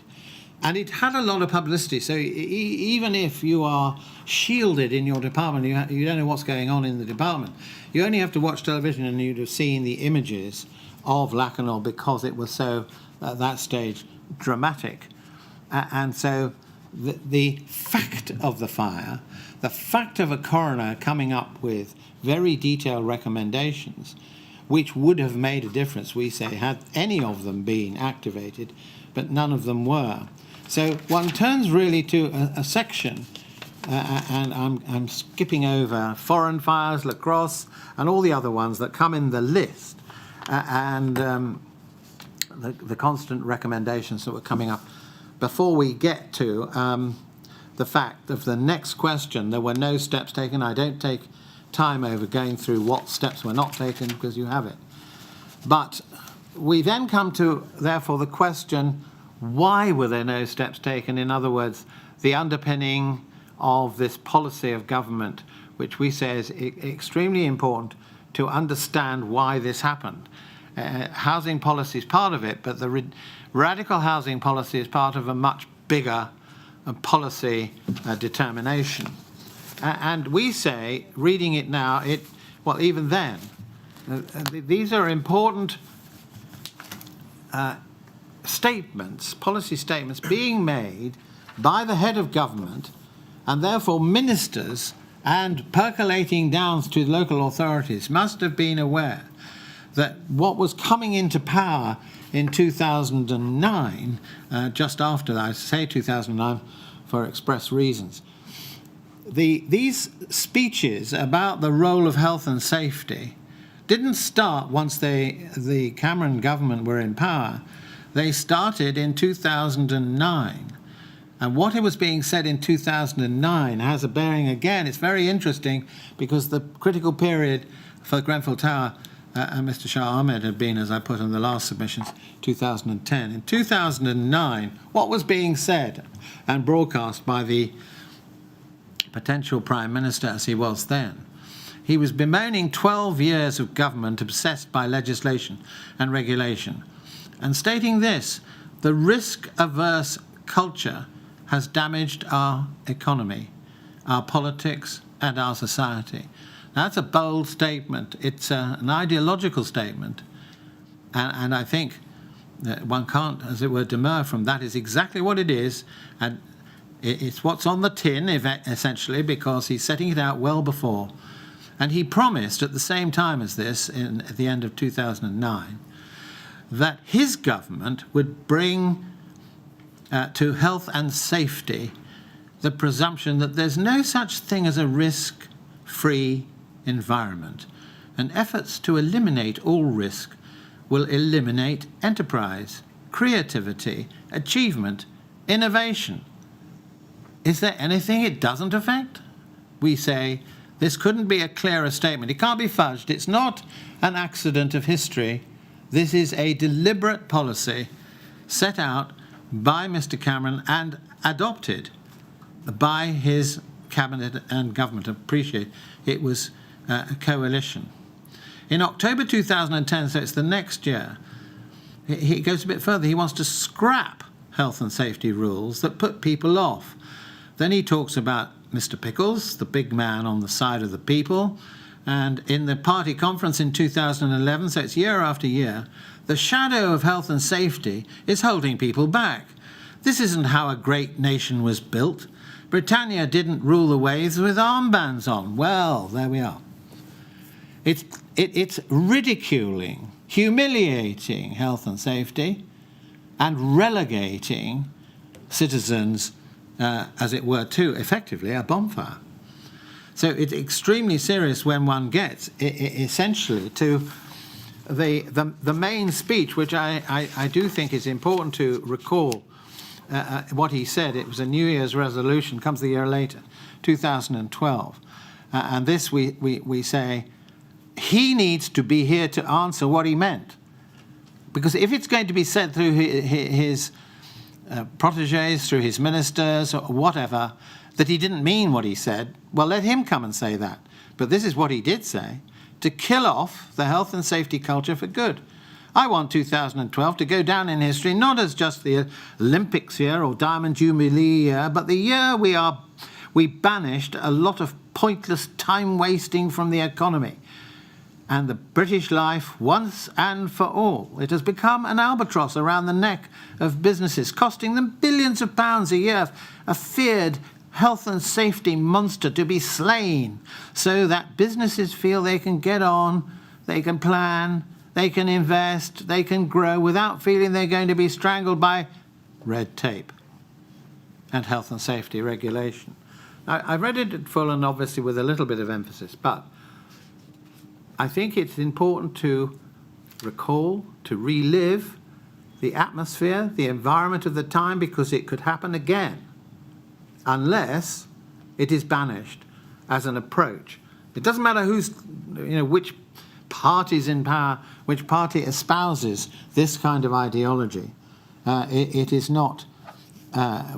And it had a lot of publicity, so even if you are shielded in your department, you don't know what's going on in the department, you only have to watch television and you'd have seen the images of Lacanal because it was so, at that stage, dramatic. And so the fact of the fire, the fact of a coroner coming up with very detailed recommendations, which would have made a difference, we say, had any of them been activated, but none of them were. So one turns really to a section and I'm skipping over foreign fires, lacrosse, and all the other ones that come in the list, and the constant recommendations that were coming up. Before we get to the fact of the next question, there were no steps taken. I don't take time over going through what steps were not taken because you have it. But we then come to, therefore, the question, why were there no steps taken? In other words, the underpinning of this policy of government, which we say is extremely important to understand why this happened. Housing policy is part of it, but the radical housing policy is part of a much bigger policy determination. And we say, reading it now, well, even then, these are important statements, policy statements being made by the head of government, and therefore ministers and percolating down to local authorities must have been aware that what was coming into power in 2009, just after that, I say 2009 for express reasons, these speeches about the role of health and safety didn't start once the Cameron government were in power. They started in 2009. And what was being said in 2009 has a bearing again. It's very interesting because the critical period for Grenfell Tower and Mr. Shah Ahmed had been, as I put in the last submissions, 2010. In 2009, what was being said and broadcast by the potential Prime Minister as he was then? He was bemoaning 12 years of government obsessed by legislation and regulation, and stating this: the risk-averse culture has damaged our economy, our politics, and our society. Now, that's a bold statement. It's an ideological statement, and I think that one can't, as it were, demur from that. Is exactly what it is, and it's what's on the tin, essentially, because he's setting it out well before. And he promised at the same time as this, at the end of 2009, that his government would bring to health and safety the presumption that there's no such thing as a risk-free environment, and efforts to eliminate all risk will eliminate enterprise, creativity, achievement, innovation. Is there anything it doesn't affect? We say this couldn't be a clearer statement. It can't be fudged. It's not an accident of history. This is a deliberate policy set out by Mr. Cameron and adopted by his cabinet and government. Appreciate it was a coalition. In October 2010, so it's the next year, he goes a bit further. He wants to scrap health and safety rules that put people off. Then he talks about Mr. Pickles, the big man on the side of the people, and in the party conference in 2011, so it's year after year, the shadow of health and safety is holding people back. This isn't how a great nation was built. Britannia didn't rule the waves with armbands on. Well, there we are. It's ridiculing, humiliating health and safety, and relegating citizens, as it were, to effectively a bonfire. So it's extremely serious when one gets essentially to the main speech, which I do think is important to recall what he said. It was a New Year's resolution, comes the year later, 2012. And this we say, he needs to be here to answer what he meant. Because if it's going to be said through his protégés, through his ministers, or whatever, that he didn't mean what he said, well, let him come and say that. But this is what he did say: to kill off the health and safety culture for good. I want 2012 to go down in history, not as just the Olympics year or Diamond Jubilee year, but the year we banished a lot of pointless time wasting from the economy. And the British life, once and for all, it has become an albatross around the neck of businesses, costing them billions of pounds a year, a feared health and safety monster to be slain, so that businesses feel they can get on, they can plan, they can invest, they can grow without feeling they're going to be strangled by red tape and health and safety regulation. I read it at full and obviously with a little bit of emphasis, but I think it's important to recall, to relive the atmosphere, the environment of the time, because it could happen again unless it is banished as an approach. It doesn't matter which party's in power, which party espouses this kind of ideology. It is not,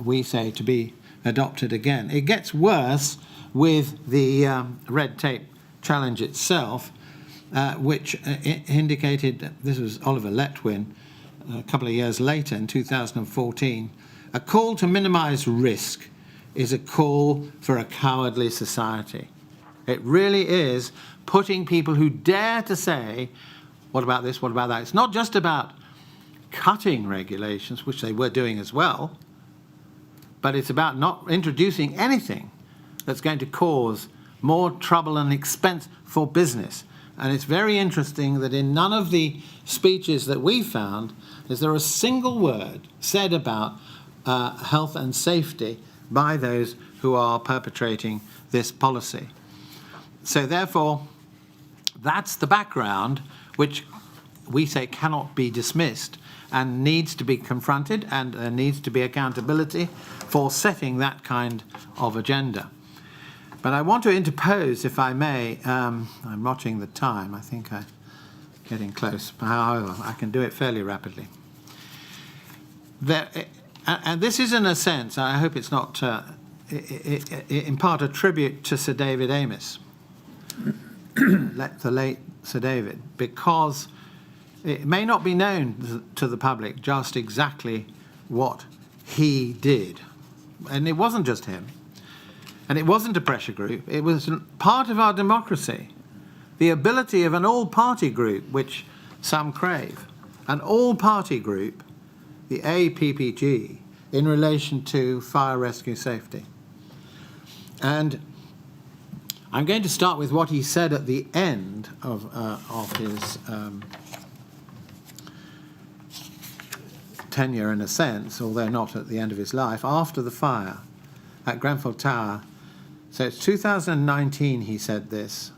we say, to be adopted again. It gets worse with the red tape challenge itself, which indicated, this was Oliver Letwin, a couple of years later in 2014, a call to minimise risk is a call for a cowardly society. It really is putting people who dare to say, what about this, what about that? It's not just about cutting regulations, which they were doing as well, but it's about not introducing anything that's going to cause more trouble and expense for business. And it's very interesting that in none of the speeches that we found is there a single word said about health and safety by those who are perpetrating this policy. So therefore, that's the background which we say cannot be dismissed and needs to be confronted, and there needs to be accountability for setting that kind of agenda. But I want to interpose, if I may, I'm watching the time, I think I'm getting close, however, I can do it fairly rapidly. And this is in a sense, I hope it's not in part a tribute to Sir David Amis, the late Sir David, because it may not be known to the public just exactly what he did. And it wasn't just him. And it wasn't a pressure group. It was part of our democracy. The ability of an all-party group, which some crave, an all-party group, the APPG, in relation to fire rescue safety. And I'm going to start with what he said at the end of his tenure, in a sense, although not at the end of his life, after the fire at Grenfell Tower. So it's 2019 he said this.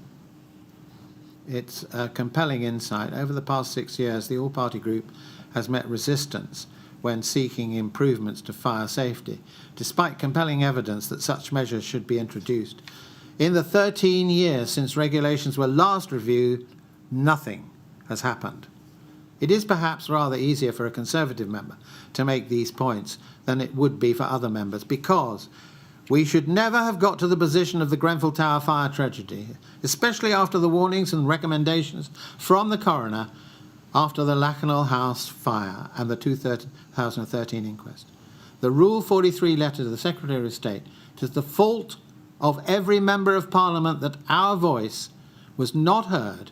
It's a compelling insight. Over the past 6 years, the all-party group has met resistance when seeking improvements to fire safety, despite compelling evidence that such measures should be introduced. In the 13 years since regulations were last reviewed, nothing has happened. It is perhaps rather easier for a Conservative member to make these points than it would be for other members, because we should never have got to the position of the Grenfell Tower fire tragedy, especially after the warnings and recommendations from the coroner after the Lakanal House fire and the 2013 inquest. The Rule 43 letter to the Secretary of State, it is the fault of every member of Parliament that our voice was not heard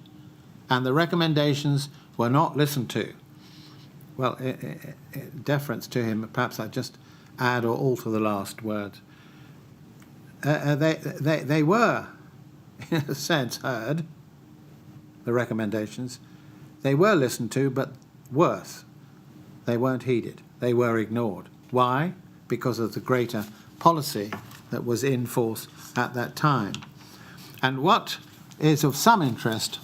and the recommendations were not listened to. Well, deference to him, perhaps I just add or alter the last word. They were, in a sense, heard, the recommendations. They were listened to, but worse, they weren't heeded. They were ignored. Why? Because of the greater policy that was in force at that time. And what is of some interest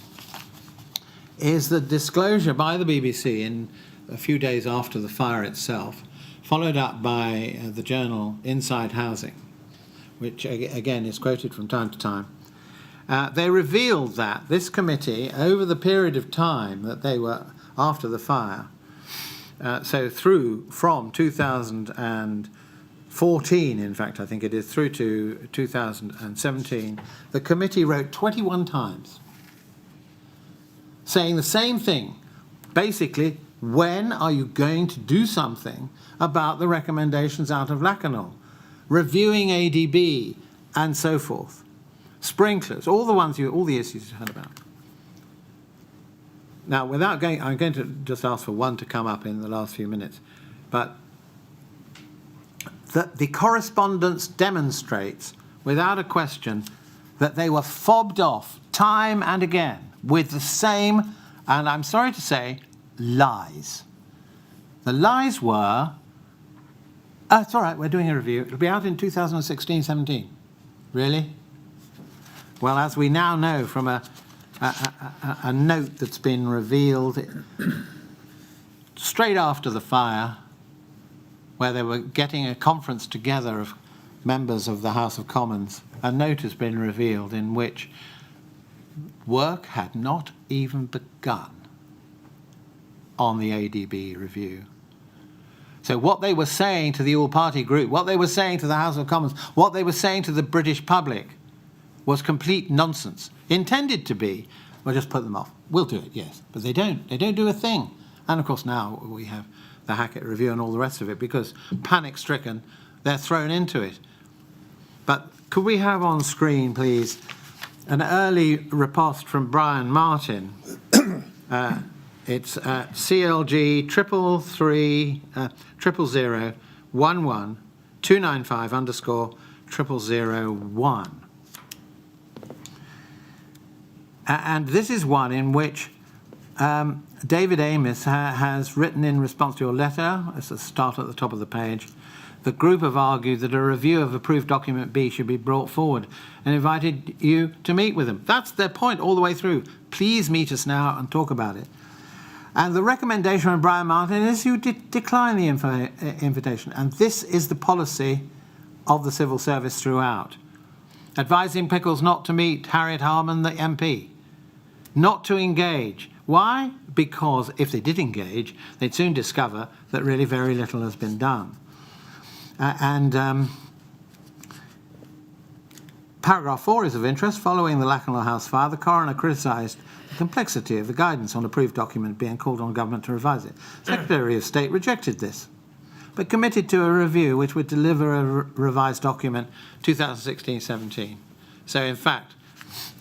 is the disclosure by the BBC in a few days after the fire itself, followed up by the journal Inside Housing, which again is quoted from time to time. They revealed that this committee, over the period of time that they were after the fire, so from 2014, in fact, I think it is, through to 2017, the committee wrote 21 times saying the same thing. Basically, when are you going to do something about the recommendations out of Lakanal? Reviewing ADB and so forth. Sprinklers, all the issues you heard about. Now, I'm going to just ask for one to come up in the last few minutes, but the correspondence demonstrates, without a question, that they were fobbed off time and again with the same, and I'm sorry to say, lies. The lies were, it's all right, we're doing a review. It'll be out in 2016-17. Really? Well, as we now know from a note that's been revealed straight after the fire, where they were getting a conference together of members of the House of Commons, a note has been revealed in which work had not even begun on the ADB review. So what they were saying to the all-party group, what they were saying to the House of Commons, what they were saying to the British public was complete nonsense. Intended to be, we'll just put them off. We'll do it, yes. But they don't. They don't do a thing. And of course now we have the Hackett Review and all the rest of it, because panic-stricken, they're thrown into it. But could we have on screen, please, an early riposte from Brian Martin. It's CLG 333-0011-295_0001. And this is one in which David Amis has written in response to your letter, as a start at the top of the page. The group have argued that a review of approved document B should be brought forward and invited you to meet with them. That's their point all the way through. Please meet us now and talk about it. And the recommendation from Brian Martin is you decline the invitation. And this is the policy of the civil service throughout. Advising Pickles not to meet Harriet Harman, the MP. Not to engage. Why? Because if they did engage, they'd soon discover that really very little has been done. Paragraph 4 is of interest. Following the Lakenhall House fire, the coroner criticised the complexity of the guidance on approved document being called on government to revise it. Secretary of State rejected this, but committed to a review which would deliver a revised document 2016-17. So in fact,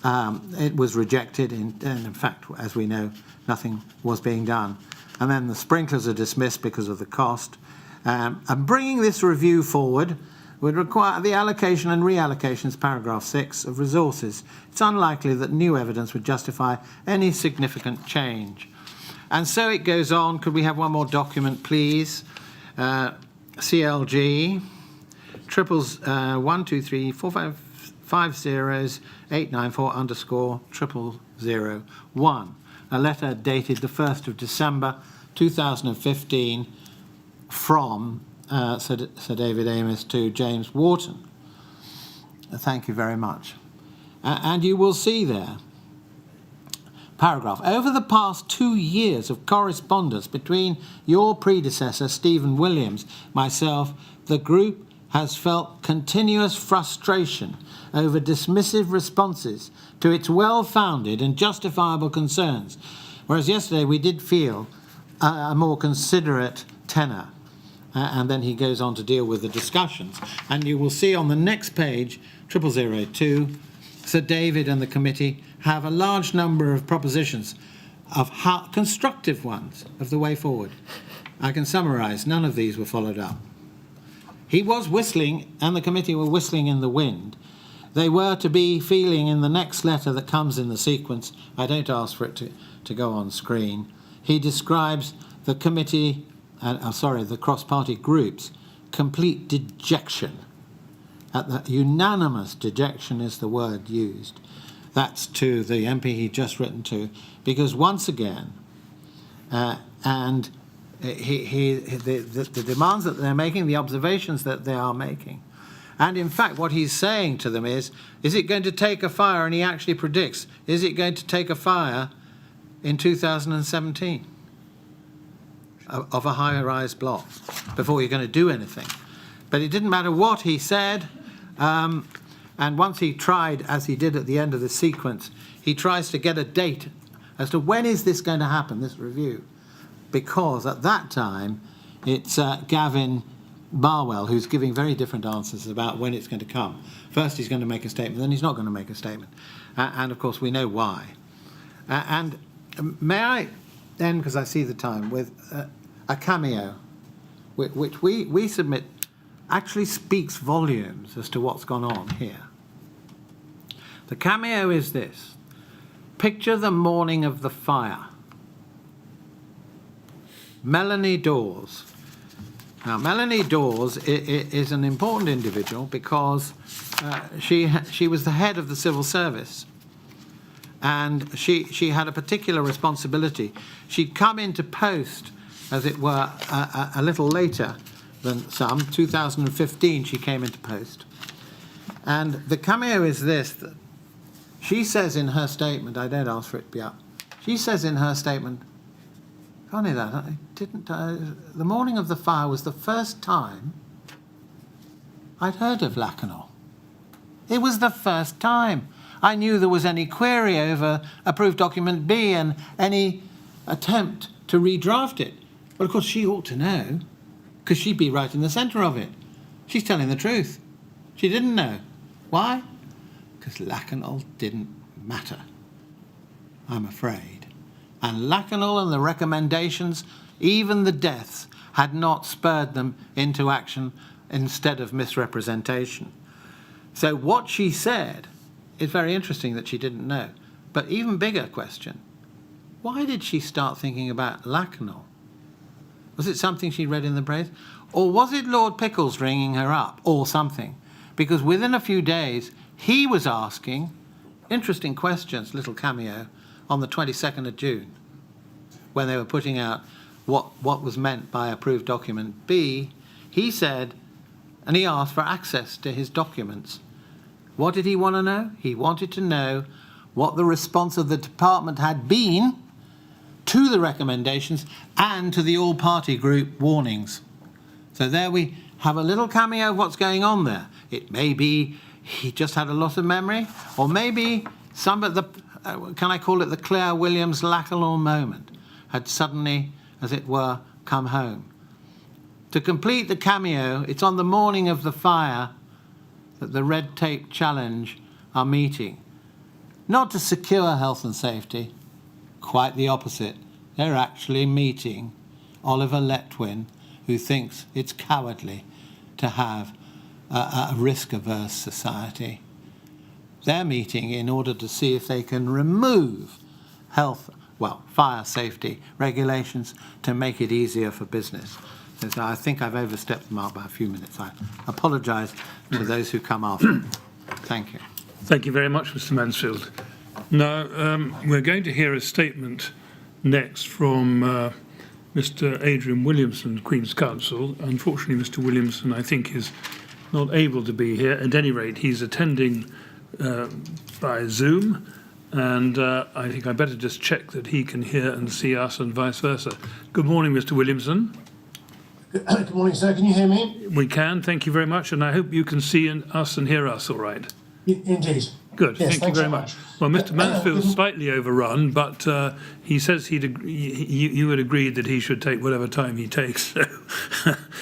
it was rejected, and in fact, as we know, nothing was being done. And then the sprinklers are dismissed because of the cost. And bringing this review forward would require the allocation and reallocations, paragraph 6, of resources. It's unlikely that new evidence would justify any significant change. And so it goes on. Could we have one more document, please? CLG 123455089400001. A letter dated the 1st of December 2015 from Sir David Amis to James Wharton. Thank you very much. And you will see there, paragraph, over the past 2 years of correspondence between your predecessor, Stephen Williams, myself, the group has felt continuous frustration over dismissive responses to its well-founded and justifiable concerns, whereas yesterday we did feel a more considerate tenor. And then he goes on to deal with the discussions. And you will see on the next page, 0002, Sir David and the committee have a large number of propositions, of how constructive ones, of the way forward. I can summarise, none of these were followed up. He was whistling, and the committee were whistling in the wind. They were to be feeling in the next letter that comes in the sequence. I don't ask for it to go on screen. He describes the committee, the cross-party groups, complete dejection. At the unanimous dejection is the word used. That's to the MP he'd just written to, because once again, the demands that they're making, the observations that they are making, and in fact what he's saying to them is it going to take a fire? And he actually predicts, is it going to take a fire in 2017? Of a high-rise block before you're going to do anything. But it didn't matter what he said, and once he tried, as he did at the end of the sequence, he tries to get a date as to when is this going to happen, this review, because at that time it's Gavin Barwell who's giving very different answers about when it's going to come. First he's going to make a statement, then he's not going to make a statement, and of course we know why. And may I then, because I see the time, with a cameo, which we submit actually speaks volumes as to what's gone on here. The cameo is this. Picture the morning of the fire. Melanie Dawes, Now, Melanie Dawes is an important individual because she was the head of the civil service, and she had a particular responsibility. She'd come into post, as it were, a little later than some. 2015 she came into post. And the cameo is this, that she says in her statement, I don't ask for it to be up, she says in her statement, funny that, I didn't, the morning of the fire was the first time I'd heard of Lacanau. It was the first time I knew there was any query over approved document B and any attempt to redraft it. Well, of course, she ought to know, because she'd be right in the centre of it. She's telling the truth. She didn't know. Why? Because Lacanau didn't matter, I'm afraid. And Lacanau and the recommendations, even the deaths, had not spurred them into action instead of misrepresentation. So what she said is very interesting that she didn't know. But even bigger question, why did she start thinking about Lacanau? Was it something she read in the Braves? Or was it Lord Pickles ringing her up, or something? Because within a few days, he was asking interesting questions, little cameo, on the 22nd of June, when they were putting out what was meant by approved document B. He said, and he asked for access to his documents. What did he want to know? He wanted to know what the response of the department had been to the recommendations and to the all-party group warnings. So there we have a little cameo of what's going on there. It may be he just had a loss of memory, or maybe some of the, can I call it the Claire Williams Lacanau moment, had suddenly, as it were, come home. To complete the cameo, it's on the morning of the fire that the Red Tape Challenge are meeting. Not to secure health and safety, quite the opposite. They're actually meeting Oliver Letwin, who thinks it's cowardly to have a risk-averse society. They're meeting in order to see if they can remove fire safety regulations to make it easier for business. So I think I've overstepped the mark by a few minutes. I apologise to those who come after. Thank you. Thank you very much, Mr. Mansfield. Now, we're going to hear a statement next from Mr. Adrian Williamson, Queen's Counsel. Unfortunately, Mr. Williamson, I think, is not able to be here. At any rate, he's attending by Zoom, and I think I better just check that he can hear and see us and vice versa. Good morning, Mr. Williamson. Good morning, sir. Can you hear me? We can, thank you very much, and I hope you can see us and hear us all right. Indeed. Good, yes, thank you very much. Well, Mr. Mansfield's slightly overrun, but he says you would agree that he should take whatever time he takes. So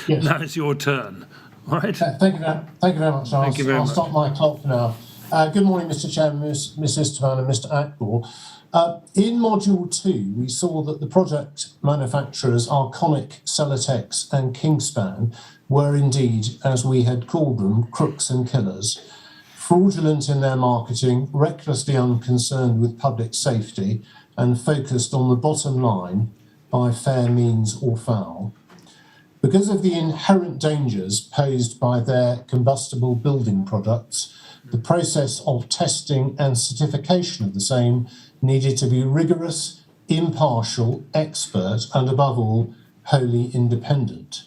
yes. Now it's your turn. All right. Thank you very much. I'll stop my clock now. Good morning, Mr. Chairman, Ms. Istvan and Mr. Ackball. In Module 2, we saw that the project manufacturers Arconic, Celotex and Kingspan were indeed, as we had called them, crooks and killers, fraudulent in their marketing, recklessly unconcerned with public safety, and focused on the bottom line by fair means or foul. Because of the inherent dangers posed by their combustible building products, the process of testing and certification of the same needed to be rigorous, impartial, expert, and above all, wholly independent.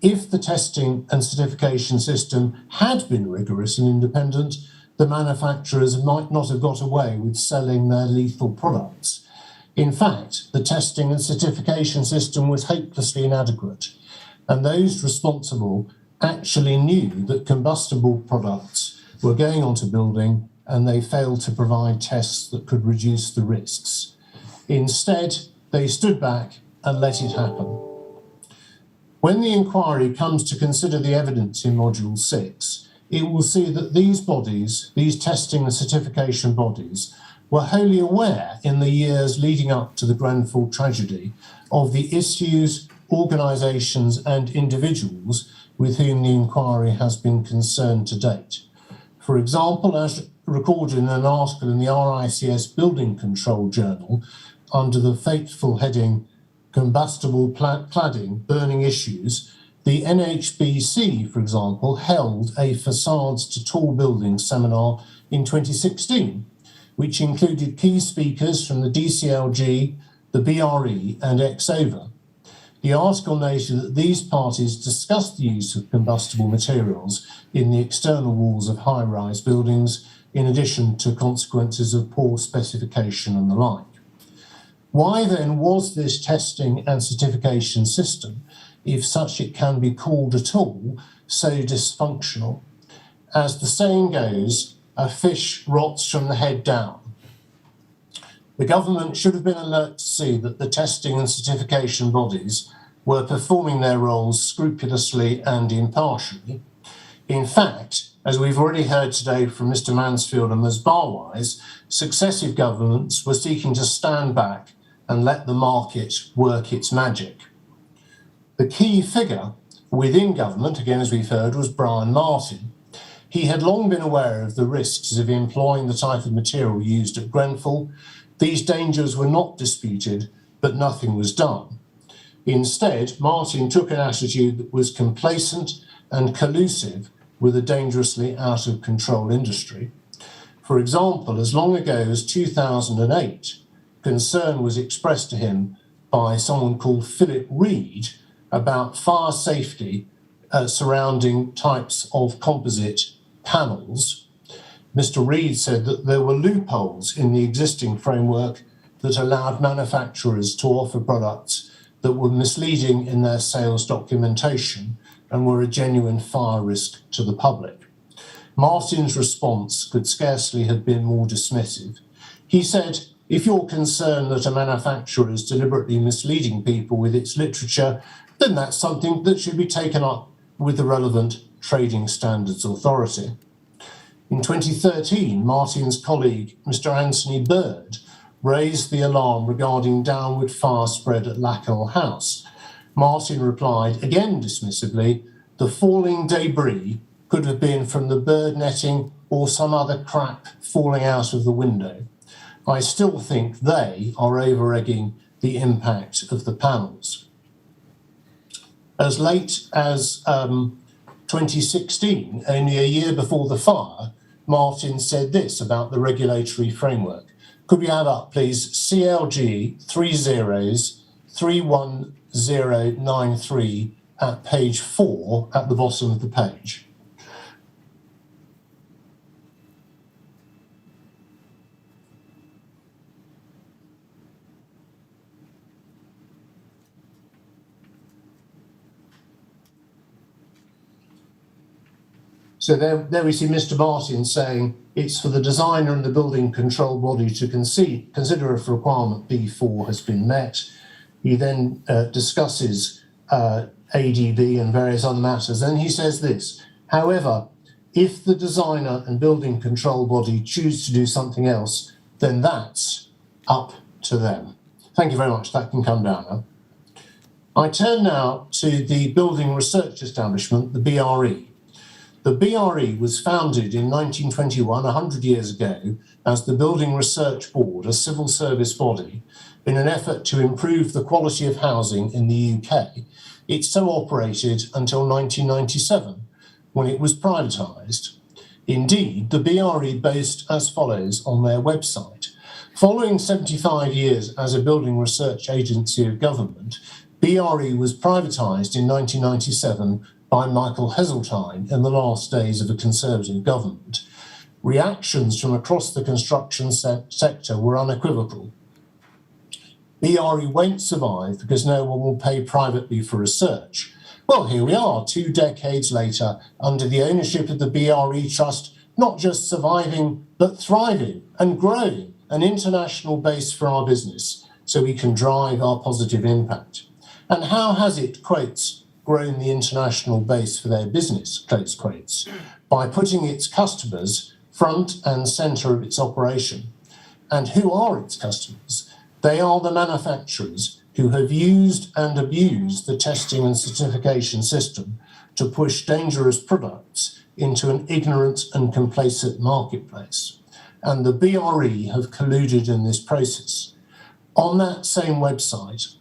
If the testing and certification system had been rigorous and independent, the manufacturers might not have got away with selling their lethal products. In fact, the testing and certification system was hopelessly inadequate, and those responsible actually knew that combustible products were going onto building, and they failed to provide tests that could reduce the risks. Instead, they stood back and let it happen. When the inquiry comes to consider the evidence in Module 6, it will see that these bodies, these testing and certification bodies, were wholly aware in the years leading up to the Grenfell tragedy of the issues, organisations and individuals with whom the inquiry has been concerned to date. For example, as recorded in an article in the RICS Building Control Journal under the fateful heading Combustible Cladding, Burning Issues, The NHBC, for example, held a Facades to Tall Buildings seminar in 2016, which included key speakers from the DCLG, the BRE and Exova. The article noted that these parties discussed the use of combustible materials in the external walls of high-rise buildings, in addition to consequences of poor specification and the like. Why then was this testing and certification system, if such it can be called at all, so dysfunctional? As the saying goes, a fish rots from the head down. The government should have been alert to see that the testing and certification bodies were performing their roles scrupulously and impartially. In fact, as we've already heard today from Mr. Mansfield and Ms. Barwise, successive governments were seeking to stand back and let the market work its magic. The key figure within government, again as we've heard, was Brian Martin. He had long been aware of the risks of employing the type of material used at Grenfell. These dangers were not disputed, but nothing was done. Instead, Martin took an attitude that was complacent and collusive with a dangerously out of control industry. For example, as long ago as 2008, concern was expressed to him by someone called Philip Reed about fire safety surrounding types of composite panels. Mr. Reed said that there were loopholes in the existing framework that allowed manufacturers to offer products that were misleading in their sales documentation and were a genuine fire risk to the public. Martin's response could scarcely have been more dismissive. He said, if you're concerned that a manufacturer is deliberately misleading people with its literature, then that's something that should be taken up with the relevant Trading Standards Authority. In 2013, Martin's colleague, Mr. Anthony Bird, raised the alarm regarding downward fire spread at Lacknell House. Martin replied, again dismissively, the falling debris could have been from the bird netting or some other crap falling out of the window. I still think they are over-egging the impact of the panels. As late as 2016, only a year before the fire, Martin said this about the regulatory framework. Could we have up, please, CLG 3031093 at page 4 at the bottom of the page. So there we see Mr. Martin saying it's for the designer and the building control body to consider if requirement B4 has been met. He then discusses ADB and various other matters. And he says this, however, if the designer and building control body choose to do something else, then that's up to them. Thank you very much. That can come down now. I turn now to the Building Research Establishment, the BRE. The BRE was founded in 1921, 100 years ago, as the Building Research Board, a civil service body, in an effort to improve the quality of housing in the UK. It so operated until 1997, when it was privatised. Indeed, the BRE boast as follows on their website. Following 75 years as a building research agency of government, BRE was privatised in 1997 by Michael Heseltine in the last days of a Conservative government. Reactions from across the construction sector were unequivocal. BRE won't survive because no one will pay privately for research. Well, here we are, 2 decades later, under the ownership of the BRE Trust, not just surviving, but thriving and growing, an international base for our business, so we can drive our positive impact. And how has it, quotes, grown the international base for their business, close quotes, by putting its customers front and centre of its operation. And who are its customers? They are the manufacturers who have used and abused the testing and certification system to push dangerous products into an ignorant and complacent marketplace. And the BRE have colluded in this process. On that same website,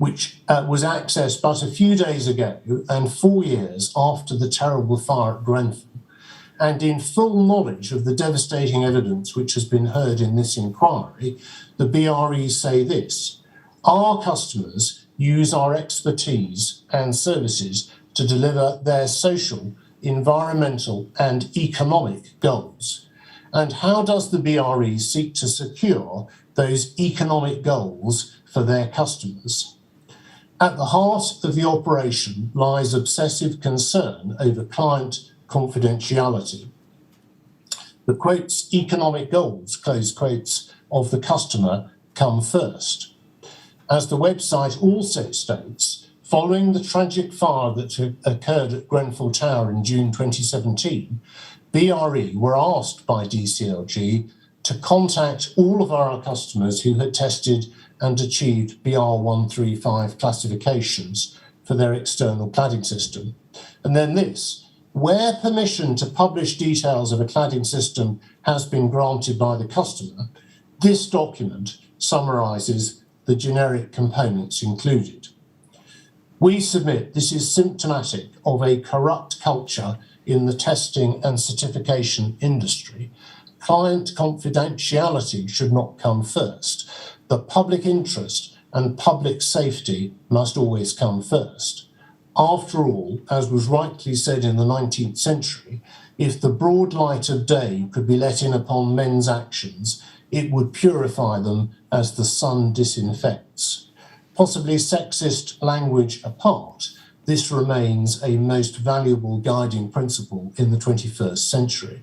which was accessed but a few days ago and 4 years after the terrible fire at Grenfell, and in full knowledge of the devastating evidence which has been heard in this inquiry, the BRE say this: our customers use our expertise and services to deliver their social, environmental and economic goals. And how does the BRE seek to secure those economic goals for their customers? At the heart of the operation lies obsessive concern over client confidentiality. The quotes, economic goals, close quotes, of the customer come first. As the website also states, following the tragic fire that occurred at Grenfell Tower in June 2017, BRE were asked by DCLG to contact all of our customers who had tested and achieved BR135 classifications for their external cladding system. And then this: where permission to publish details of a cladding system has been granted by the customer, this document summarises the generic components included. We submit this is symptomatic of a corrupt culture in the testing and certification industry. Client confidentiality should not come first. The public interest and public safety must always come first. After all, as was rightly said in the 19th century, if the broad light of day could be let in upon men's actions, it would purify them as the sun disinfects. Possibly sexist language apart, this remains a most valuable guiding principle in the 21st century.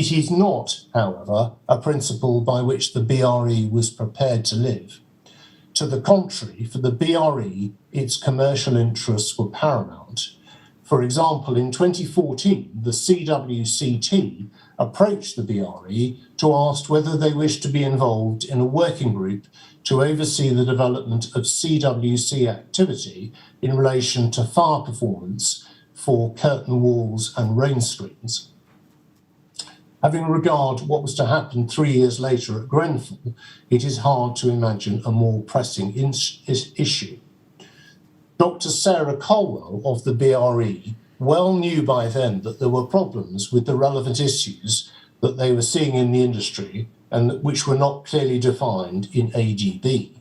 It is not, however, a principle by which the BRE was prepared to live. To the contrary, for the BRE, its commercial interests were paramount. For example, in 2014, the CWCT approached the BRE to ask whether they wished to be involved in a working group to oversee the development of CWC activity in relation to fire performance for curtain walls and rain screens. Having regard to what was to happen 3 years later at Grenfell, it is hard to imagine a more pressing issue. Dr. Sarah Colwell of the BRE well knew by then that there were problems with the relevant issues that they were seeing in the industry and which were not clearly defined in ADB.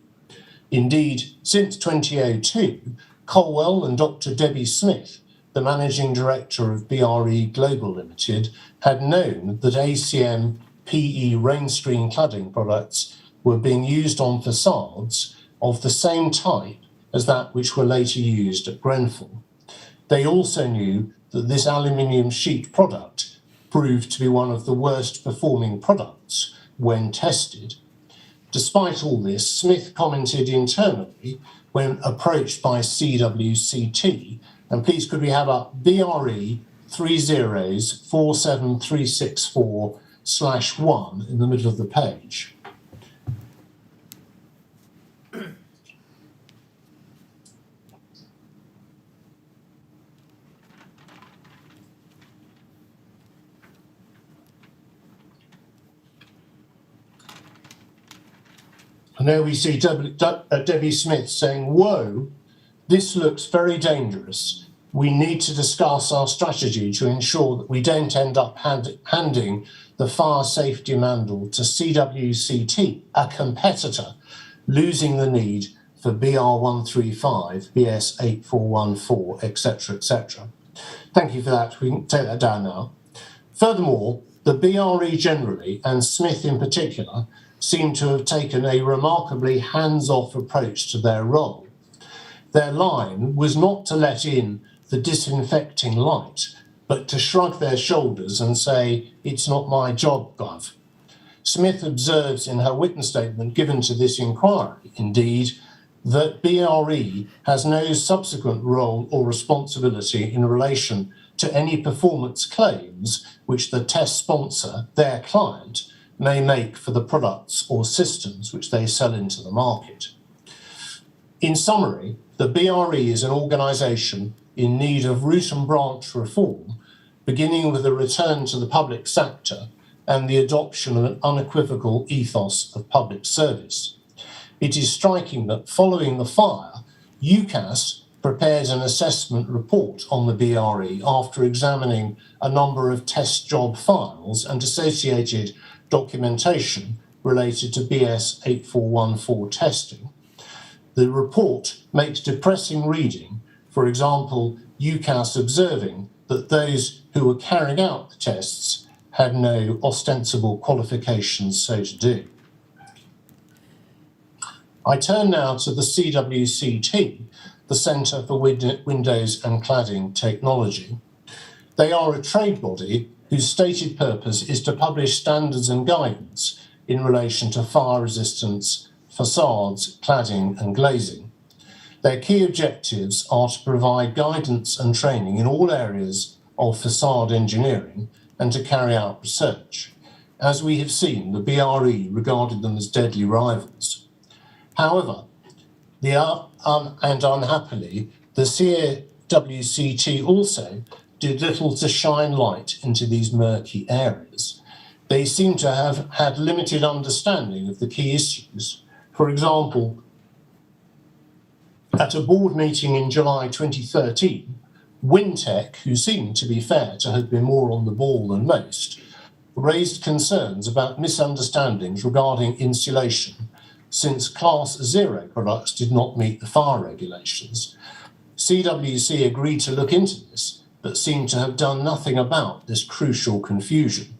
Indeed, since 2002, Colwell and Dr. Debbie Smith, the managing director of BRE Global Limited, had known that ACM PE rain screen cladding products were being used on facades of the same type as that which were later used at Grenfell. They also knew that this aluminium sheet product proved to be one of the worst performing products when tested. Despite all this, Smith commented internally when approached by CWCT, and please could we have up BRE 3047364/1 in the middle of the page. And there we see Debbie Smith saying, "Whoa, this looks very dangerous. We need to discuss our strategy to ensure that we don't end up handing the fire safety manual to CWCT, a competitor, losing the need for BR135, BS8414, etc., etc." Thank you for that. We can take that down now. Furthermore, the BRE generally, and Smith in particular, seem to have taken a remarkably hands-off approach to their role. Their line was not to let in the disinfecting light, but to shrug their shoulders and say, "It's not my job, Gov." Smith observes in her witness statement given to this inquiry, indeed, that BRE has no subsequent role or responsibility in relation to any performance claims which the test sponsor, their client, may make for the products or systems which they sell into the market. In summary, the BRE is an organisation in need of root and branch reform, beginning with a return to the public sector and the adoption of an unequivocal ethos of public service. it is striking that following the fire, UCAS prepared an assessment report on the BRE after examining a number of test job files and associated documentation related to BS 8414 testing. The report makes depressing reading, for example, UCAS observing that those who were carrying out the tests had no ostensible qualifications so to do. I turn now to the CWCT, the Centre for Windows and Cladding Technology. They are a trade body whose stated purpose is to publish standards and guidance in relation to fire resistance, facades, cladding and glazing. Their key objectives are to provide guidance and training in all areas of facade engineering and to carry out research. As we have seen, the BRE regarded them as deadly rivals. However, and unhappily, the CWCT also did little to shine light into these murky areas. They seem to have had limited understanding of the key issues. For example, at a board meeting in July 2013, Wintec, who seemed, to be fair, to have been more on the ball than most, raised concerns about misunderstandings regarding insulation, since Class 0 products did not meet the fire regulations. CWC agreed to look into this, but seemed to have done nothing about this crucial confusion.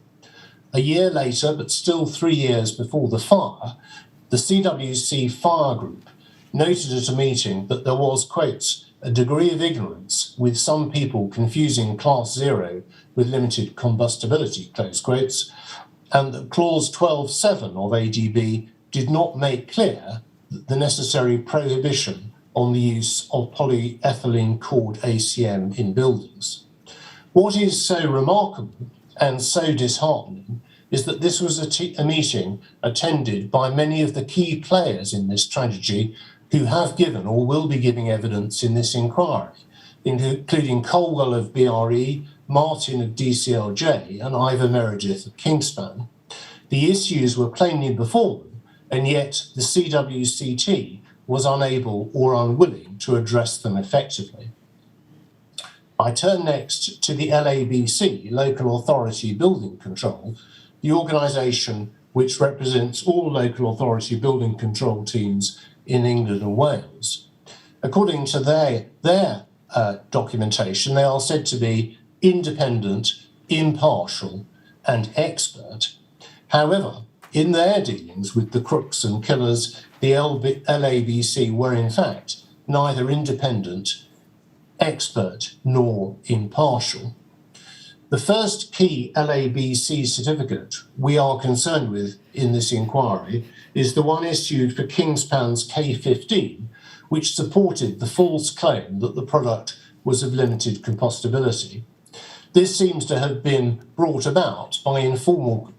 A year later, but still 3 years before the fire, the CWC Fire Group noted at a meeting that there was, quotes, a degree of ignorance with some people confusing Class 0 with limited combustibility, close quotes, and that Clause 12.7 of ADB did not make clear the necessary prohibition on the use of polyethylene cord ACM in buildings. What is so remarkable and so disheartening is that this was a meeting attended by many of the key players in this tragedy who have given or will be giving evidence in this inquiry, including Colwell of BRE, Martin of DCLJ and Ivor Meredith of Kingspan. The issues were plainly before them, and yet the CWCT was unable or unwilling to address them effectively. I turn next to the LABC, Local Authority Building Control, the organisation which represents all local authority building control teams in England and Wales. According to their documentation, they are said to be independent, impartial and expert. However, in their dealings with the crooks and killers, the LABC were in fact neither independent, expert nor impartial. The first key LABC certificate we are concerned with in this inquiry is the one issued for Kingspan's K15, which supported the false claim that the product was of limited compostability. This seems to have been brought about by informal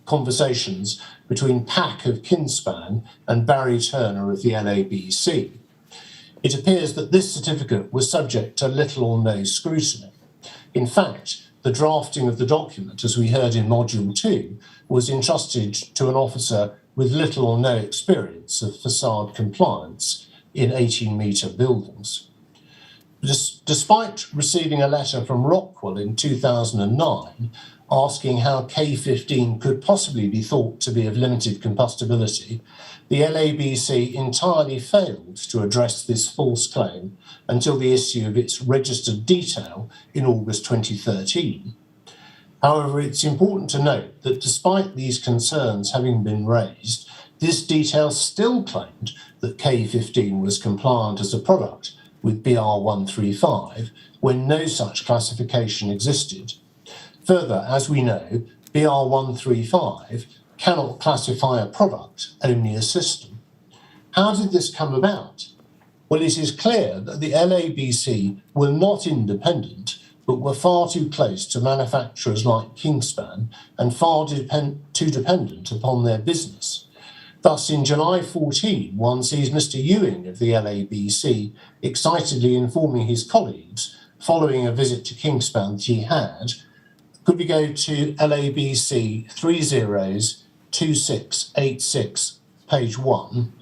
conversations between Pack of Kingspan and Barry Turner of the LABC. It appears that this certificate was subject to little or no scrutiny. In fact, the drafting of the document, as we heard in Module 2, was entrusted to an officer with little or no experience of facade compliance in 18-metre buildings. Despite receiving a letter from Rockwell in 2009 asking how K15 could possibly be thought to be of limited compostability, the LABC entirely failed to address this false claim until the issue of its registered detail in August 2013. However, it's important to note that despite these concerns having been raised, this detail still claimed that K15 was compliant as a product with BR 135 when no such classification existed. Further, as we know, BR 135 cannot classify a product, only a system. How did this come about? Well, it is clear that the LABC were not independent, but were far too close to manufacturers like Kingspan and far too dependent upon their business. Thus, in July 14, one sees Mr. Ewing of the LABC excitedly informing his colleagues, following a visit to Kingspan that he had, could we go to LABC 302686, page 1,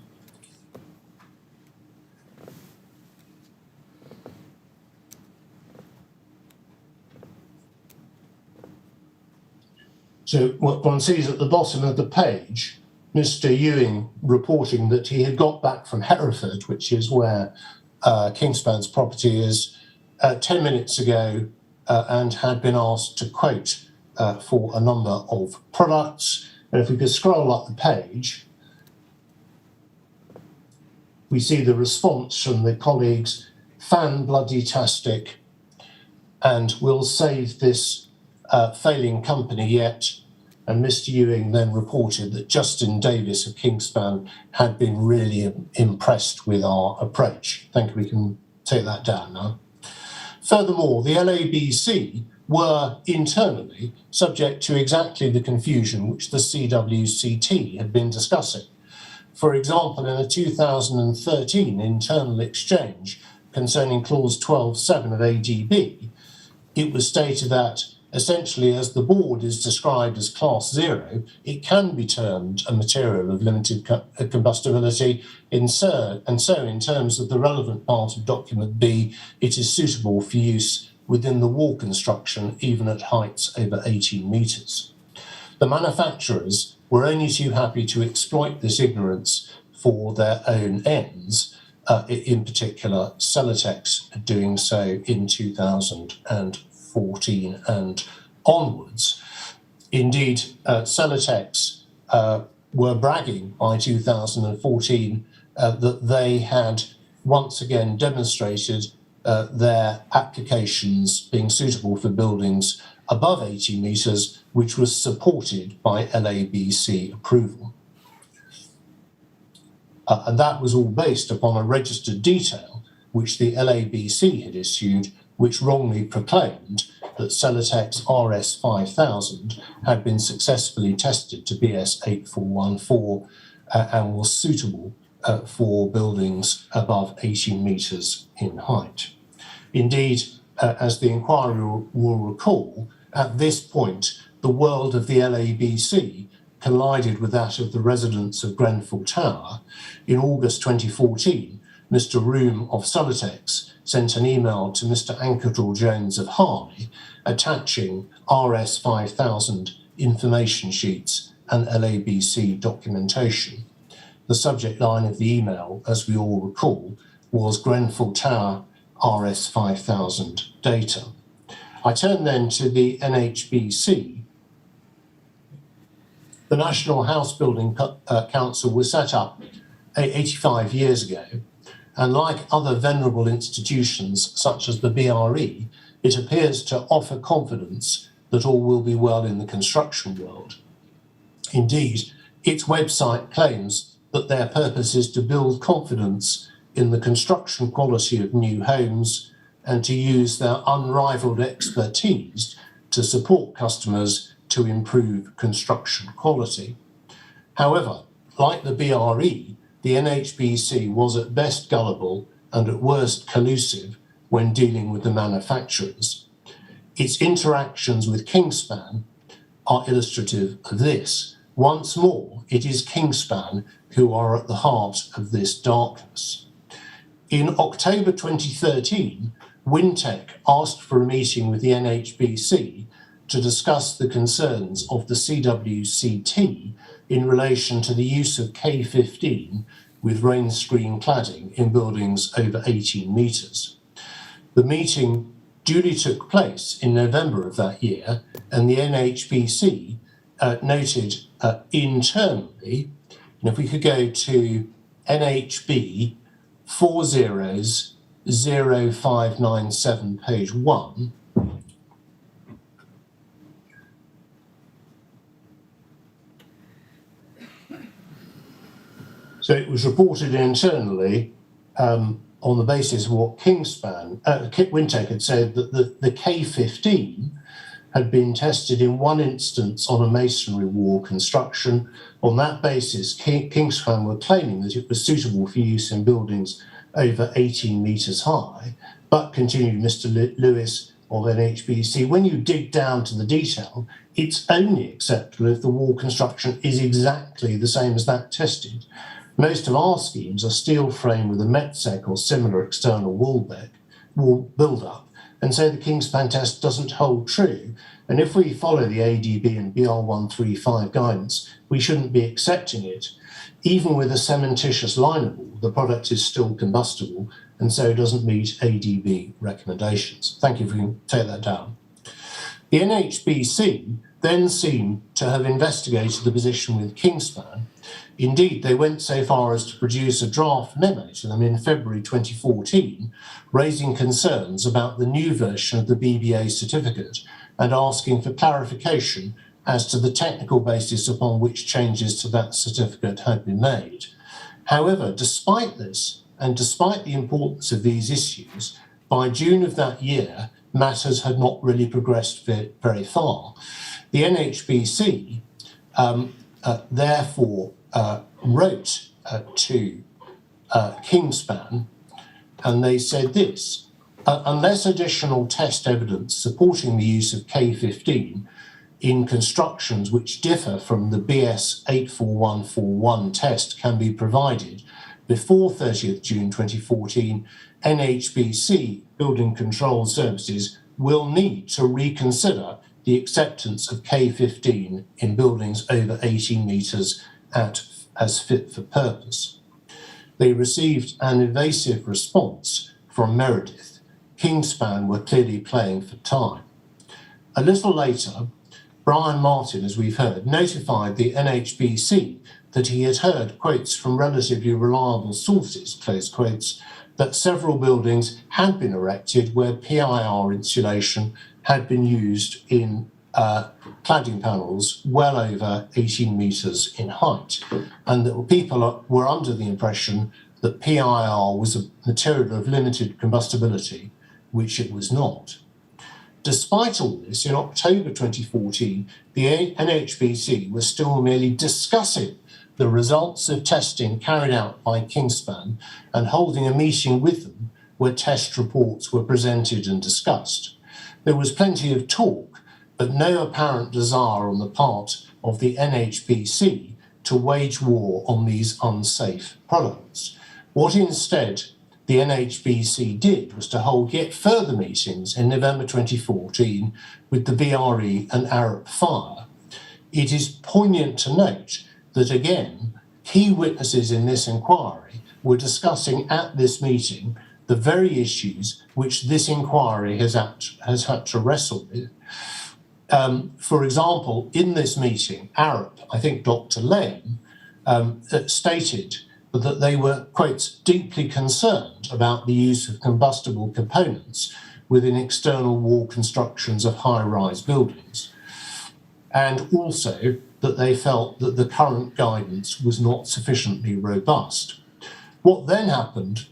So what one sees at the bottom of the page, Mr. Ewing reporting that he had got back from Hereford, which is where Kingspan's property is, 10 minutes ago and had been asked to quote for a number of products. And if we could scroll up the page, we see the response from the colleagues, fan bloody tastic, and we'll save this failing company yet. And Mr. Ewing then reported that Justin Davis of Kingspan had been really impressed with our approach. I think we can take that down now. Furthermore, the LABC were internally subject to exactly the confusion which the CWCT had been discussing. For example, in a 2013 internal exchange concerning clause 12.7 of ADB, it was stated that essentially, as the board is described as class 0, it can be termed a material of limited combustibility, and so in terms of the relevant part of document B, it is suitable for use within the wall construction, even at heights over 18 metres. The manufacturers were only too happy to exploit this ignorance for their own ends, in particular Celotex doing so in 2014 and onwards. Indeed, Celotex were bragging by 2014 that they had once again demonstrated their applications being suitable for buildings above 80 metres, which was supported by LABC approval. And that was all based upon a registered detail which the LABC had issued, which wrongly proclaimed that Celotex RS 5000 had been successfully tested to BS 8414 and was suitable for buildings above 18 metres in height. Indeed, as the inquiry will recall, at this point, the world of the LABC collided with that of the residents of Grenfell Tower. In August 2014, Mr. Room of Celotex sent an email to Mr. Anketrell Jones of Harley attaching RS 5000 information sheets and LABC documentation. The subject line of the email, as we all recall, was Grenfell Tower RS 5000 data. I turn then to the NHBC. The National House Building Council was set up 85 years ago, and like other venerable institutions such as the BRE, it appears to offer confidence that all will be well in the construction world. Indeed, its website claims that their purpose is to build confidence in the construction quality of new homes and to use their unrivaled expertise to support customers to improve construction quality. However, like the BRE, the NHBC was at best gullible and at worst collusive when dealing with the manufacturers. Its interactions with Kingspan are illustrative of this. Once more, it is Kingspan who are at the heart of this darkness. In October 2013, Wintec asked for a meeting with the NHBC to discuss the concerns of the CWCT in relation to the use of K15 with rain screen cladding in buildings over 18 metres. The meeting duly took place in November of that year, and the NHBC noted internally, and if we could go to NHB 400597, page 1, so it was reported internally on the basis of what Wintec had said, that the K15 had been tested in one instance on a masonry wall construction. On that basis, Kingspan were claiming that it was suitable for use in buildings over 18 metres high, but continued Mr. Lewis of NHBC, when you dig down to the detail, it's only acceptable if the wall construction is exactly the same as that tested. Most of our schemes are steel frame with a Metsec or similar external wall build-up, and so the Kingspan test doesn't hold true. And if we follow the ADB and BR135 guidance, we shouldn't be accepting it. Even with a cementitious lineable, the product is still combustible and so doesn't meet ADB recommendations. Thank you if you can take that down. The NHBC then seemed to have investigated the position with Kingspan. Indeed, they went so far as to produce a draft memo to them in February 2014, raising concerns about the new version of the BBA certificate and asking for clarification as to the technical basis upon which changes to that certificate had been made. However, despite this, and despite the importance of these issues, by June of that year, matters had not really progressed very far. The NHBC therefore wrote to Kingspan, and they said this: unless additional test evidence supporting the use of K15 in constructions which differ from the BS 84141 test can be provided before 30th June 2014, NHBC Building Control Services will need to reconsider the acceptance of K15 in buildings over 18 metres as fit for purpose. They received an evasive response from Meredith. Kingspan were clearly playing for time. A little later, Brian Martin, as we've heard, notified the NHBC that he had heard quotes from relatively reliable sources, close quotes, that several buildings had been erected where PIR insulation had been used in cladding panels well over 18 metres in height, and that people were under the impression that PIR was a material of limited combustibility, which it was not. Despite all this, in October 2014, the NHBC was still merely discussing the results of testing carried out by Kingspan and holding a meeting with them where test reports were presented and discussed. There was plenty of talk, but no apparent desire on the part of the NHBC to wage war on these unsafe products. What instead the NHBC did was to hold yet further meetings in November 2014 with the BRE and Arup Fire. It is poignant to note that, again, key witnesses in this inquiry were discussing at this meeting the very issues which this inquiry has had to wrestle with. For example, in this meeting, Arup, I think Dr. Lane, stated that they were, quote, deeply concerned about the use of combustible components within external wall constructions of high-rise buildings, and also that they felt that the current guidance was not sufficiently robust. What then happened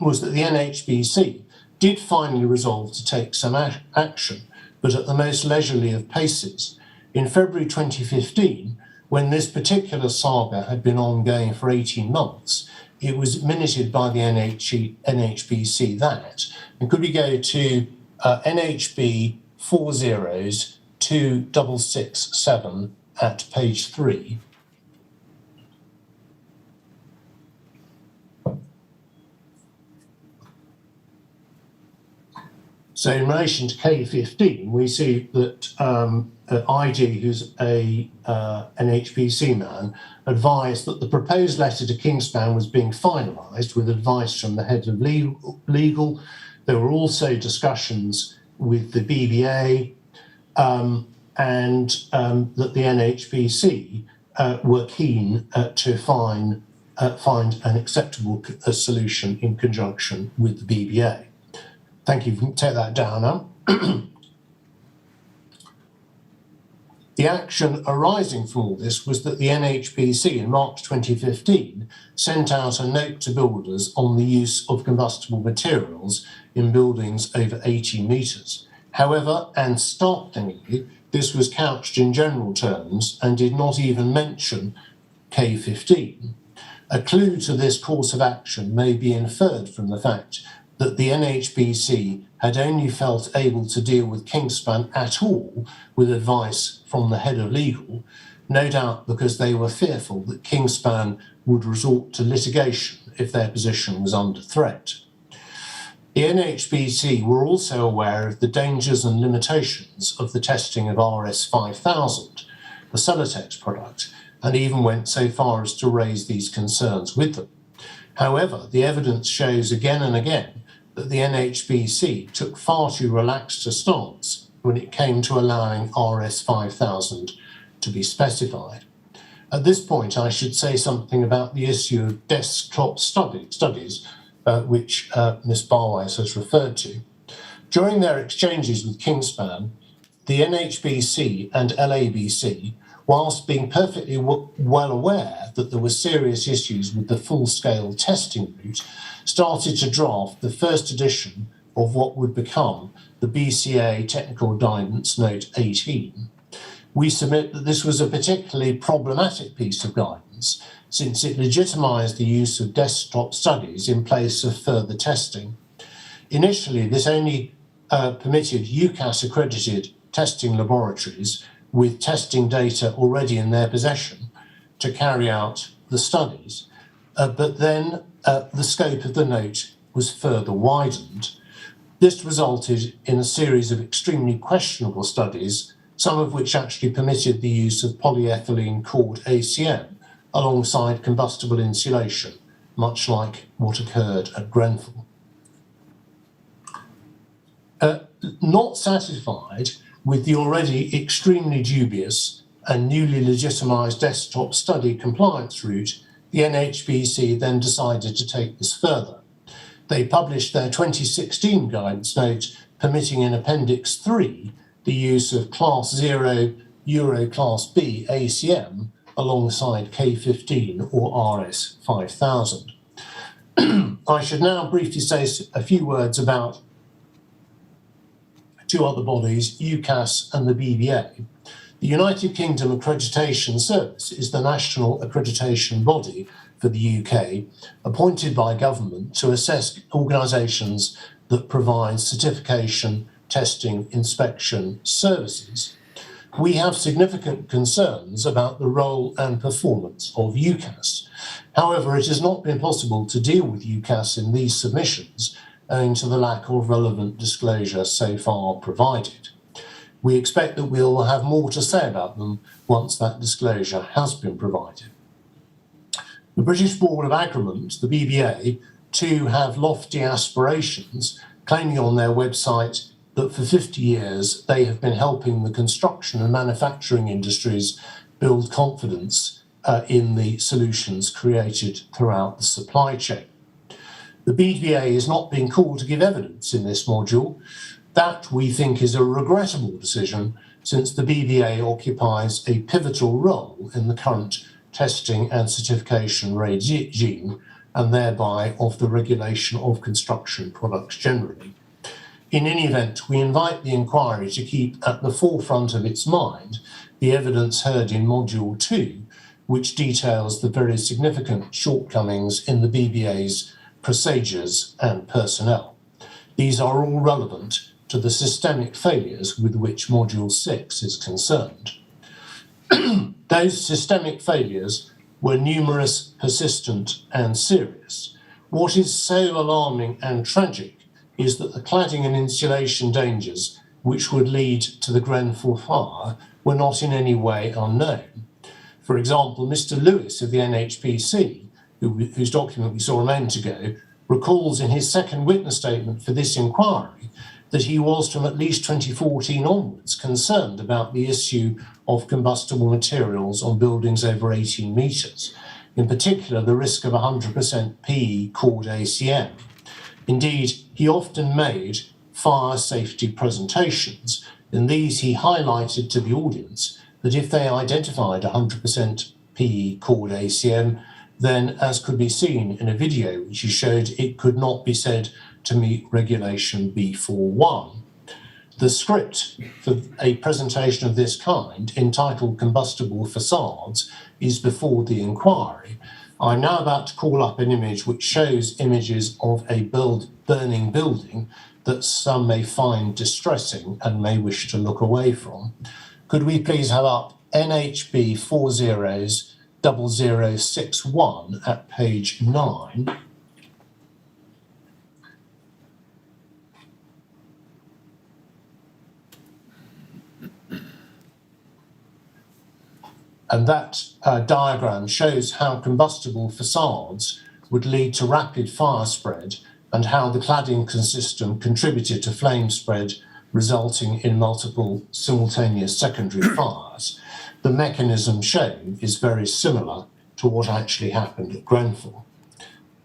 was that the NHBC did finally resolve to take some action, but at the most leisurely of paces. In February 2015, when this particular saga had been ongoing for 18 months, it was minuted by the NHBC that. And could we go to NHB 402667 at page 3? So in relation to K15, we see that ID, who's an HPC man, advised that the proposed letter to Kingspan was being finalised with advice from the head of legal. There were also discussions with the BBA and that the NHBC were keen to find an acceptable solution in conjunction with the BBA. Thank you. You can take that down now. The action arising from all this was that the NHBC in March 2015 sent out a note to builders on the use of combustible materials in buildings over 18 metres. However, and startlingly, this was couched in general terms and did not even mention K15. A clue to this course of action may be inferred from the fact that the NHBC had only felt able to deal with Kingspan at all with advice from the head of legal, no doubt because they were fearful that Kingspan would resort to litigation if their position was under threat. The NHBC were also aware of the dangers and limitations of the testing of RS5000, the Celotex product, and even went so far as to raise these concerns with them. However, the evidence shows again and again that the NHBC took far too relaxed a stance when it came to allowing RS5000 to be specified. At this point, I should say something about the issue of desktop studies, which Ms. Barwise has referred to. During their exchanges with Kingspan, the NHBC and LABC, whilst being perfectly well aware that there were serious issues with the full-scale testing route, started to draft the first edition of what would become the BCA Technical Guidance Note 18. We submit that this was a particularly problematic piece of guidance, since it legitimised the use of desktop studies in place of further testing. Initially, this only permitted UCAS-accredited testing laboratories with testing data already in their possession to carry out the studies, but then the scope of the note was further widened. This resulted in a series of extremely questionable studies, some of which actually permitted the use of polyethylene called ACM alongside combustible insulation, much like what occurred at Grenfell. Not satisfied with the already extremely dubious and newly legitimised desktop study compliance route, the NHBC then decided to take this further. They published their 2016 guidance note permitting in Appendix 3 the use of Class 0 Euro Class B ACM alongside K15 or RS 5000. I should now briefly say a few words about two other bodies, UCAS and the BBA. The United Kingdom Accreditation Service is the national accreditation body for the UK, appointed by government to assess organisations that provide certification, testing, inspection services. We have significant concerns about the role and performance of UCAS. However, it has not been possible to deal with UCAS in these submissions owing to the lack of relevant disclosure so far provided. We expect that we will have more to say about them once that disclosure has been provided. The British Board of Agreement, the BBA, too have lofty aspirations, claiming on their website that for 50 years they have been helping the construction and manufacturing industries build confidence in the solutions created throughout the supply chain. The BBA is not being called to give evidence in this module. That, we think, is a regrettable decision, since the BBA occupies a pivotal role in the current testing and certification regime, and thereby of the regulation of construction products generally. In any event, we invite the inquiry to keep at the forefront of its mind the evidence heard in Module 2, which details the very significant shortcomings in the BBA's procedures and personnel. These are all relevant to the systemic failures with which Module 6 is concerned. Those systemic failures were numerous, persistent and serious. What is so alarming and tragic is that the cladding and insulation dangers which would lead to the Grenfell fire were not in any way unknown. For example, Mr. Lewis of the NHBC, whose document we saw a moment ago, recalls in his second witness statement for this inquiry that he was from at least 2014 onwards concerned about the issue of combustible materials on buildings over 18 metres, in particular the risk of 100% PE called ACM. Indeed, he often made fire safety presentations. In these, he highlighted to the audience that if they identified 100% PE called ACM, then, as could be seen in a video which he showed, it could not be said to meet Regulation B41. The script for a presentation of this kind, entitled Combustible Facades, is before the inquiry. I'm now about to call up an image which shows images of a burning building that some may find distressing and may wish to look away from. Could we please have up NHB 400061 at page 9? And that diagram shows how combustible facades would lead to rapid fire spread and how the cladding system contributed to flame spread, resulting in multiple simultaneous secondary fires. The mechanism shown is very similar to what actually happened at Grenfell.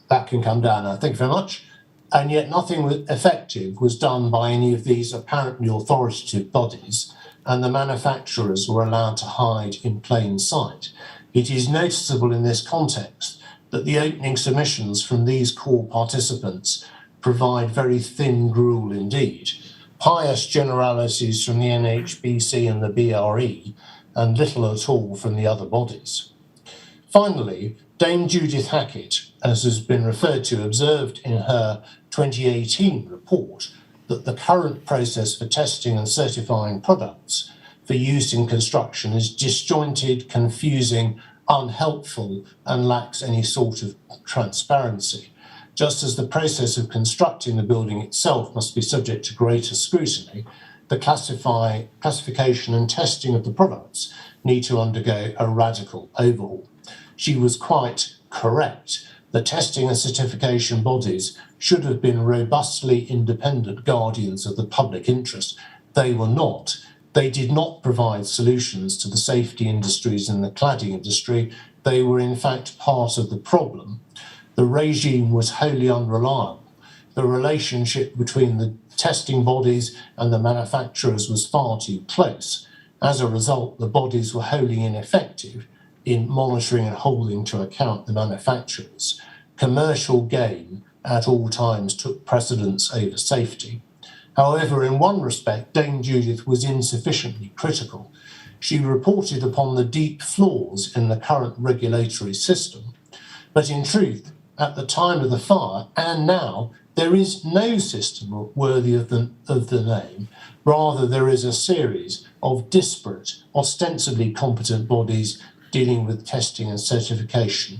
That can come down now. Thank you very much. And yet nothing effective was done by any of these apparently authoritative bodies, and the manufacturers were allowed to hide in plain sight. It is noticeable in this context that the opening submissions from these core participants provide very thin gruel indeed. Pious generalities from the NHBC and the BRE, and little at all from the other bodies. Finally, Dame Judith Hackett, as has been referred to, observed in her 2018 report that the current process for testing and certifying products for use in construction is disjointed, confusing, unhelpful, and lacks any sort of transparency. Just as the process of constructing the building itself must be subject to greater scrutiny, the classification and testing of the products need to undergo a radical overhaul. She was quite correct. The testing and certification bodies should have been robustly independent guardians of the public interest. They were not. They did not provide solutions to the safety industries and the cladding industry. They were in fact part of the problem. The regime was wholly unreliable. The relationship between the testing bodies and the manufacturers was far too close. As a result, the bodies were wholly ineffective in monitoring and holding to account the manufacturers. Commercial gain at all times took precedence over safety. However, in one respect, Dame Judith was insufficiently critical. She reported upon the deep flaws in the current regulatory system. But in truth, at the time of the fire, and now, there is no system worthy of the name. Rather, there is a series of disparate, ostensibly competent bodies dealing with testing and certification.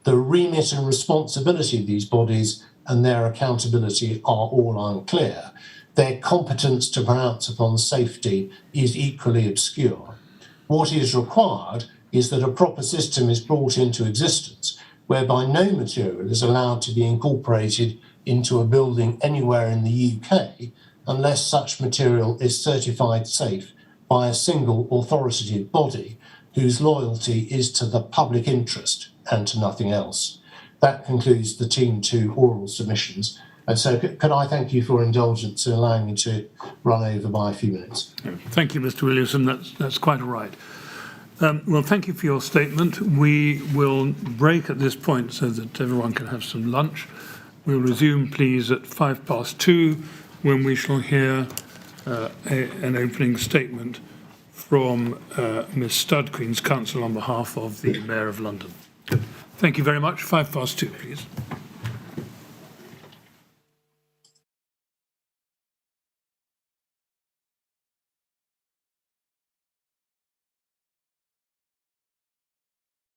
The remit and responsibility of these bodies and their accountability are all unclear. Their competence to pronounce upon safety is equally obscure. What is required is that a proper system is brought into existence whereby no material is allowed to be incorporated into a building anywhere in the UK unless such material is certified safe by a single authoritative body whose loyalty is to the public interest and to nothing else. That concludes the Team 2 oral submissions. And so could I thank you for indulgence in allowing me to run over by a few minutes. Thank you, Mr. Williamson. That's quite all right. Well, thank you for your statement. We will break at this point so that everyone can have some lunch. We'll resume, please, at 2:05, when we shall hear an opening statement from Ms. Stud, Queen's Counsel, on behalf of the Mayor of London. Good. Thank you very much. 2:05, please.